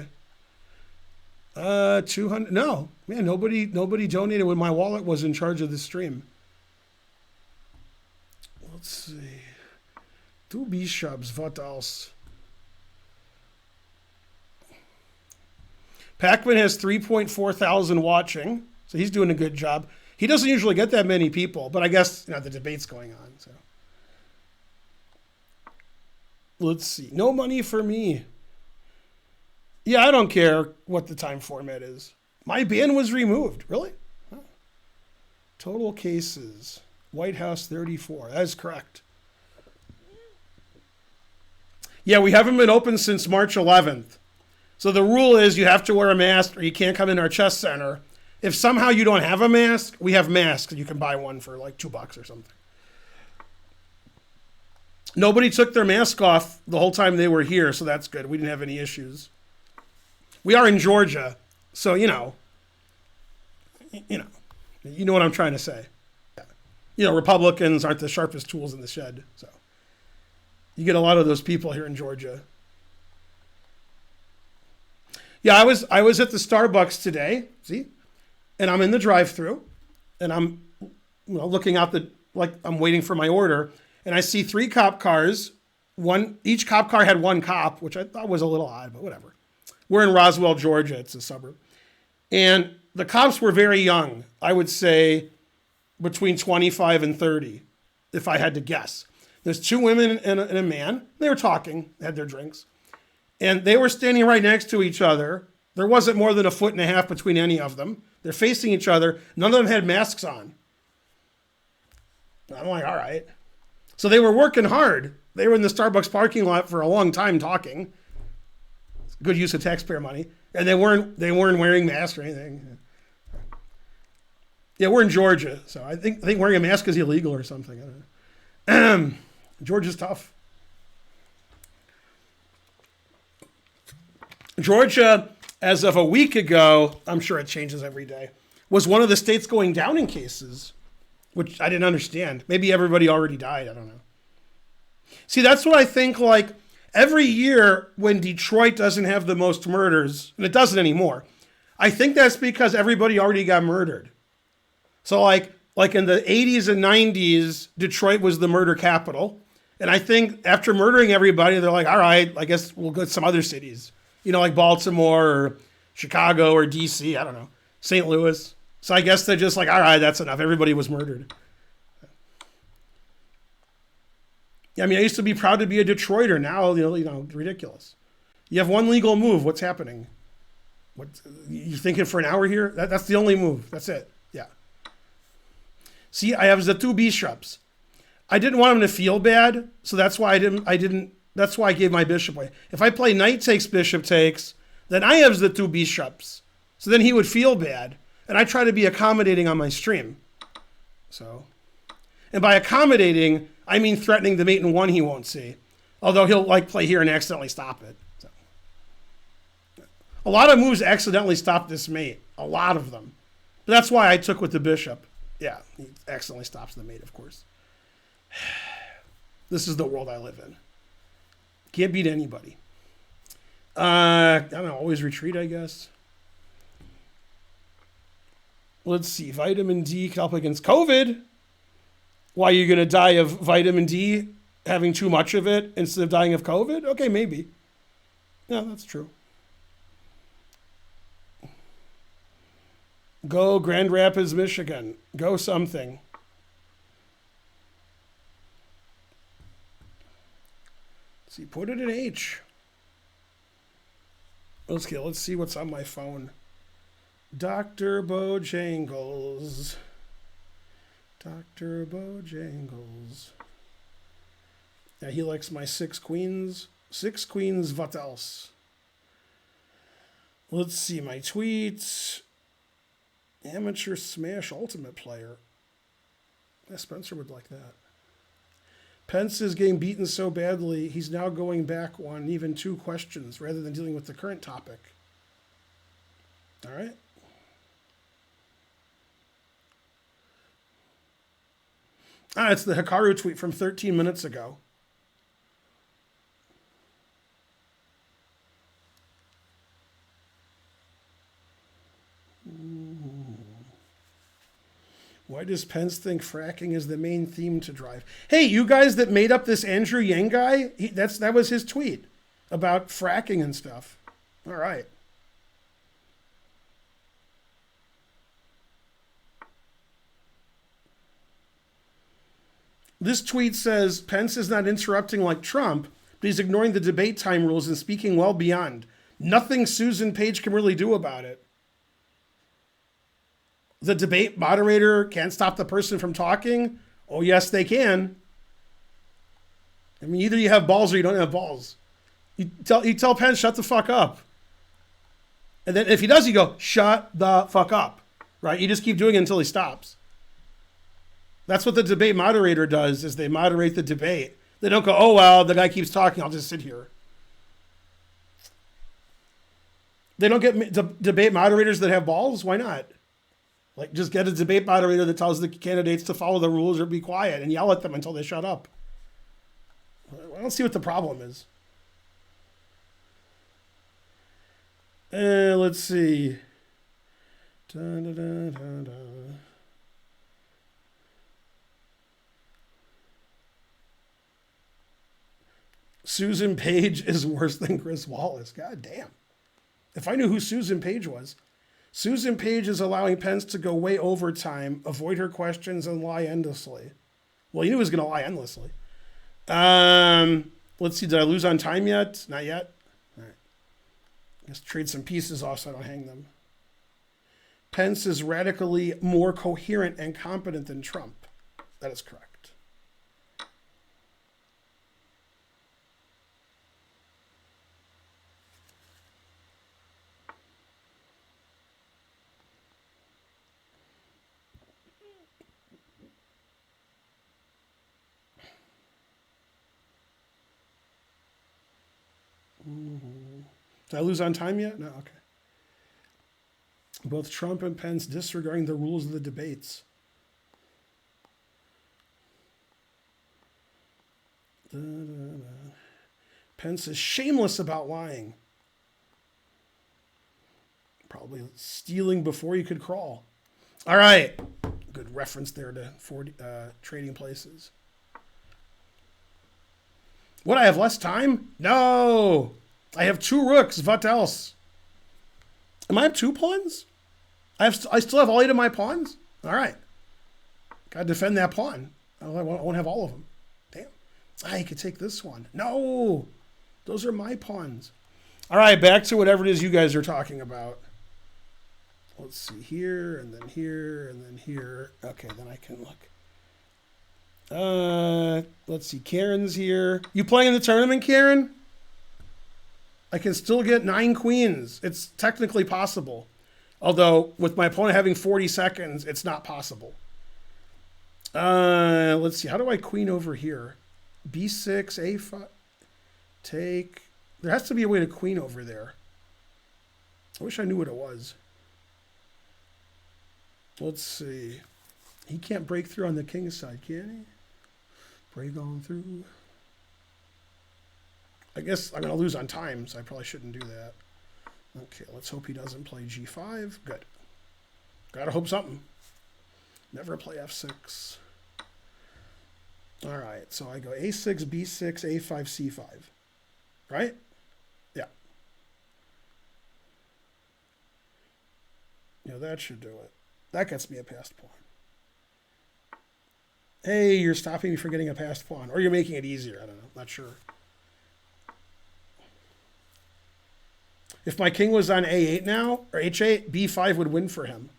Speaker 1: 200. No, man, nobody donated when my wallet was in charge of the stream. Let's see. 2 bishops. What else? Pac-Man has 3.4 thousand watching, so he's doing a good job. He doesn't usually get that many people, but I guess the debate's going on. So let's see. No money for me. Yeah, I don't care what the time format is. My ban was removed. Really? Huh. Total cases. White House 34. That is correct. Yeah, we haven't been open since March 11th. So the rule is you have to wear a mask or you can't come in our chess center. If somehow you don't have a mask, we have masks. You can buy one for like $2 or something. Nobody took their mask off the whole time they were here, so that's good. We didn't have any issues. We are in Georgia, so you know what I'm trying to say. Republicans aren't the sharpest tools in the shed, so you get a lot of those people here in Georgia. Yeah, I was at the Starbucks today. See, and I'm in the drive-thru, and I'm looking out I'm waiting for my order, and I see 3 cop cars. Each cop car had 1 cop, which I thought was a little odd, but whatever. We're in Roswell, Georgia. It's a suburb. And the cops were very young. I would say between 25 and 30, if I had to guess. There's 2 women and a man. They were talking, had their drinks. And they were standing right next to each other. There wasn't more than 1.5 feet between any of them. They're facing each other. None of them had masks on. I'm like, all right. So they were working hard. They were in the Starbucks parking lot for a long time talking. Good use of taxpayer money. And they weren't wearing masks or anything. Yeah, we're in Georgia, so I think wearing a mask is illegal or something. I don't know. Georgia's tough. Georgia, as of a week ago, I'm sure it changes every day, was one of the states going down in cases, which I didn't understand. Maybe everybody already died. I don't know. See, that's what I think, every year when Detroit doesn't have the most murders, and it doesn't anymore, I think that's because everybody already got murdered. So like in the 80s and 90s, Detroit was the murder capital. And I think after murdering everybody, they're like, all right, I guess we'll go to some other cities. Like Baltimore or Chicago or DC, I don't know, St. Louis. So I guess they're just like, all right, that's enough. Everybody was murdered. I mean, I used to be proud to be a Detroiter. Now, ridiculous. You have one legal move. What's happening? What you thinking for an hour here? That's the only move. That's it. Yeah. See, I have the two bishops. I didn't want him to feel bad, so that's why that's why I gave my bishop away. If I play knight takes, bishop takes, then I have the two bishops. So then he would feel bad. And I try to be accommodating on my stream. So, and by accommodating, I mean threatening the mate in one he won't see. Although he'll like play here and accidentally stop it. So. A lot of moves accidentally stop this mate. A lot of them. But that's why I took with the bishop. Yeah, he accidentally stops the mate, of course. This is the world I live in. Can't beat anybody. I don't know, always retreat, I guess. Let's see, vitamin D can help against COVID. Why, you're going to die of vitamin D having too much of it instead of dying of COVID? Okay, maybe. Yeah, that's true. Go Grand Rapids, Michigan. Go something. Let's see, put it in H. Okay, let's see what's on my phone. Dr. Bojangles. Dr. Bojangles. Yeah, he likes my 6 queens. 6 queens, what else? Let's see, my tweets. Amateur Smash Ultimate Player. Yeah, Spencer would like that. Pence is getting beaten so badly, he's now going back on even 2 questions rather than dealing with the current topic. All right. It's the Hikaru tweet from 13 minutes ago. Why does Pence think fracking is the main theme to drive? Hey, you guys that made up this Andrew Yang guy, that was his tweet about fracking and stuff. All right. This tweet says, Pence is not interrupting like Trump, but he's ignoring the debate time rules and speaking well beyond. Nothing Susan Page can really do about it. The debate moderator can't stop the person from talking? Oh, yes, they can. I mean, either you have balls or you don't have balls. You tell Pence, shut the fuck up. And then if he does, you go, shut the fuck up. Right? You just keep doing it until he stops. That's what the debate moderator does, is they moderate the debate. They don't go, oh, well, the guy keeps talking, I'll just sit here. They don't get debate moderators that have balls? Why not? Like, just get a debate moderator that tells the candidates to follow the rules or be quiet and yell at them until they shut up. I don't see what the problem is. Let's see. Dun, dun, dun, dun, dun. Susan Page is worse than Chris Wallace. God damn. If I knew who Susan Page was. Susan Page is allowing Pence to go way over time, avoid her questions, and lie endlessly. Well, he knew he was going to lie endlessly. Let's see. Did I lose on time yet? Not yet. All right. I guess trade some pieces off so I don't hang them. Pence is radically more coherent and competent than Trump. That is correct. Did I lose on time yet? No, okay. Both Trump and Pence disregarding the rules of the debates. Pence is shameless about lying. Probably stealing before you could crawl. All right. Good reference there to trading places. What, I have less time? No. I have 2 rooks. What else? Am I have 2 pawns? I still have all 8 of my pawns? All right. Gotta defend that pawn. I won't have all of them. Damn. I could take this one. No. Those are my pawns. All right, back to whatever it is you guys are talking about. Let's see here, and then here, and then here. Okay, then I can look. Let's see. Karen's here. You playing in the tournament, Karen? I can still get 9 queens. It's technically possible. Although, with my opponent having 40 seconds, it's not possible. Let's see. How do I queen over here? B6, A5. Take. There has to be a way to queen over there. I wish I knew what it was. Let's see. He can't break through on the king's side, can he? Break on through. I guess I'm going to lose on time, so I probably shouldn't do that. Okay, let's hope he doesn't play G5. Good. Gotta hope something. Never play F6. All right, so I go A6, B6, A5, C5. Right? Yeah. Yeah, that should do it. That gets me a passed pawn. Hey, you're stopping me from getting a passed pawn. Or you're making it easier. I don't know. Not sure. If my king was on A8 now, or H8, B5 would win for him.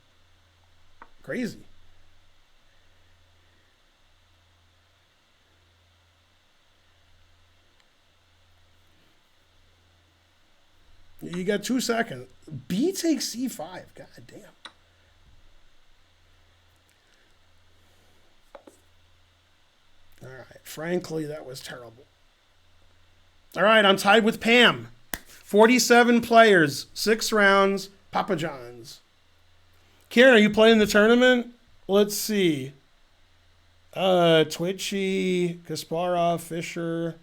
Speaker 1: Crazy. You got 2 seconds. B takes C5. God damn. All right. Frankly, that was terrible. All right, I'm tied with Pam. 47 players, 6 rounds, Papa John's. Karen, are you playing the tournament? Let's see. Twitchy, Kasparov, Fisher.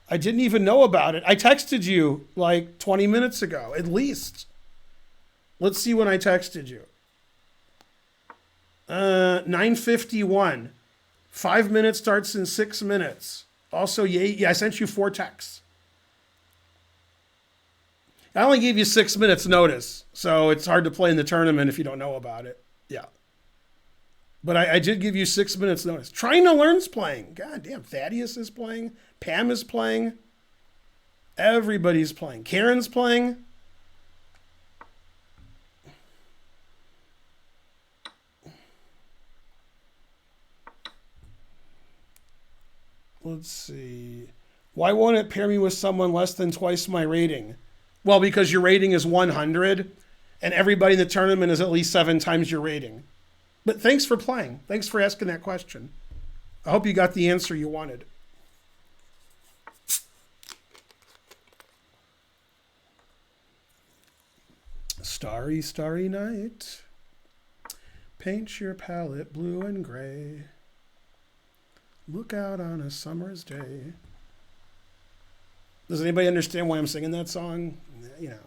Speaker 1: I didn't even know about it. I texted you like 20 minutes ago, at least. Let's see when I texted you. 9:51. 5 minutes starts in 6 minutes. Also, yeah, I sent you 4 texts. I only gave you 6 minutes notice, so it's hard to play in the tournament if you don't know about it. Yeah. But I did give you 6 minutes notice. Trying to Learn's playing. God damn, Thaddeus is playing. Pam is playing. Everybody's playing. Karen's playing. Let's see. Why won't it pair me with someone less than twice my rating? Well, because your rating is 100, and everybody in the tournament is at least 7 times your rating. But thanks for playing. Thanks for asking that question. I hope you got the answer you wanted. Starry, starry night. Paint your palette blue and gray. Look out on a summer's day. Does anybody understand why I'm singing that song? You know,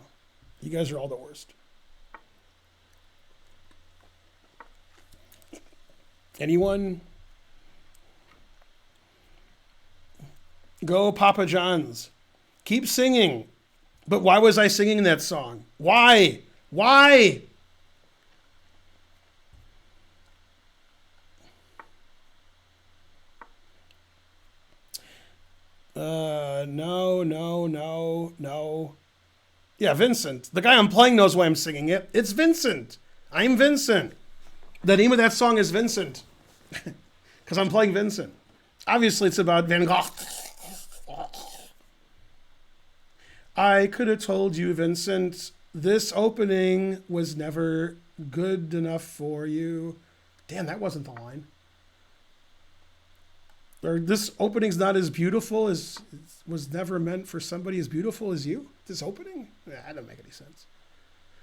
Speaker 1: you guys are all the worst. Anyone? Go Papa John's. Keep singing. But why was I singing that song? Why? Why? No. Yeah, Vincent. The guy I'm playing knows why I'm singing it. It's Vincent. I'm Vincent. The name of that song is Vincent. Because I'm playing Vincent. Obviously, it's about Van Gogh. I could have told you, Vincent, this opening was never good enough for you. Damn, that wasn't the line. Or this opening's not as beautiful as was never meant for somebody as beautiful as you. This opening? Nah, that doesn't make any sense.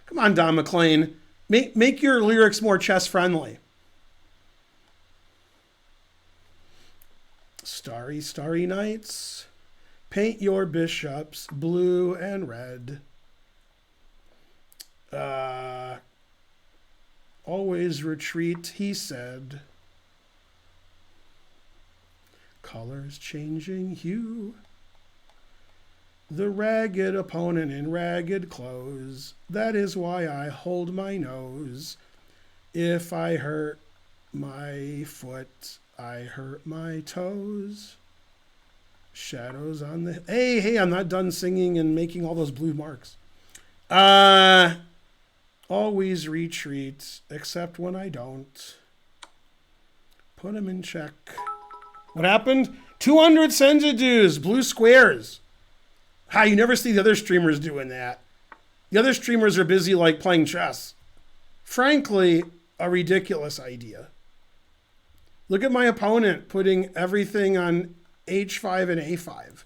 Speaker 1: Come on, Don McLean. Make your lyrics more chess friendly. Starry, starry nights. Paint your bishops blue and red. Always retreat, he said. Colors changing hue. The ragged opponent in ragged clothes. That is why I hold my nose. If I hurt my foot, I hurt my toes. Shadows on the... Hey, I'm not done singing and making all those blue marks. Always retreat, except when I don't. Put him in check. What happened? 200 senza dues, blue squares. Ha, you never see the other streamers doing that. The other streamers are busy like playing chess. Frankly, a ridiculous idea. Look at my opponent putting everything on h5 and a5.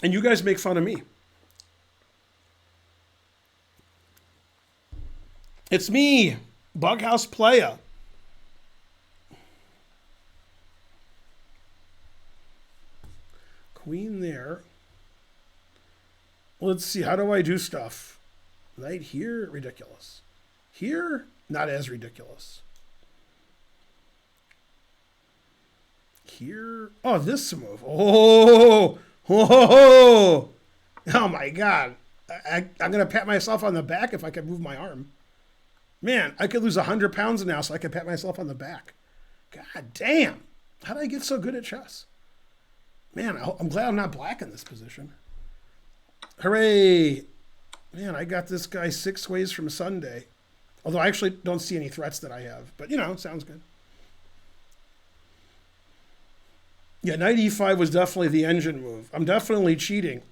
Speaker 1: And you guys make fun of me. It's me, Bughouse Playa. Queen there. Let's see, how do I do stuff? Knight here, ridiculous. Here, not as ridiculous. Here, oh, this move. Oh, oh, oh my God. I'm going to pat myself on the back if I could move my arm. Man, I could lose 100 pounds now so I could pat myself on the back. God damn. How did I get so good at chess? Man, I'm glad I'm not black in this position. Hooray. Man, I got this guy 6 ways from Sunday. Although I actually don't see any threats that I have. But, you know, sounds good. Yeah, knight e5 was definitely the engine move. I'm definitely cheating.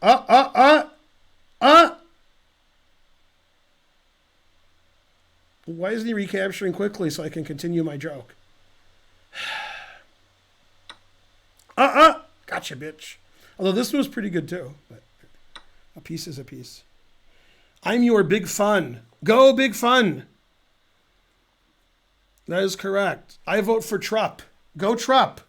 Speaker 1: Why isn't he recapturing quickly so I can continue my joke? Gotcha, bitch. Although this was pretty good too. But a piece is a piece. I'm your big fun. Go big fun. That is correct. I vote for Trupp. Go Trupp.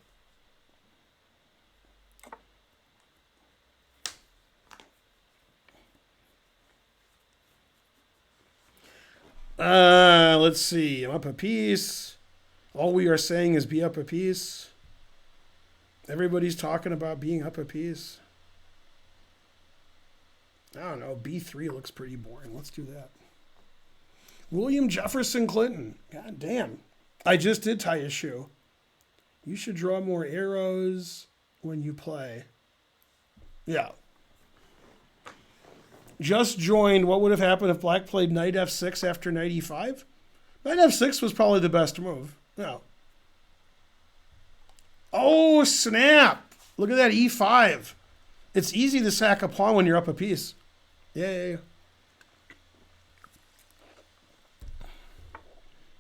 Speaker 1: Let's see. I'm up a piece. All we are saying is be up a piece. Everybody's talking about being up a piece. I don't know. B3 looks pretty boring. Let's do that. William Jefferson Clinton. God damn. I just did tie his shoe. You should draw more arrows when you play. Yeah. Just joined. What would have happened if black played knight f6 after knight e5? Knight f6 was probably the best move. No. Oh, snap. Look at that e5. It's easy to sack a pawn when you're up a piece. Yay.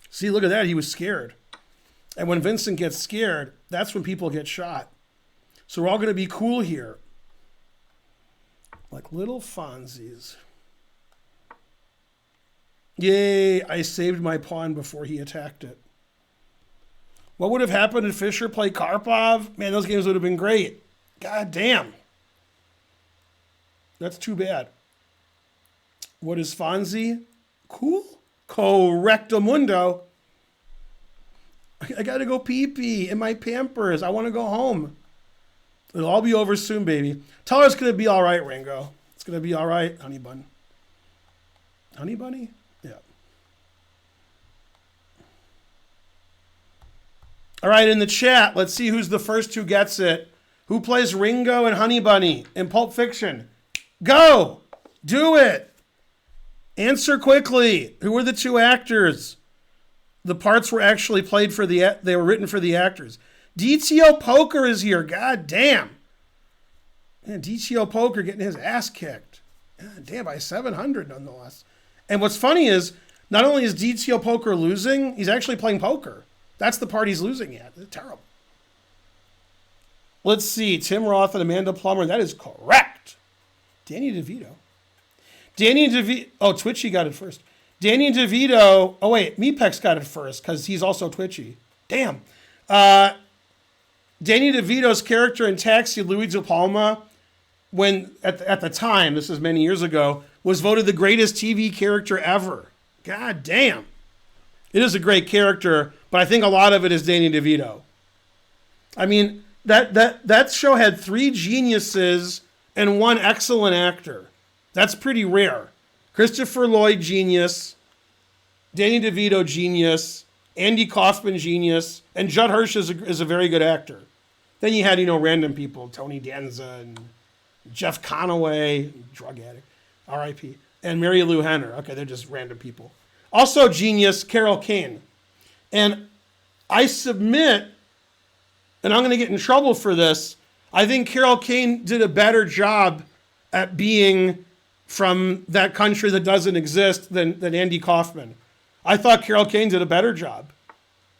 Speaker 1: See, look at that. He was scared. And when Vincent gets scared, that's when people get shot. So we're all going to be cool here. Like little Fonzies. Yay, I saved my pawn before he attacked it. What would have happened if Fischer played Karpov? Man, those games would have been great. God damn. That's too bad. What is Fonzie? Cool. Correctamundo. I gotta go pee-pee in my Pampers. I want to go home. It'll all be over soon, baby. Tell her it's going to be all right, Ringo. It's going to be all right, honey bun. Honey bunny? Yeah. All right, in the chat, let's see who's the first who gets it. Who plays Ringo and Honey Bunny in Pulp Fiction? Go! Do it! Answer quickly. Who were the two actors? The parts were actually played for they were written for the actors. DTO Poker is here. God damn. Man, DTO Poker getting his ass kicked. God damn, by 700 nonetheless. And what's funny is, not only is DTO Poker losing, he's actually playing poker. That's the part he's losing at. It's terrible. Let's see. Tim Roth and Amanda Plummer. That is correct. Danny DeVito. Oh, Twitchy got it first. Danny DeVito. Oh, wait. Meepex got it first because he's also Twitchy. Damn. Danny DeVito's character in Taxi, Louis De Palma, when at the time, this is many years ago, was voted the greatest TV character ever. God damn. It is a great character, but I think a lot of it is Danny DeVito. I mean, that show had 3 geniuses and 1 excellent actor. That's pretty rare. Christopher Lloyd, genius. Danny DeVito, genius. Andy Kaufman, genius. And Judd Hirsch is a very good actor. Then you had, random people. Tony Danza and Jeff Conaway, drug addict. R.I.P. and Mary Lou Henner. Okay, they're just random people. Also genius, Carol Kane. And I submit, and I'm going to get in trouble for this, I think Carol Kane did a better job at being from that country that doesn't exist than Andy Kaufman. I thought Carol Kane did a better job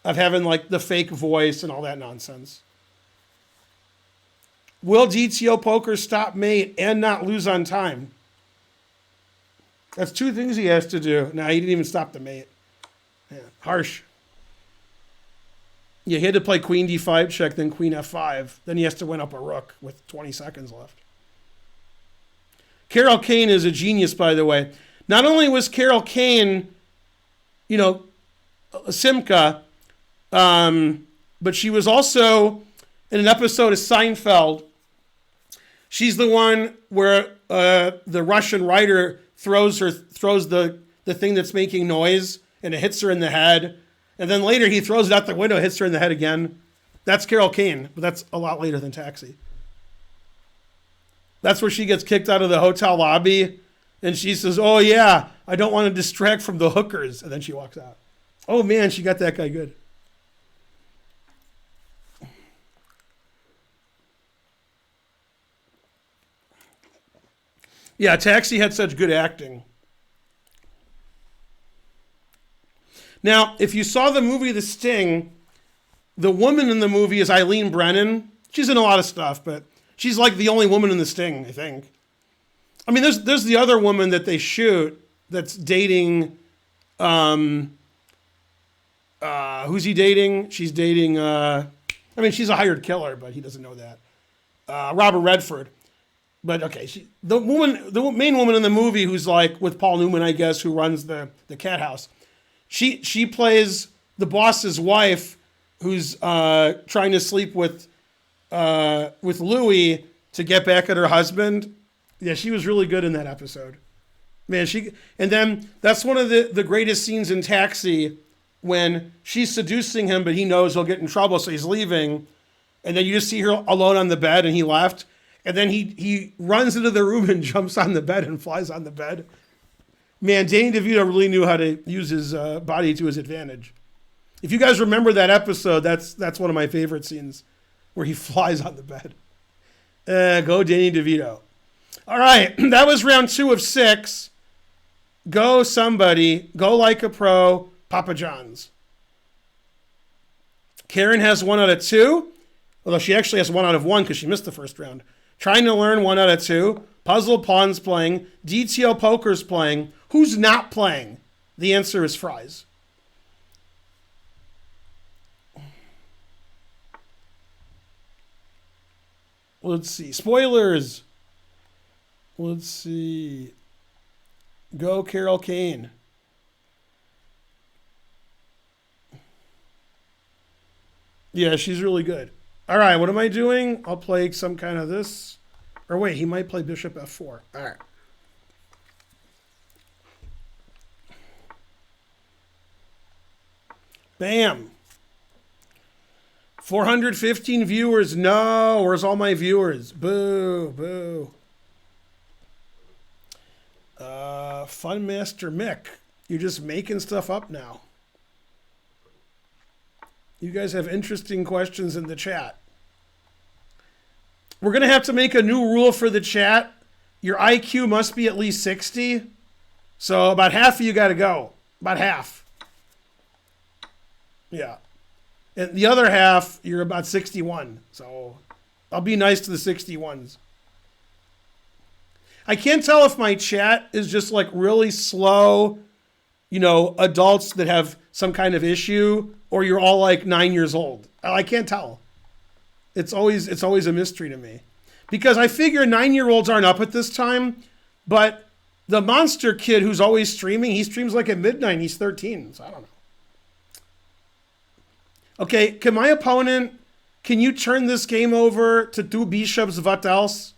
Speaker 1: of having like the fake voice and all that nonsense. Will DTO Poker stop mate and not lose on time? That's two things he has to do. No, he didn't even stop the mate. Yeah, harsh. Yeah, he had to play queen d5 check, then queen f5. Then he has to win up a rook with 20 seconds left. Carol Kane is a genius, by the way. Not only was Carol Kane, Simca, but she was also in an episode of Seinfeld. She's the one where the Russian writer throws the thing that's making noise and it hits her in the head. And then later he throws it out the window, hits her in the head again. That's Carol Kane, but that's a lot later than Taxi. That's where she gets kicked out of the hotel lobby and she says, "Oh yeah, I don't want to distract from the hookers." And then she walks out. Oh man, she got that guy good. Yeah, Taxi had such good acting. Now, if you saw the movie The Sting, the woman in the movie is Eileen Brennan. She's in a lot of stuff, but she's like the only woman in The Sting, I think. I mean, there's the other woman that they shoot that's dating, who's he dating? She's dating, she's a hired killer, but he doesn't know that. Robert Redford. But okay, the main woman in the movie who's like with Paul Newman, I guess, who runs the cat house. She plays the boss's wife, who's trying to sleep with Louis to get back at her husband. Yeah, she was really good in that episode. Man, and then that's one of the greatest scenes in Taxi when she's seducing him, but he knows he'll get in trouble, so he's leaving. And then you just see her alone on the bed, and he left. And then he runs into the room and jumps on the bed and flies on the bed. Man, Danny DeVito really knew how to use his body to his advantage. If you guys remember that episode, that's one of my favorite scenes where he flies on the bed. Go Danny DeVito. All right, that was round 2 of 6. Go somebody. Go like a pro. Papa John's. Karen has 1 out of 2. Although she actually has 1 out of 1 because she missed the first round. Trying to learn 1 out of 2. Puzzle Pawn's playing. DTO Poker's playing. Who's not playing? The answer is Fries. Let's see. Spoilers. Let's see. Go Carol Kane. Yeah, she's really good. All right, what am I doing? I'll play some kind of this. Or wait, he might play bishop f4. All right. Bam. 415 viewers. No, where's all my viewers? Boo, boo. Fun Master Mick. You're just making stuff up now. You guys have interesting questions in the chat. We're going to have to make a new rule for the chat. Your IQ must be at least 60. So about half of you got to go. About half. Yeah. And the other half, you're about 61. So I'll be nice to the 61s. I can't tell if my chat is just like really slow, adults that have some kind of issue, or you're all like 9 years old. I can't tell. It's always a mystery to me. Because I figure 9-year-olds aren't up at this time, but the monster kid who's always streaming, he streams like at midnight, he's 13, so I don't know. Okay, can you turn this game over to 2 bishops, what else?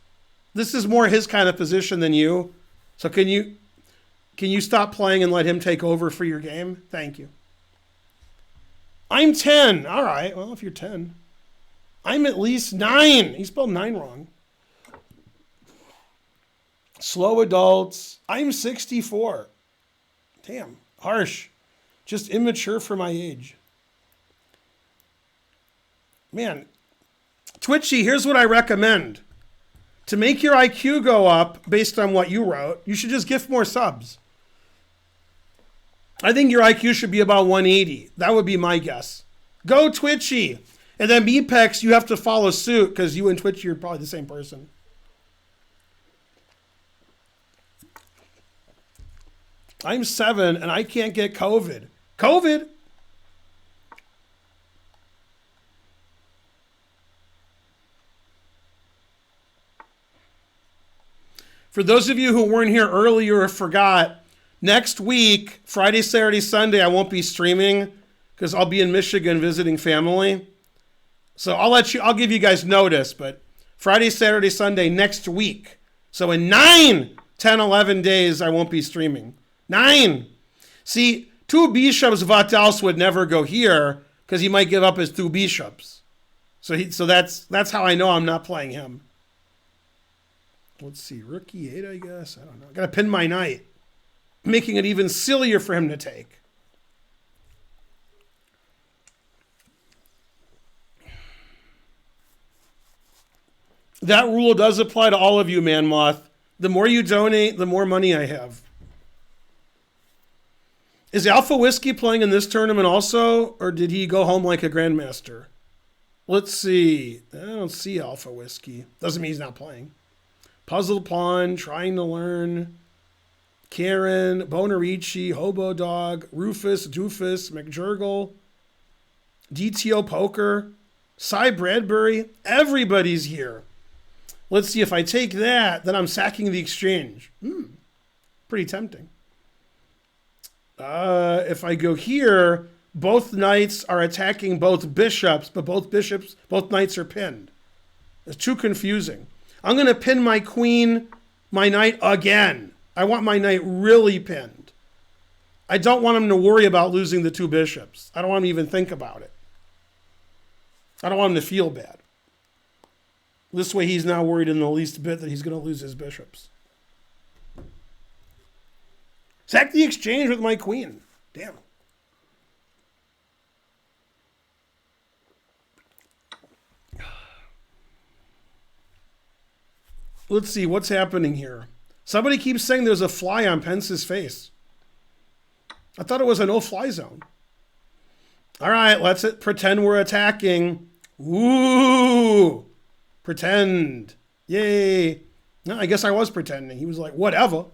Speaker 1: This is more his kind of position than you. So can you stop playing and let him take over for your game? Thank you. I'm 10. All right, well, if you're 10. I'm at least 9. He spelled 9 wrong. Slow adults. I'm 64. Damn, harsh. Just immature for my age. Man, Twitchy, here's what I recommend. To make your IQ go up based on what you wrote, you should just gift more subs. I think your IQ should be about 180. That would be my guess. Go Twitchy. And then Mepex, you have to follow suit because you and Twitchy are probably the same person. I'm 7 and I can't get COVID. COVID? For those of you who weren't here earlier or forgot, next week, Friday, Saturday, Sunday, I won't be streaming because I'll be in Michigan visiting family. So I'll give you guys notice, but Friday, Saturday, Sunday next week. So in 9, 10, 11 days, I won't be streaming. 9. See, 2 bishops, what else would never go here because he might give up his 2 bishops. So that's how I know I'm not playing him. Let's see, rookie 8, I guess. I don't know. I gotta pin my knight, making it even sillier for him to take. That rule does apply to all of you, Man Moth. The more you donate, the more money I have. Is Alpha Whiskey playing in this tournament also, or did he go home like a grandmaster? Let's see. I don't see Alpha Whiskey. Doesn't mean he's not playing. Puzzle Pawn, Trying to Learn, Karen, Bonarici, Hobo Dog, Rufus, Doofus, McJurgle, DTO Poker, Cy Bradbury. Everybody's here. Let's see, if I take that, then I'm sacking the exchange. Pretty tempting. If I go here, both knights are attacking both bishops, but both knights are pinned. It's too confusing. I'm going to pin my queen, my knight again. I want my knight really pinned. I don't want him to worry about losing the 2 bishops. I don't want him to even think about it. I don't want him to feel bad. This way he's not worried in the least bit that he's going to lose his bishops. Sack the exchange with my queen. Damn. Let's see what's happening here. Somebody keeps saying there's a fly on Pence's face. I thought it was a no-fly zone. All right, let's pretend we're attacking. Ooh, pretend. Yay. No, I guess I was pretending. He was like, whatever.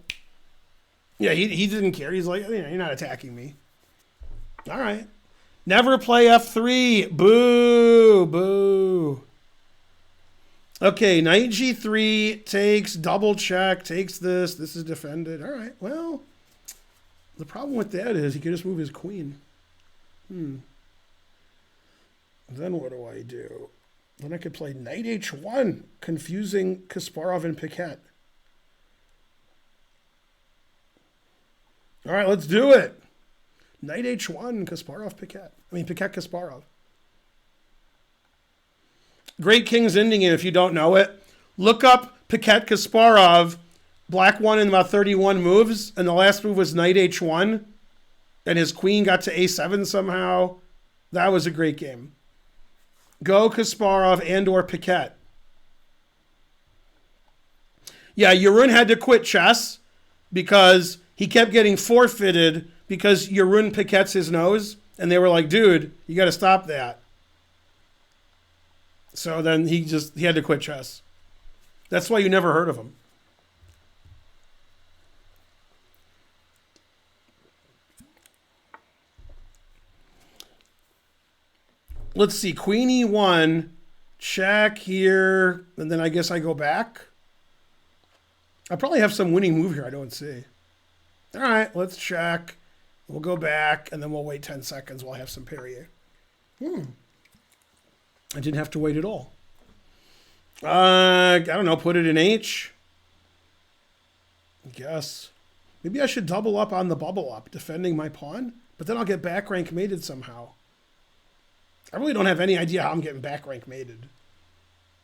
Speaker 1: Yeah, he didn't care. He's like, you're not attacking me. All right. Never play F3. Boo, boo. Okay, knight G3 takes double check, takes this. This is defended. All right, well, the problem with that is he could just move his queen. Then what do I do? Then I could play knight H1, confusing Kasparov and Piquet. All right, let's do it. Knight H1, Kasparov, Piquet. Piquet, Kasparov. Great King's Ending, if you don't know it. Look up Piquet Kasparov. Black won in about 31 moves, and the last move was knight H1, and his queen got to A7 somehow. That was a great game. Go Kasparov and or Piquet. Yeah, Jeroen had to quit chess because he kept getting forfeited because Jeroen Piquet's his nose, and they were like, dude, you got to stop that. So then he had to quit chess. That's why you never heard of him. Let's see, Queen E1, check here, and then I guess I go back. I probably have some winning move here I don't see. All right, let's check. We'll go back, and then we'll wait 10 seconds while I have some parry. I didn't have to wait at all. I don't know, put it in H. I guess. Maybe I should double up on the bubble up, defending my pawn, but then I'll get back rank mated somehow. I really don't have any idea how I'm getting back rank mated.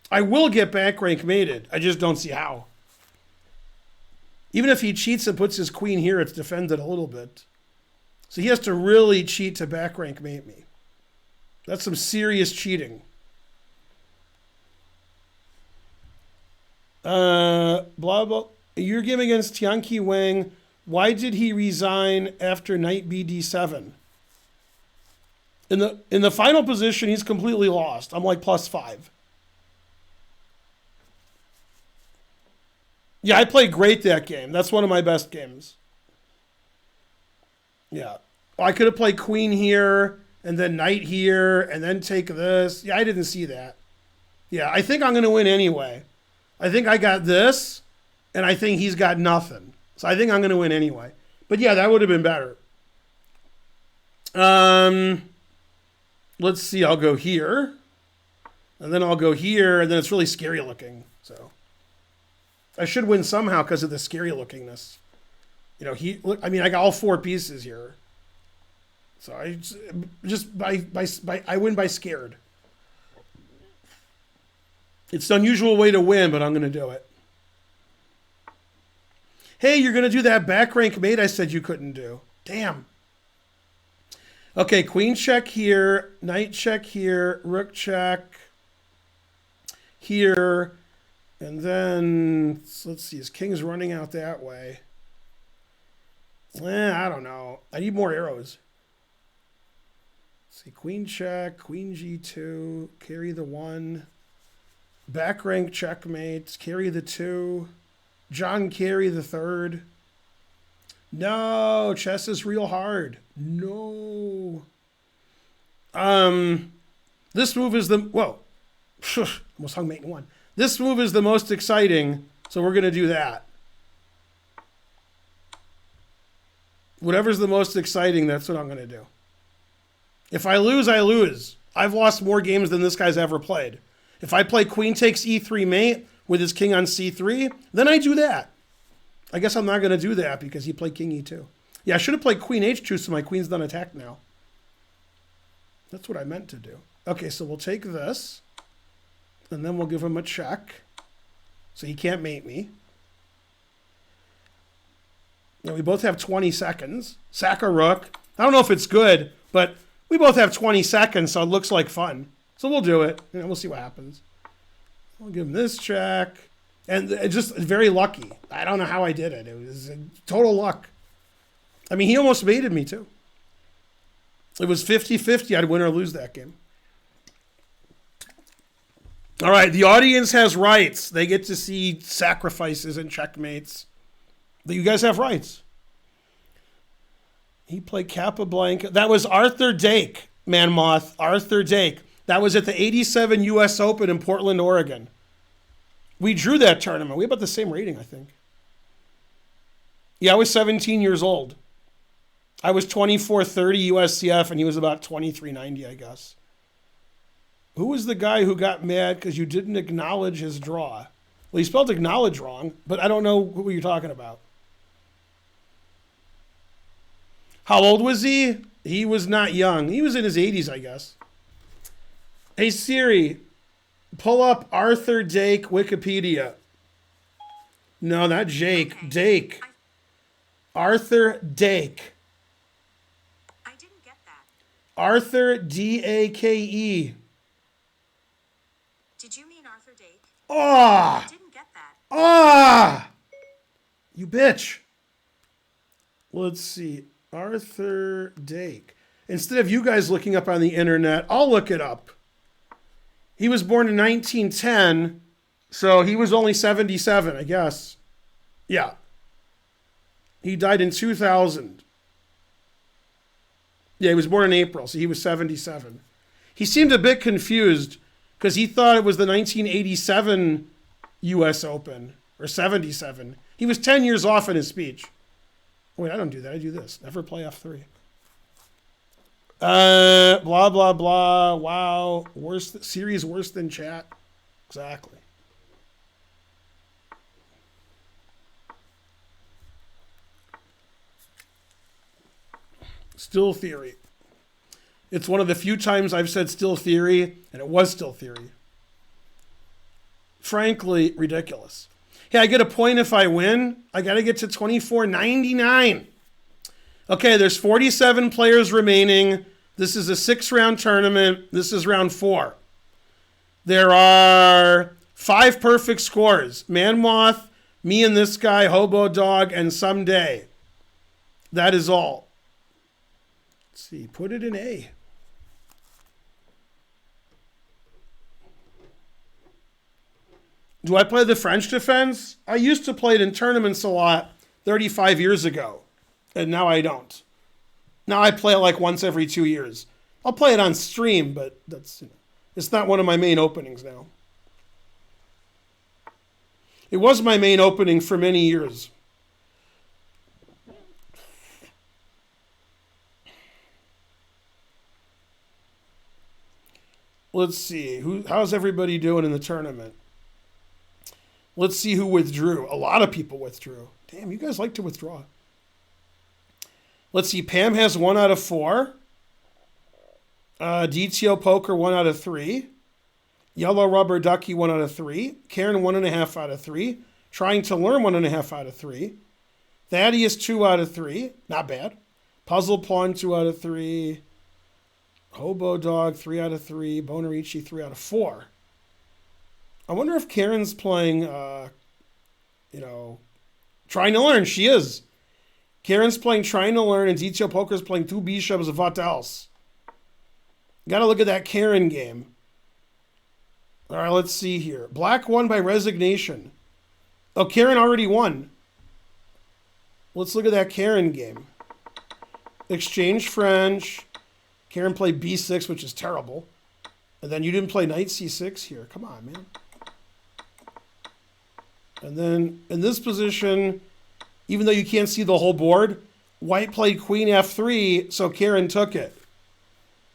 Speaker 1: I will get back rank mated. I just don't see how. Even if he cheats and puts his queen here, it's defended a little bit. So he has to really cheat to back rank mate me. That's some serious cheating. Blah, blah. You're game against Tianqi Wang. Why did he resign after knight BD7? In the final position, he's completely lost. I'm like +5. Yeah, I played great that game. That's one of my best games. Yeah. I could have played queen here, and then knight here, and then take this. Yeah, I didn't see that. Yeah, I think I'm going to win anyway. I think I got this, and I think he's got nothing. So I think I'm going to win anyway. But yeah, that would have been better. Let's see. I'll go here, and then I'll go here, and then it's really scary looking. So I should win somehow because of the scary lookingness. You know, I got all 4 pieces here. So I just I win by scared. It's an unusual way to win, but I'm going to do it. Hey, you're going to do that back rank mate I said you couldn't do. Damn. Okay, queen check here, knight check here, rook check here, and then let's see, his king's running out that way. I don't know. I need more arrows. Let's see, queen check, queen g2, carry the 1. Back rank checkmate, carry the 2. John carry the 3rd. No, chess is real hard. No. This move is whoa. Almost hung mate in 1. This move is the most exciting, so we're going to do that. Whatever's the most exciting, that's what I'm going to do. If I lose, I lose. I've lost more games than this guy's ever played. If I play queen takes e3 mate with his king on c3, then I do that. I guess I'm not going to do that because he played king e2. Yeah, I should have played queen h2 so my queen's done attack now. That's what I meant to do. Okay, so we'll take this, and then we'll give him a check, so he can't mate me. Now we both have 20 seconds. Sack a rook. I don't know if it's good, but we both have 20 seconds, so it looks like fun. So we'll do it, and we'll see what happens. We'll give him this check. And it's just very lucky. I don't know how I did it. It was total luck. I mean, he almost mated me, too. It was 50-50. I'd win or lose that game. All right, the audience has rights. They get to see sacrifices and checkmates. You guys have rights. He played Capablanca. That was Arthur Dake, Man Moth. Arthur Dake. That was at the 87 U.S. Open in Portland, Oregon. We drew that tournament. We have about the same rating, I think. Yeah, I was 17 years old. I was 2430 USCF, and he was about 2390, I guess. Who was the guy who got mad because you didn't acknowledge his draw? Well, he spelled acknowledge wrong, but I don't know who you're talking about. How old was he? He was not young. He was in his 80s, I guess. Hey, Siri, pull up Arthur Dake Wikipedia. No, not Jake. Okay. Dake. Arthur Dake.
Speaker 2: I didn't get that.
Speaker 1: Arthur D-A-K-E.
Speaker 2: Did you mean Arthur Dake?
Speaker 1: Ah!
Speaker 2: I didn't get that.
Speaker 1: Ah! You bitch. Let's see. Arthur Dake. Instead of you guys looking up on the internet, I'll look it up. He was born in 1910, so he was only 77, I guess. Yeah. He died in 2000. Yeah, he was born in April, so he was 77. He seemed a bit confused because he thought it was the 1987 U.S. Open, or 77. He was 10 years off in his speech. Wait, I don't do that. I do this. Never play F3. Blah, blah, blah. Wow. Series worse than chat. Exactly. Still theory. It's one of the few times I've said still theory, and it was still theory. Frankly, ridiculous. Hey, I get a point if I win. I got to get to 24.99. Okay, there's 47 players remaining. This is a 6-round tournament. This is round 4. There are 5 perfect scores. Manmoth, me and this guy, Hobo Dog, and Someday. That is all. Let's see, put it in A. Do I play the French defense? I used to play it in tournaments a lot 35 years ago, and now I don't. Now I play it like once every 2 years. I'll play it on stream, but that's, it's not one of my main openings now. It was my main opening for many years. Let's see. How's everybody doing in the tournament? Let's see who withdrew. A lot of people withdrew. Damn, you guys like to withdraw. Let's see. Pam has 1 out of 4. DTO Poker 1 out of 3. Yellow Rubber Ducky 1 out of 3. Karen 1.5 out of 3. Trying to Learn 1.5 out of 3. Thaddeus 2 out of 3. Not bad. Puzzle Pawn 2 out of 3. Hobo Dog 3 out of 3. Bonarici 3 out of 4. I wonder if Karen's playing, Trying to Learn. She is. Karen's playing Trying to Learn, and DTO Poker's playing 2 bishops of what else. Got to look at that Karen game. All right, let's see here. Black won by resignation. Oh, Karen already won. Let's look at that Karen game. Exchange French. Karen played B6, which is terrible. And then you didn't play Knight C6 here. Come on, man. And then in this position, even though you can't see the whole board, White played Queen F3, so Karen took it.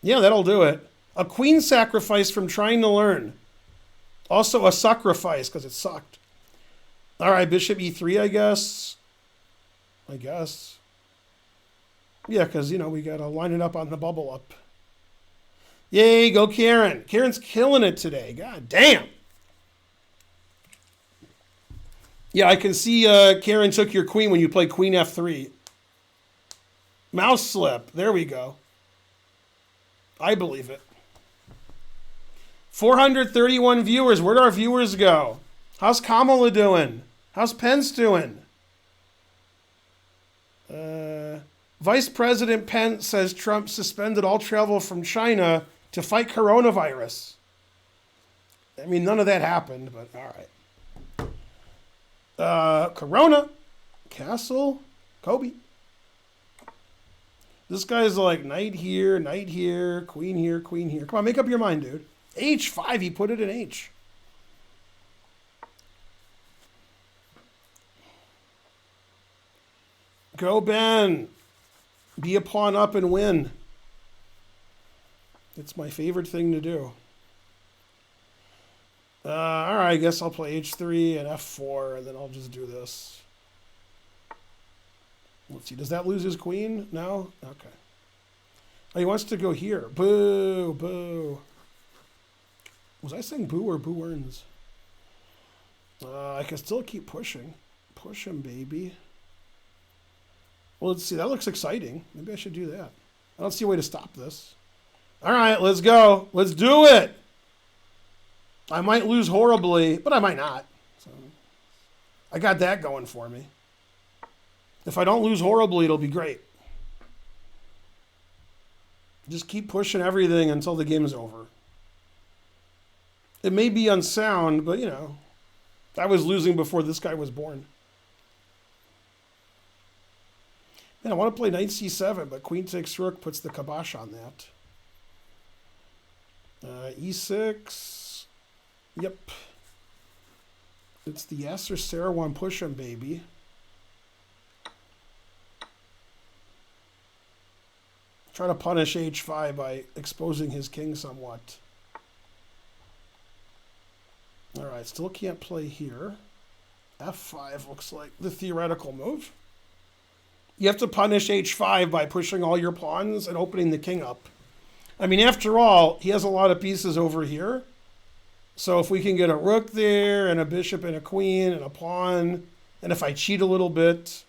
Speaker 1: Yeah, that'll do it. A queen sacrifice from Trying to Learn. Also a sacrifice, because it sucked. All right, Bishop E3, I guess. Yeah, because, we got to line it up on the bubble up. Yay, go Karen. Karen's killing it today. God damn. Yeah, I can see Karen took your queen when you played Queen F3. Mouse slip. There we go. I believe it. 431 viewers. Where'd our viewers go? How's Kamala doing? How's Pence doing? Vice President Pence says Trump suspended all travel from China to fight coronavirus. I mean, none of that happened, but all right. Corona, Castle, Kobe. This guy's like knight here, queen here, queen here. Come on, make up your mind, dude. H5, he put it in H. Go, Ben. Be a pawn up and win. It's my favorite thing to do. All right, I guess I'll play H3 and F4, and then I'll just do this. Let's see, does that lose his queen? No? Okay. Oh, he wants to go here. Boo, boo. Was I saying boo or boo earns? I can still keep pushing. Push him, baby. Well, let's see. That looks exciting. Maybe I should do that. I don't see a way to stop this. All right, let's go. Let's do it. I might lose horribly, but I might not. So I got that going for me. If I don't lose horribly, it'll be great. Just keep pushing everything until the game is over. It may be unsound, but, I was losing before this guy was born. Man, I want to play Knight C7, but Queen takes Rook puts the kibosh on that. E6. Yep. It's the yes or Sarah one push him, baby. Try to punish H5 by exposing his king somewhat. All right, still can't play here. F5 looks like the theoretical move. You have to punish H5 by pushing all your pawns and opening the king up. I mean, after all, he has a lot of pieces over here. So if we can get a rook there and a bishop and a queen and a pawn, and if I cheat a little bit,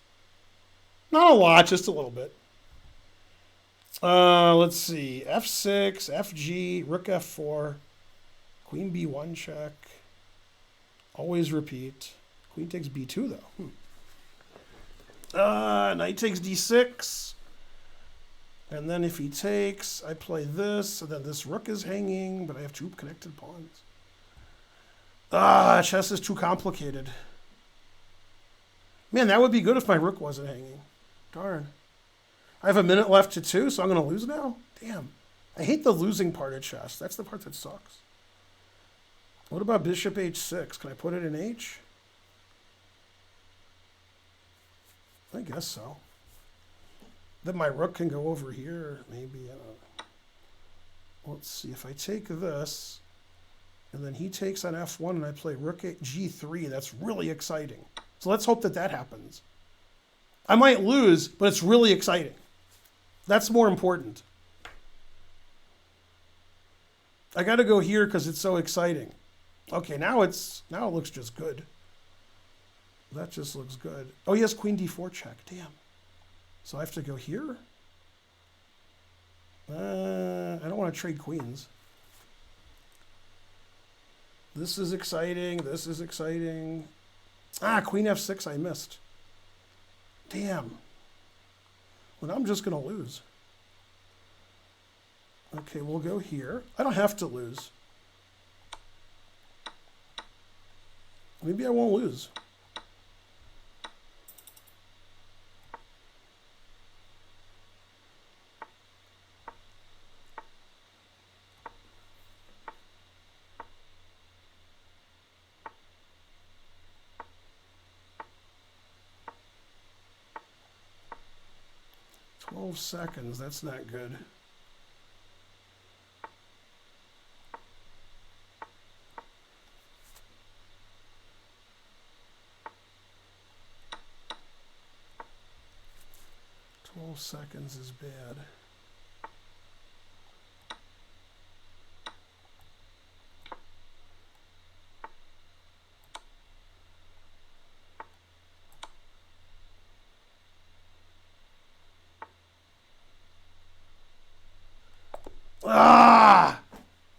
Speaker 1: not a lot, just a little bit. Let's see, f6, fg, rook f4, queen b1 check, always repeat. Queen takes b2 though. Knight takes d6. And then if he takes, I play this, and then this rook is hanging, but I have two connected pawns. Chess is too complicated. Man, that would be good if my rook wasn't hanging. Darn. I have a minute left to 2, so I'm going to lose now? Damn. I hate the losing part of chess. That's the part that sucks. What about bishop h6? Can I put it in h? I guess so. Then my rook can go over here, maybe. I don't know. Let's see. If I take this, and then he takes on f1, and I play rook at g3, that's really exciting. So let's hope that that happens. I might lose, but it's really exciting. That's more important. I got to go here because it's so exciting. Okay, now it looks just good. That just looks good. Oh, he has queen d4 check. Damn. So I have to go here? I don't want to trade queens. This is exciting. This is exciting. Queen f6 I missed. Damn. Well, I'm just going to lose. Okay, we'll go here. I don't have to lose. Maybe I won't lose. Seconds, that's not good. Seconds is bad.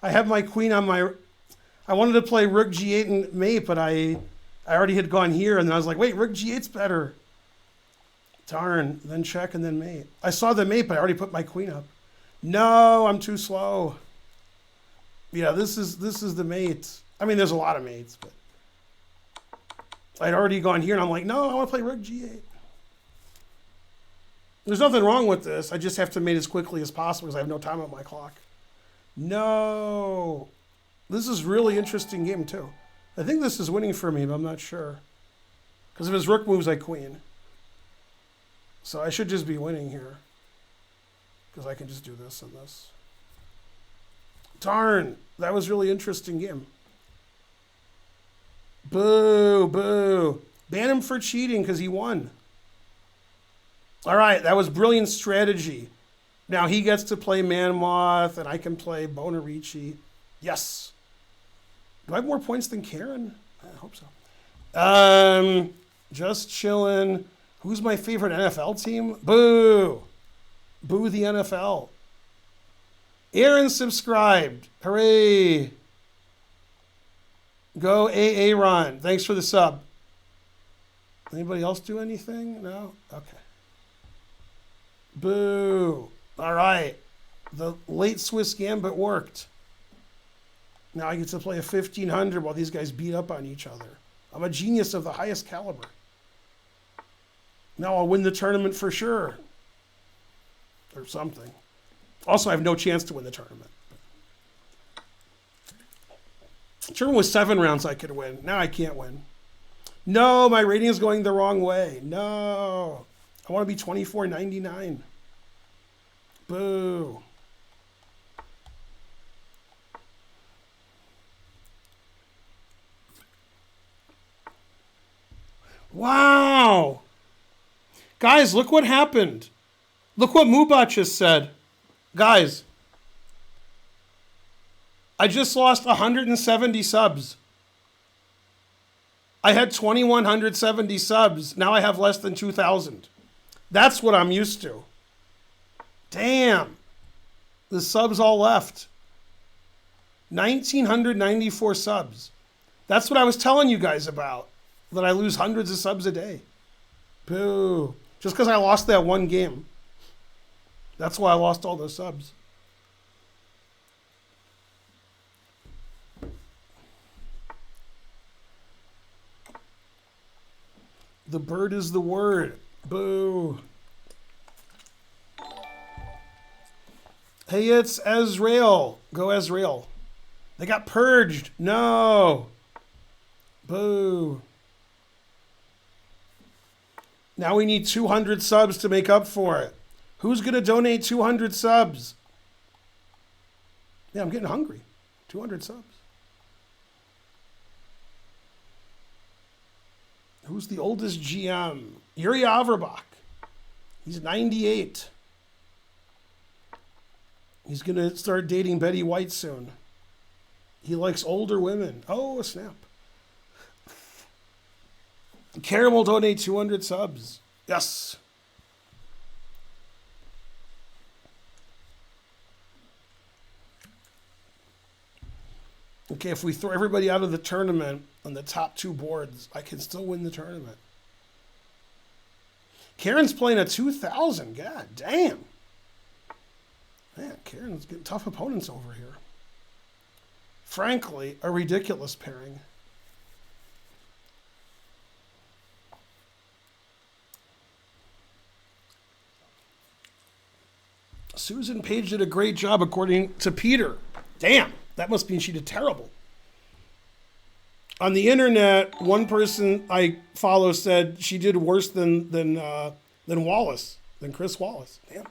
Speaker 1: I have my queen on my... I wanted to play rook g8 and mate, but I already had gone here, and I was like, wait, rook g8's better. Darn, then check and then mate. I saw the mate, but I already put my queen up. No, I'm too slow. Yeah, this is the mate. I mean, there's a lot of mates, but I'd already gone here, and I'm like, no, I want to play rook g8. There's nothing wrong with this. I just have to mate as quickly as possible because I have no time on my clock. No. This is really interesting game, too. I think this is winning for me, but I'm not sure. Because if his rook moves, I queen. So I should just be winning here. Because I can just do this and this. Darn. That was really interesting game. Boo, boo. Ban him for cheating because he won. All right, that was brilliant strategy. Now he gets to play Manmoth, and I can play Bonarici. Yes. Do I have more points than Karen? I hope so. Just chilling. Who's my favorite NFL team? Boo. Boo the NFL. Aaron subscribed. Hooray. Go Aaron. Thanks for the sub. Anybody else do anything? No? Okay. Boo. All right. The late Swiss Gambit worked. Now I get to play a 1500 while these guys beat up on each other. I'm a genius of the highest caliber. Now I'll win the tournament for sure. Or something. Also, I have no chance to win the tournament. The tournament was 7 rounds I could win. Now I can't win. No, my rating is going the wrong way. No. I want to be 24.99. Boo. Wow. Guys, look what happened. Look what Mubat just said. Guys. I just lost 170 subs. I had 2,170 subs. Now I have less than 2,000. That's what I'm used to. Damn. The subs all left. 1,994 subs. That's what I was telling you guys about. That I lose hundreds of subs a day. Boo. Just because I lost that one game. That's why I lost all those subs. The bird is the word. Boo. Hey, it's Ezreal. Go Ezreal. They got purged. No. Boo. Now we need 200 subs to make up for it. Who's going to donate 200 subs? Yeah, I'm getting hungry. 200 subs. Who's the oldest GM? Yuri Averbach. He's 98. He's going to start dating Betty White soon. He likes older women. Oh, snap. Karen will donate 200 subs. Yes. Okay, if we throw everybody out of the tournament on the top two boards, I can still win the tournament. Karen's playing a 2,000. God damn. Man, Karen's getting tough opponents over here. Frankly, a ridiculous pairing. Susan Page did a great job according to Peter. Damn, that must mean she did terrible. On the internet, one person I follow said she did worse than Wallace, than Chris Wallace. Damn.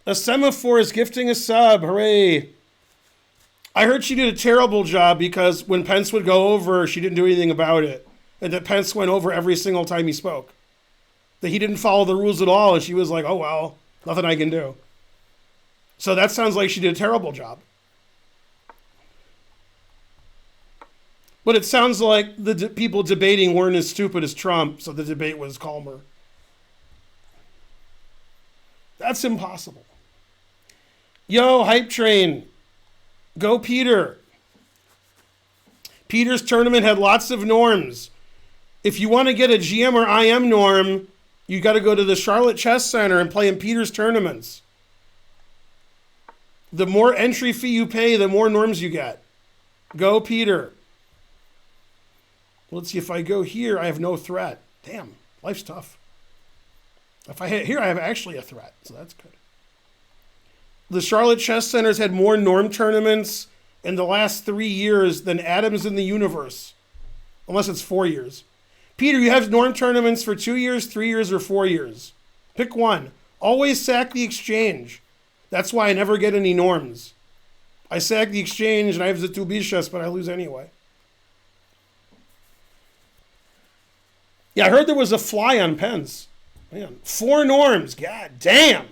Speaker 1: A semaphore is gifting a sub. Hooray. I heard she did a terrible job because when Pence would go over, she didn't do anything about it. And that Pence went over every single time he spoke. That he didn't follow the rules at all. And she was like, oh, well, nothing I can do. So that sounds like she did a terrible job. But it sounds like the people debating weren't as stupid as Trump, so the debate was calmer. That's impossible. Yo, Hype Train. Go Peter. Peter's tournament had lots of norms. If you want to get a GM or IM norm, you got to go to the Charlotte Chess Center and play in Peter's tournaments. The more entry fee you pay, the more norms you get. Go Peter. Let's see, if I go here, I have no threat. Damn, life's tough. If I hit here, I have actually a threat, so that's good. The Charlotte Chess Center's had more norm tournaments in the last 3 years than atoms in the universe, unless it's 4 years. Peter, you have norm tournaments for 2 years, 3 years, or 4 years. Pick one. Always sack the exchange. That's why I never get any norms. I sack the exchange and I have the two bishops, but I lose anyway. Yeah, I heard there was a fly on Pence. Man, 4 norms. God damn.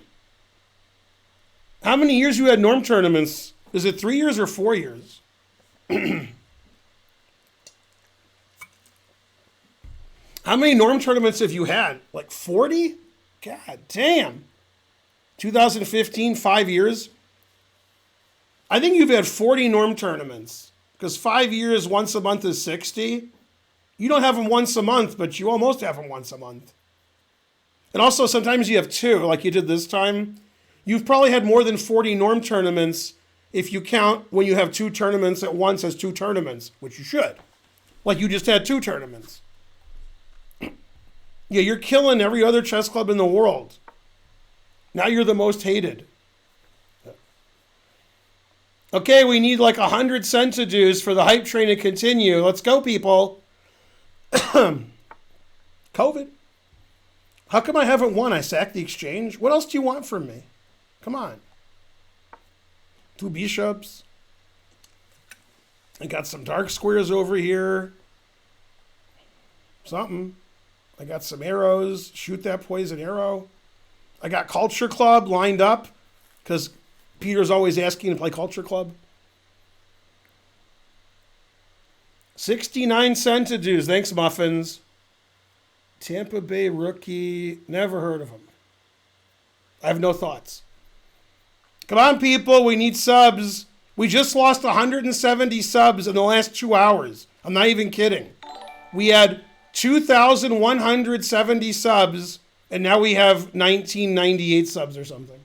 Speaker 1: How many years you had norm tournaments? Is it 3 years or 4 years? How many norm tournaments have you had? Like 40? God damn. 2015, 5 years? I think you've had 40 norm tournaments. Because 5 years, once a month is 60. You don't have them once a month, but you almost have them once a month. And also, sometimes you have 2, like you did this time. You've probably had more than 40 norm tournaments if you count when you have 2 tournaments at once as 2 tournaments, which you should. Like you just had 2 tournaments. Yeah, you're killing every other chess club in the world. Now you're the most hated. Okay, we need like 100 centidues for the hype train to continue. Let's go, people. COVID. How come I haven't won? I sacked the exchange. What else do you want from me? Come on. 2 bishops. I got some dark squares over here. Something. I got some arrows. Shoot that poison arrow. I got Culture Club lined up because Peter's always asking to play Culture Club. 69 Centidues. Thanks, Muffins. Tampa Bay rookie. Never heard of him. I have no thoughts. Come on, people. We need subs. We just lost 170 subs in the last 2 hours. I'm not even kidding. We had 2,170 subs, and now we have 1998 subs or something.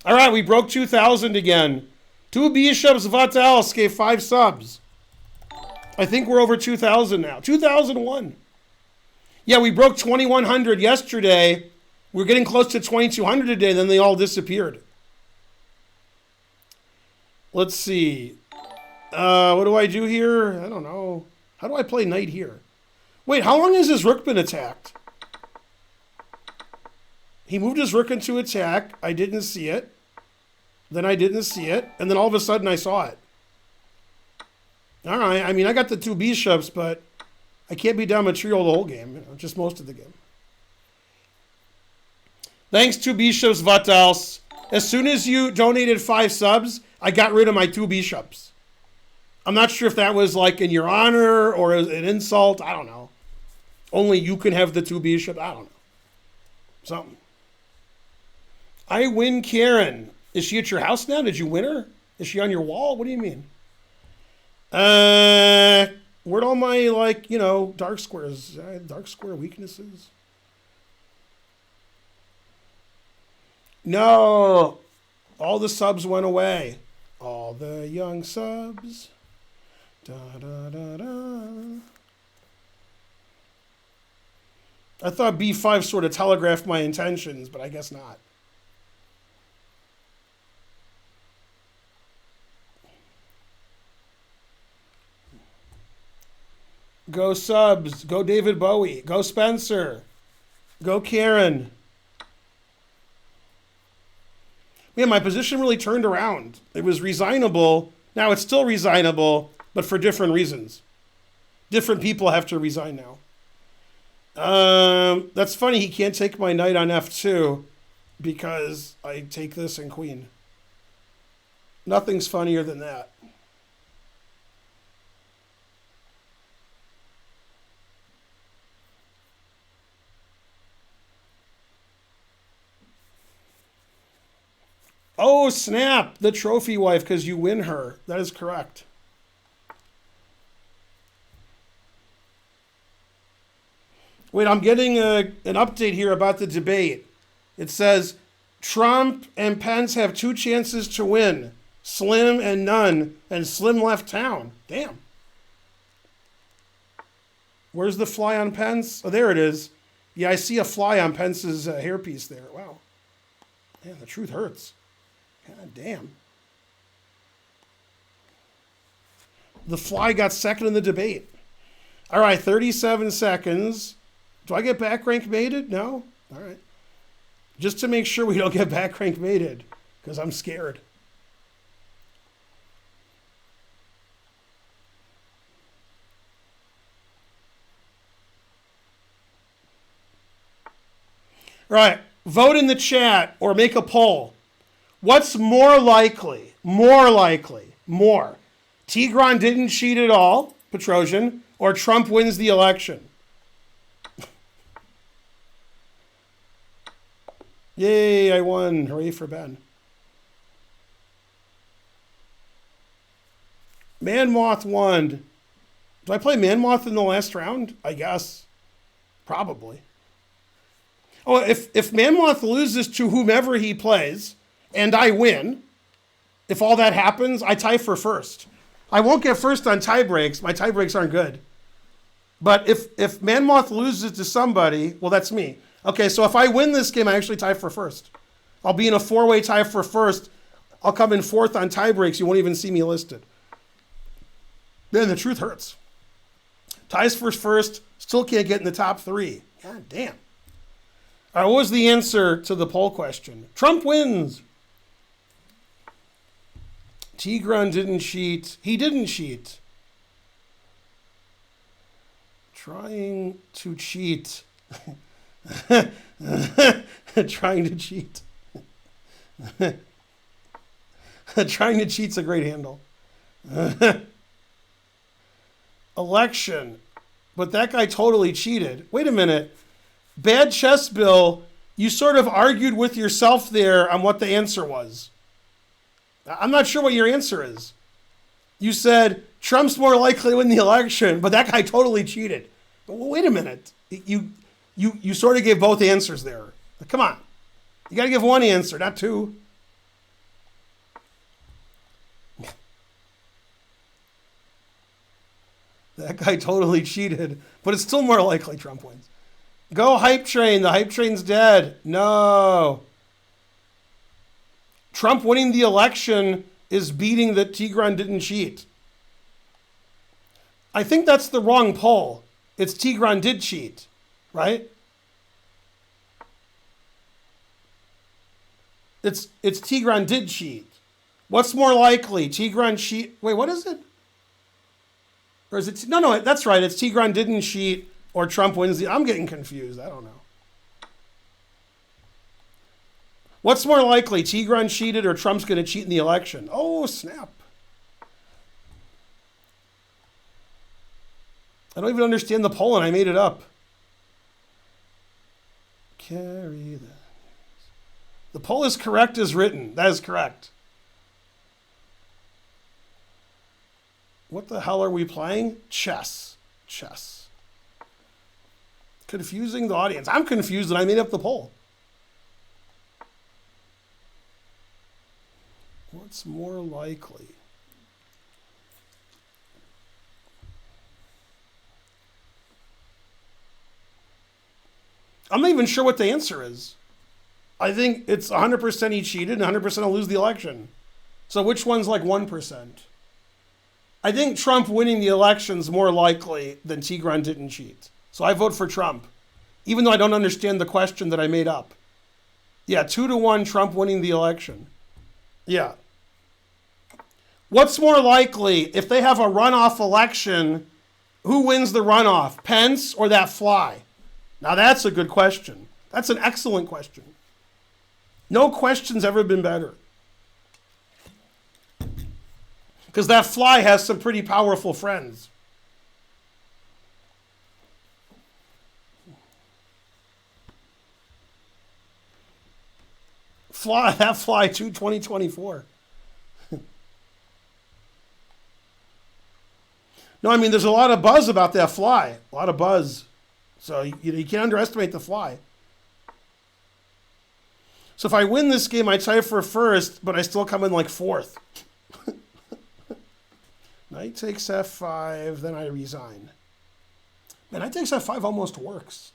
Speaker 1: All right, we broke 2,000 again. Two Bishops Vatals gave 5 subs. I think we're over 2,000 now. 2,001. Yeah, we broke 2,100 yesterday. We're getting close to 2,200 today, then they all disappeared. Let's see. What do I do here? I don't know. How do I play knight here? Wait, how long has his rook been attacked? He moved his rook into attack. I didn't see it. Then I didn't see it. And then all of a sudden I saw it. All right. I mean, I got the 2 bishops, but I can't be down material the whole game. Just most of the game. Thanks, 2 bishops, Vatals. As soon as you donated 5 subs, I got rid of my 2 bishops. I'm not sure if that was like in your honor or an insult. I don't know. Only you can have the 2 bishops. I don't know. Something. I win Karen. Is she at your house now? Did you win her? Is she on your wall? What do you mean? Where'd all my, dark squares? Dark square weaknesses? No. All the subs went away. All the young subs. Da, da, da, da. I thought B5 sort of telegraphed my intentions, but I guess not. Go subs. Go David Bowie. Go Spencer. Go Karen. Man, my position really turned around. It was resignable. Now it's still resignable, but for different reasons. Different people have to resign now. That's funny. He can't take my knight on F2 because I take this and queen. Nothing's funnier than that. Oh, snap. The trophy wife because you win her. That is correct. Wait, I'm getting an update here about the debate. It says Trump and Pence have 2 chances to win. Slim and none. And Slim left town. Damn. Where's the fly on Pence? Oh, there it is. Yeah, I see a fly on Pence's hairpiece there. Wow. Man, the truth hurts. God damn. The fly got second in the debate. All right, 37 seconds. Do I get back rank mated? No? All right. Just to make sure we don't get back rank mated, because I'm scared. All right, vote in the chat or make a poll. What's more likely? More. Tigran didn't cheat at all, Petrosian, or Trump wins the election? Yay, I won. Hooray for Ben. Manmoth won. Do I play Manmoth in the last round? I guess. Probably. Oh, if Manmoth loses to whomever he plays, and I win, if all that happens, I tie for first. I won't get first on tie breaks. My tie breaks aren't good. But if Manmoth loses to somebody, well, that's me. Okay, so if I win this game, I actually tie for first. I'll be in a 4-way tie for first. I'll come in 4th on tie breaks. You won't even see me listed. Then the truth hurts. Ties for first, still can't get in the top 3. God damn. All right, what was the answer to the poll question? Trump wins. Tigran didn't cheat. He didn't cheat. Trying to cheat. Trying to cheat. Trying to cheat's a great handle. election, but that guy totally cheated. Wait a minute. Bad chess, Bill. You sort of argued with yourself there on what the answer was. I'm not sure what your answer is. You said Trump's more likely to win the election, but that guy totally cheated. Well, wait a minute. You sort of gave both answers there. Come on. You got to give one answer, not two. That guy totally cheated, but it's still more likely Trump wins. Go hype train. The hype train's dead. No. Trump winning the election is beating that Tigran didn't cheat. I think that's the wrong poll. It's Tigran did cheat, right? It's Tigran did cheat. What's more likely? Tigran cheat. Wait, what is it? Or is it? No, that's right. It's Tigran didn't cheat or Trump wins the. I'm getting confused. I don't know. What's more likely? Tigran cheated or Trump's going to cheat in the election? Oh, snap. I don't even understand the poll and I made it up. Carry the. The poll is correct as written. That is correct. What the hell are we playing? Chess. Chess. Confusing the audience. I'm confused and I made up the poll. What's more likely? I'm not even sure what the answer is. I think it's 100% he cheated and 100% will lose the election. So which one's like 1%? I think Trump winning the election is more likely than Tigran didn't cheat. So I vote for Trump, even though I don't understand the question that I made up. Yeah, 2-1 Trump winning the election. Yeah. What's more likely if they have a runoff election, who wins the runoff, Pence or that fly? Now that's a good question. That's an excellent question. No question's ever been better. Because that fly has some pretty powerful friends. That fly to 2024. No, I mean, there's a lot of buzz about that fly. A lot of buzz. So you can't underestimate the fly. So if I win this game, I tie for first, but I still come in like fourth. Knight takes f5, then I resign. Man, knight takes f5 almost works.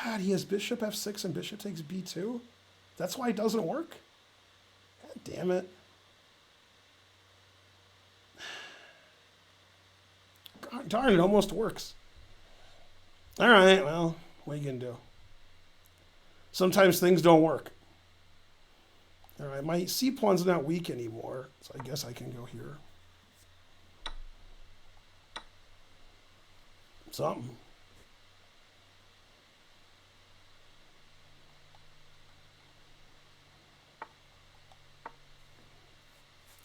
Speaker 1: God, he has bishop f6 and bishop takes b2? That's why it doesn't work? God damn it. God darn, it almost works. All right, well, what are you going to do? Sometimes things don't work. All right, my c pawn's not weak anymore, so I guess I can go here. Something.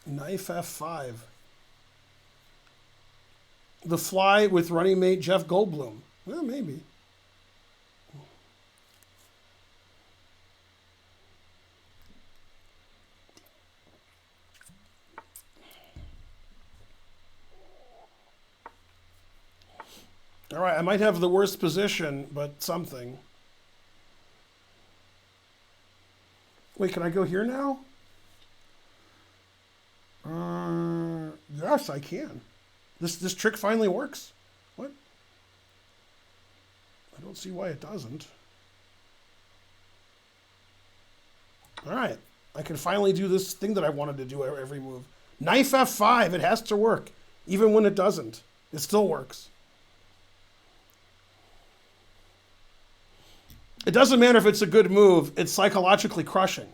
Speaker 1: Knight f5. The fly with running mate Jeff Goldblum. Well, maybe. All right, I might have the worst position, but something. Wait, can I go here now? Yes, I can. This trick finally works. What? I don't see why it doesn't. All right, I can finally do this thing that I wanted to do every move. Knight f5, it has to work. Even when it doesn't, it still works. It doesn't matter if it's a good move, it's psychologically crushing.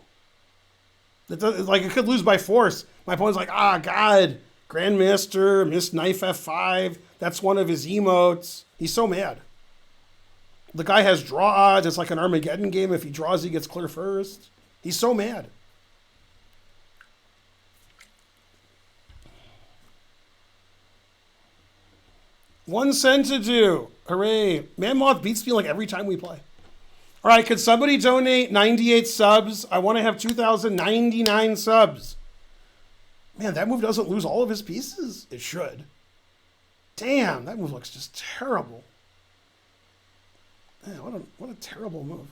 Speaker 1: It could lose by force. My opponent's like, God, Grandmaster, missed knight f5. That's one of his emotes. He's so mad. The guy has draw odds. It's like an Armageddon game. If he draws, he gets clear first. He's so mad. 1 cent to do. Hooray. Mammoth beats me like every time we play. All right, could somebody donate 98 subs? I want to have 2,099 subs. Man, that move doesn't lose all of his pieces. It should. Damn, that move looks just terrible. Man, what a terrible move.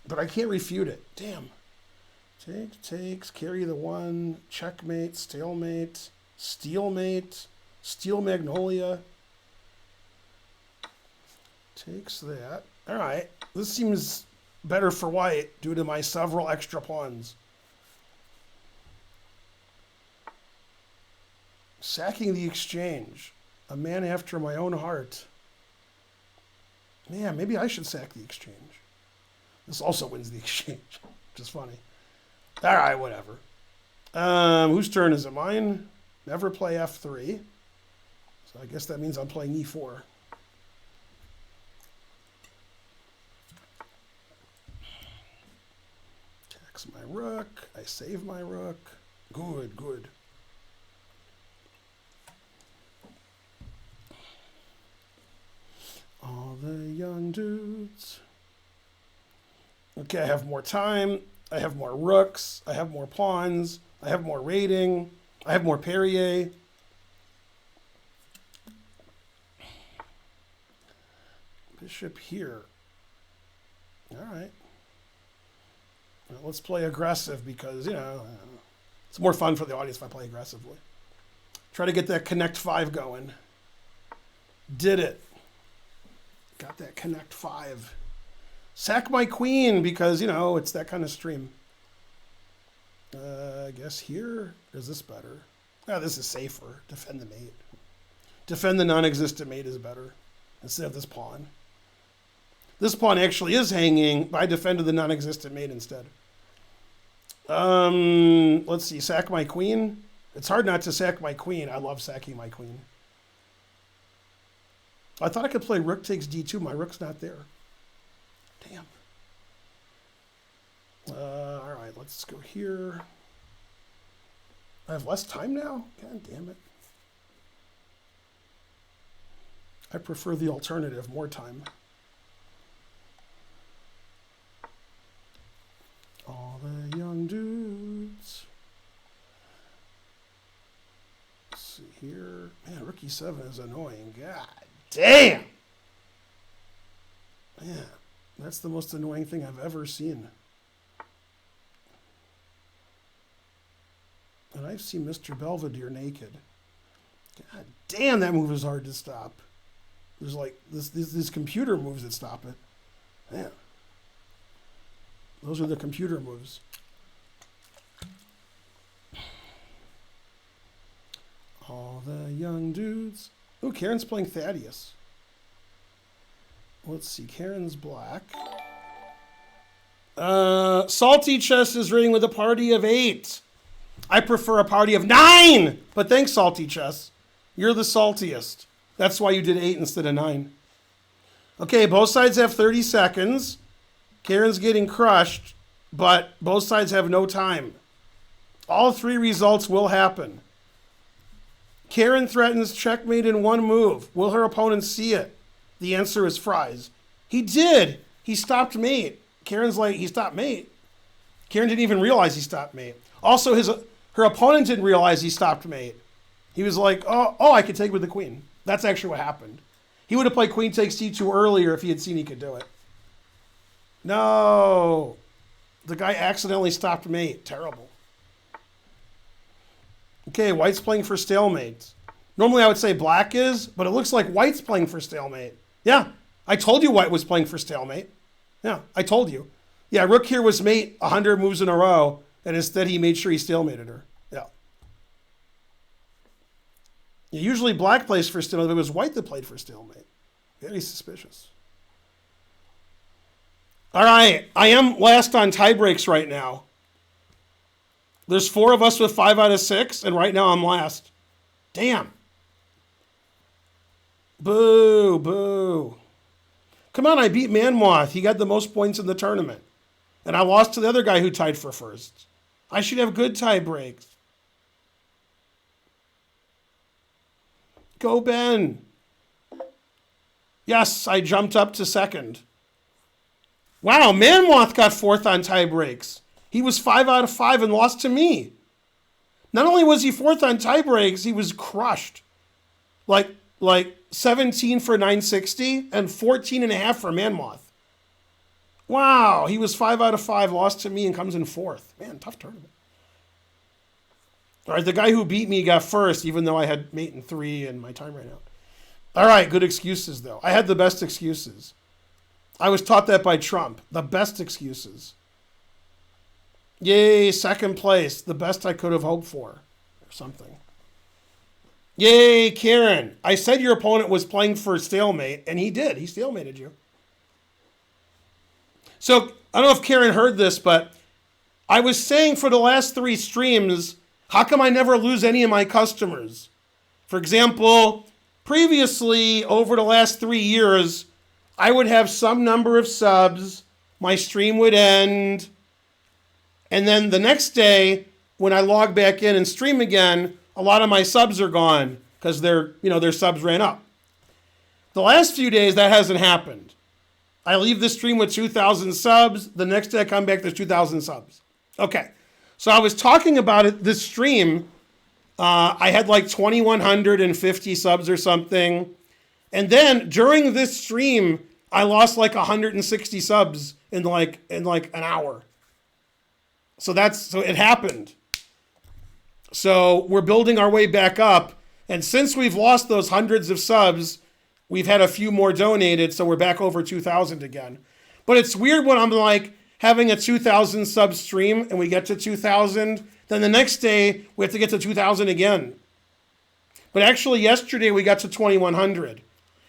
Speaker 1: But I can't refute it. Damn. Takes, carry the 1, checkmate, stalemate, steelmate, steel magnolia. Takes that. All right. This seems better for white due to my several extra pawns. Sacking the exchange. A man after my own heart. Man, maybe I should sack the exchange. This also wins the exchange, which is funny. All right, whatever. Whose turn is it? Mine? Never play F3. So I guess that means I'm playing E4. Tax my rook. I save my rook. Good, good. All the young dudes. Okay, I have more time. I have more rooks. I have more pawns. I have more rating. I have more Perrier. Bishop here. All right. Well, let's play aggressive because, it's more fun for the audience if I play aggressively. Try to get that Connect 5 going. Did it. Got that Connect 5. Sack my queen because, it's that kind of stream. I guess here, is this better? This is safer. Defend the mate. Defend the non-existent mate is better instead of this pawn. This pawn actually is hanging, but I defended the non-existent mate instead. Let's see, sack my queen. It's hard not to sack my queen. I love sacking my queen. I thought I could play rook takes d2. My rook's not there. Damn. All right, let's go here. I have less time now? God damn it. I prefer the alternative, more time. All the young dudes. Let's see here. Man, rook e7 is annoying. God damn! Man, that's the most annoying thing I've ever seen. And I've seen Mr. Belvedere naked. God damn, that move is hard to stop. There's like these computer moves that stop it. Man. Those are the computer moves. All the young dudes. Ooh, Karen's playing Thaddeus. Let's see, Karen's black. Salty Chess is rating with a party of 8. I prefer a party of 9! But thanks, Salty Chess. You're the saltiest. That's why you did 8 instead of 9. Okay, both sides have 30 seconds. Karen's getting crushed, but both sides have no time. All 3 results will happen. Karen threatens checkmate in 1 move. Will her opponent see it? The answer is fries. He did. He stopped mate. Karen's like, he stopped mate. Karen didn't even realize he stopped mate. Also, her opponent didn't realize he stopped mate. He was like, oh, I could take with the queen. That's actually what happened. He would have played queen takes d2 earlier if he had seen he could do it. No. The guy accidentally stopped mate. Terrible. Okay, white's playing for stalemate. Normally I would say black is, but it looks like white's playing for stalemate. Yeah, I told you white was playing for stalemate. Yeah, I told you. Yeah, rook here was mate 100 moves in a row, and instead he made sure he stalemated her. Yeah. Usually black plays for stalemate, but it was white that played for stalemate. Very suspicious. All right, I am last on tie breaks right now. There's 4 of us with 5 out of 6, and right now I'm last. Damn. Boo, boo. Come on, I beat Manmoth. He got the most points in the tournament. And I lost to the other guy who tied for first. I should have good tie breaks. Go, Ben. Yes, I jumped up to second. Wow, Manmoth got fourth on tie breaks. He was 5 out of 5 and lost to me. Not only was he fourth on tie breaks, he was crushed. Like 17 for 960 and 14 and a half for Manmoth. Wow, he was 5 out of 5, lost to me, and comes in fourth. Man, tough tournament. All right, the guy who beat me got first, even though I had mate in 3 and my time ran out. All right, good excuses, though. I had the best excuses. I was taught that by Trump. The best excuses. Yay, second place. The best I could have hoped for. Or something. Yay, Karen. I said your opponent was playing for stalemate, and he did. He stalemated you. So, I don't know if Karen heard this, but I was saying for the last 3 streams, how come I never lose any of my customers? For example, previously, over the last 3 years, I would have some number of subs, my stream would end, and then the next day, when I log back in and stream again, a lot of my subs are gone because their subs ran up. The last few days, that hasn't happened. I leave the stream with 2,000 subs. The next day I come back, there's 2,000 subs. Okay, so I was talking about it this stream. I had like 2,150 subs or something. And then during this stream, I lost like 160 subs in like an hour. So it happened. So we're building our way back up. And since we've lost those hundreds of subs, we've had a few more donated, so we're back over 2,000 again. But it's weird when I'm like having a 2,000 sub stream and we get to 2,000, then the next day we have to get to 2,000 again. But actually yesterday we got to 2,100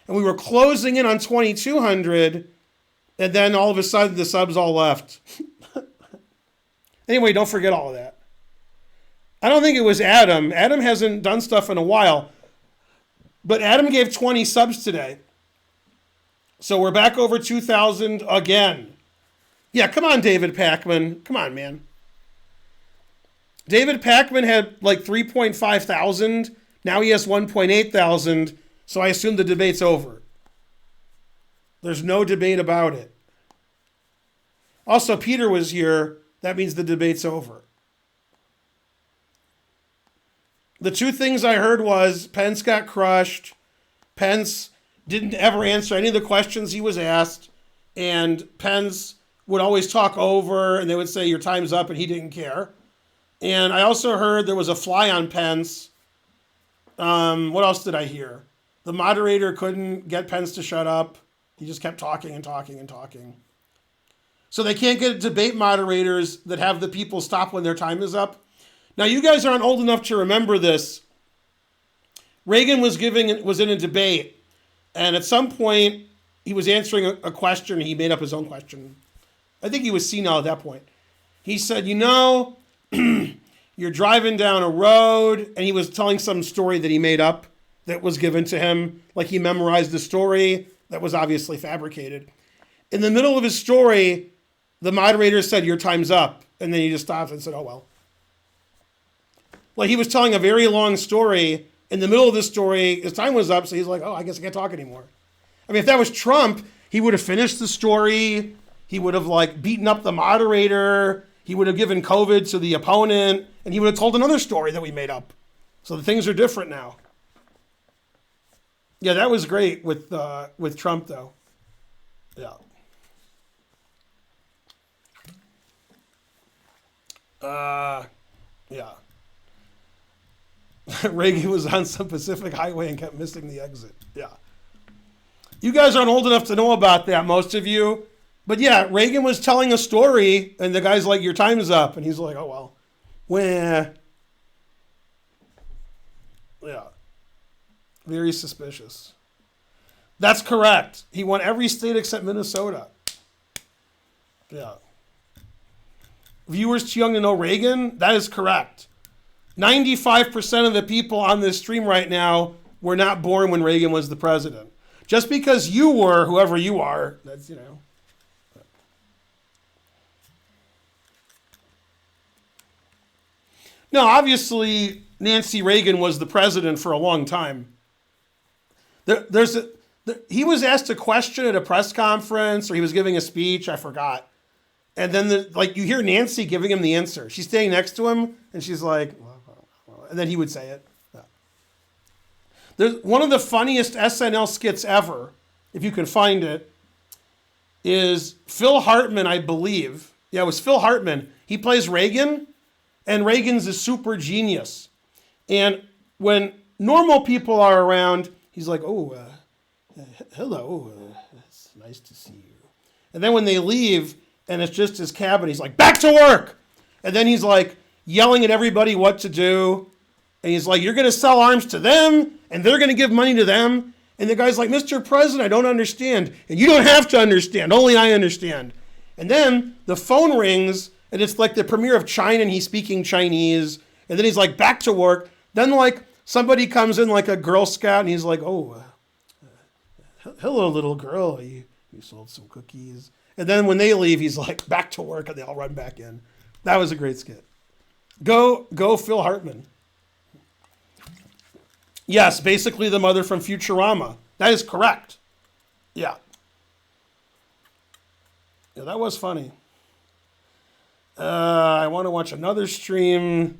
Speaker 1: and we were closing in on 2,200 and then all of a sudden the subs all left. Anyway, don't forget all of that. I don't think it was Adam. Adam hasn't done stuff in a while. But Adam gave 20 subs today. So we're back over 2,000 again. Yeah, come on, David Packman. Come on, man. David Packman had like 3.5 thousand. Now he has 1.8 thousand. So I assume the debate's over. There's no debate about it. Also, Peter was here. That means the debate's over. The 2 things I heard was Pence got crushed, Pence didn't ever answer any of the questions he was asked, and Pence would always talk over, and they would say, your time's up, and he didn't care. And I also heard there was a fly on Pence. What else did I hear? The moderator couldn't get Pence to shut up. He just kept talking and talking and talking. So they can't get debate moderators that have the people stop when their time is up. Now, you guys aren't old enough to remember this. Reagan was in a debate, and at some point, he was answering a question. He made up his own question. I think he was senile at that point. He said, you're driving down a road, and he was telling some story that he made up that was given to him, like he memorized the story that was obviously fabricated. In the middle of his story, the moderator said, your time's up, and then he just stopped and said, oh, well. Like he was telling a very long story. In the middle of the story, his time was up, so he's like, oh, I guess I can't talk anymore. I mean, if that was Trump, he would have finished the story. He would have like beaten up the moderator. He would have given COVID to the opponent, and he would have told another story that we made up. So the things are different now. Yeah, that was great with Trump, though. Yeah. Yeah. Reagan was on some Pacific highway and kept missing the exit. Yeah. You guys aren't old enough to know about that, most of you. But yeah, Reagan was telling a story, and the guy's like, your time is up. And he's like, oh, well. Wah. Yeah. Very suspicious. That's correct. He won every state except Minnesota. Yeah. Viewers too young to know Reagan? That is correct. 95% of the people on this stream right now were not born when Reagan was the president. Just because you were, whoever you are, that's, No, obviously, Nancy Reagan was the president for a long time. There's He was asked a question at a press conference, or he was giving a speech. I forgot. And then, you hear Nancy giving him the answer. She's standing next to him, and she's like, and then he would say it. Yeah. There's one of the funniest SNL skits ever, if you can find it, is Phil Hartman, I believe. Yeah, it was Phil Hartman. He plays Reagan, and Reagan's a super genius. And when normal people are around, he's like, hello, it's nice to see you. And then when they leave, and it's just his cabin, he's like, back to work! And then he's like yelling at everybody what to do. And he's like, you're going to sell arms to them, and they're going to give money to them. And the guy's like, Mr. President, I don't understand. And you don't have to understand. Only I understand. And then the phone rings, and it's like the premier of China, and he's speaking Chinese. And then he's like, back to work. Then somebody comes in like a Girl Scout, and he's like, hello, little girl. You sold some cookies. And then when they leave, he's like, back to work, and they all run back in. That was a great skit. Go Phil Hartman. Yes, basically the mother from Futurama. That is correct. Yeah. Yeah, that was funny. I want to watch another stream.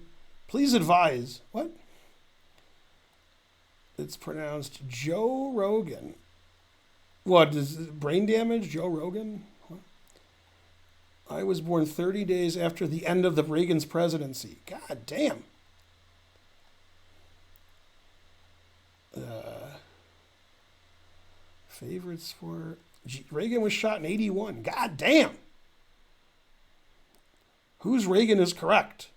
Speaker 1: Please advise. What? It's pronounced Joe Rogan. What, is it brain damage? Joe Rogan? What? I was born 30 days after the end of the Reagan's presidency. God damn. Favorites for... Reagan was shot in 81. God damn. Whose Reagan is correct?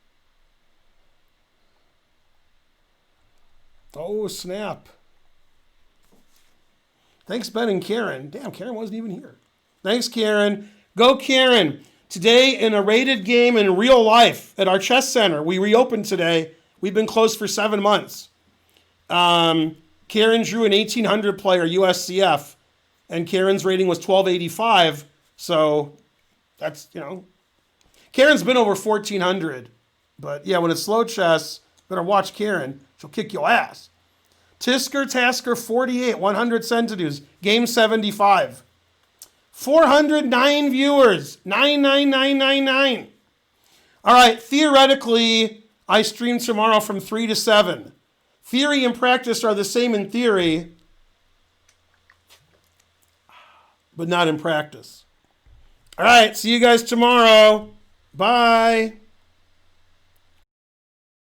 Speaker 1: Oh, snap. Thanks, Ben and Karen. Damn, Karen wasn't even here. Thanks, Karen. Go, Karen. Today, in a rated game in real life at our chess center, we reopened today. We've been closed for 7 months. Karen drew an 1800 player USCF, and Karen's rating was 1285. So that's, Karen's been over 1400. But yeah, when it's slow chess, better watch Karen. She'll kick your ass. Tisker Tasker 48, 100 centidues, game 75. 409 viewers, 99999. All right, theoretically, I stream tomorrow from 3 to 7. Theory and practice are the same in theory, but not in practice. All right, see you guys tomorrow. Bye.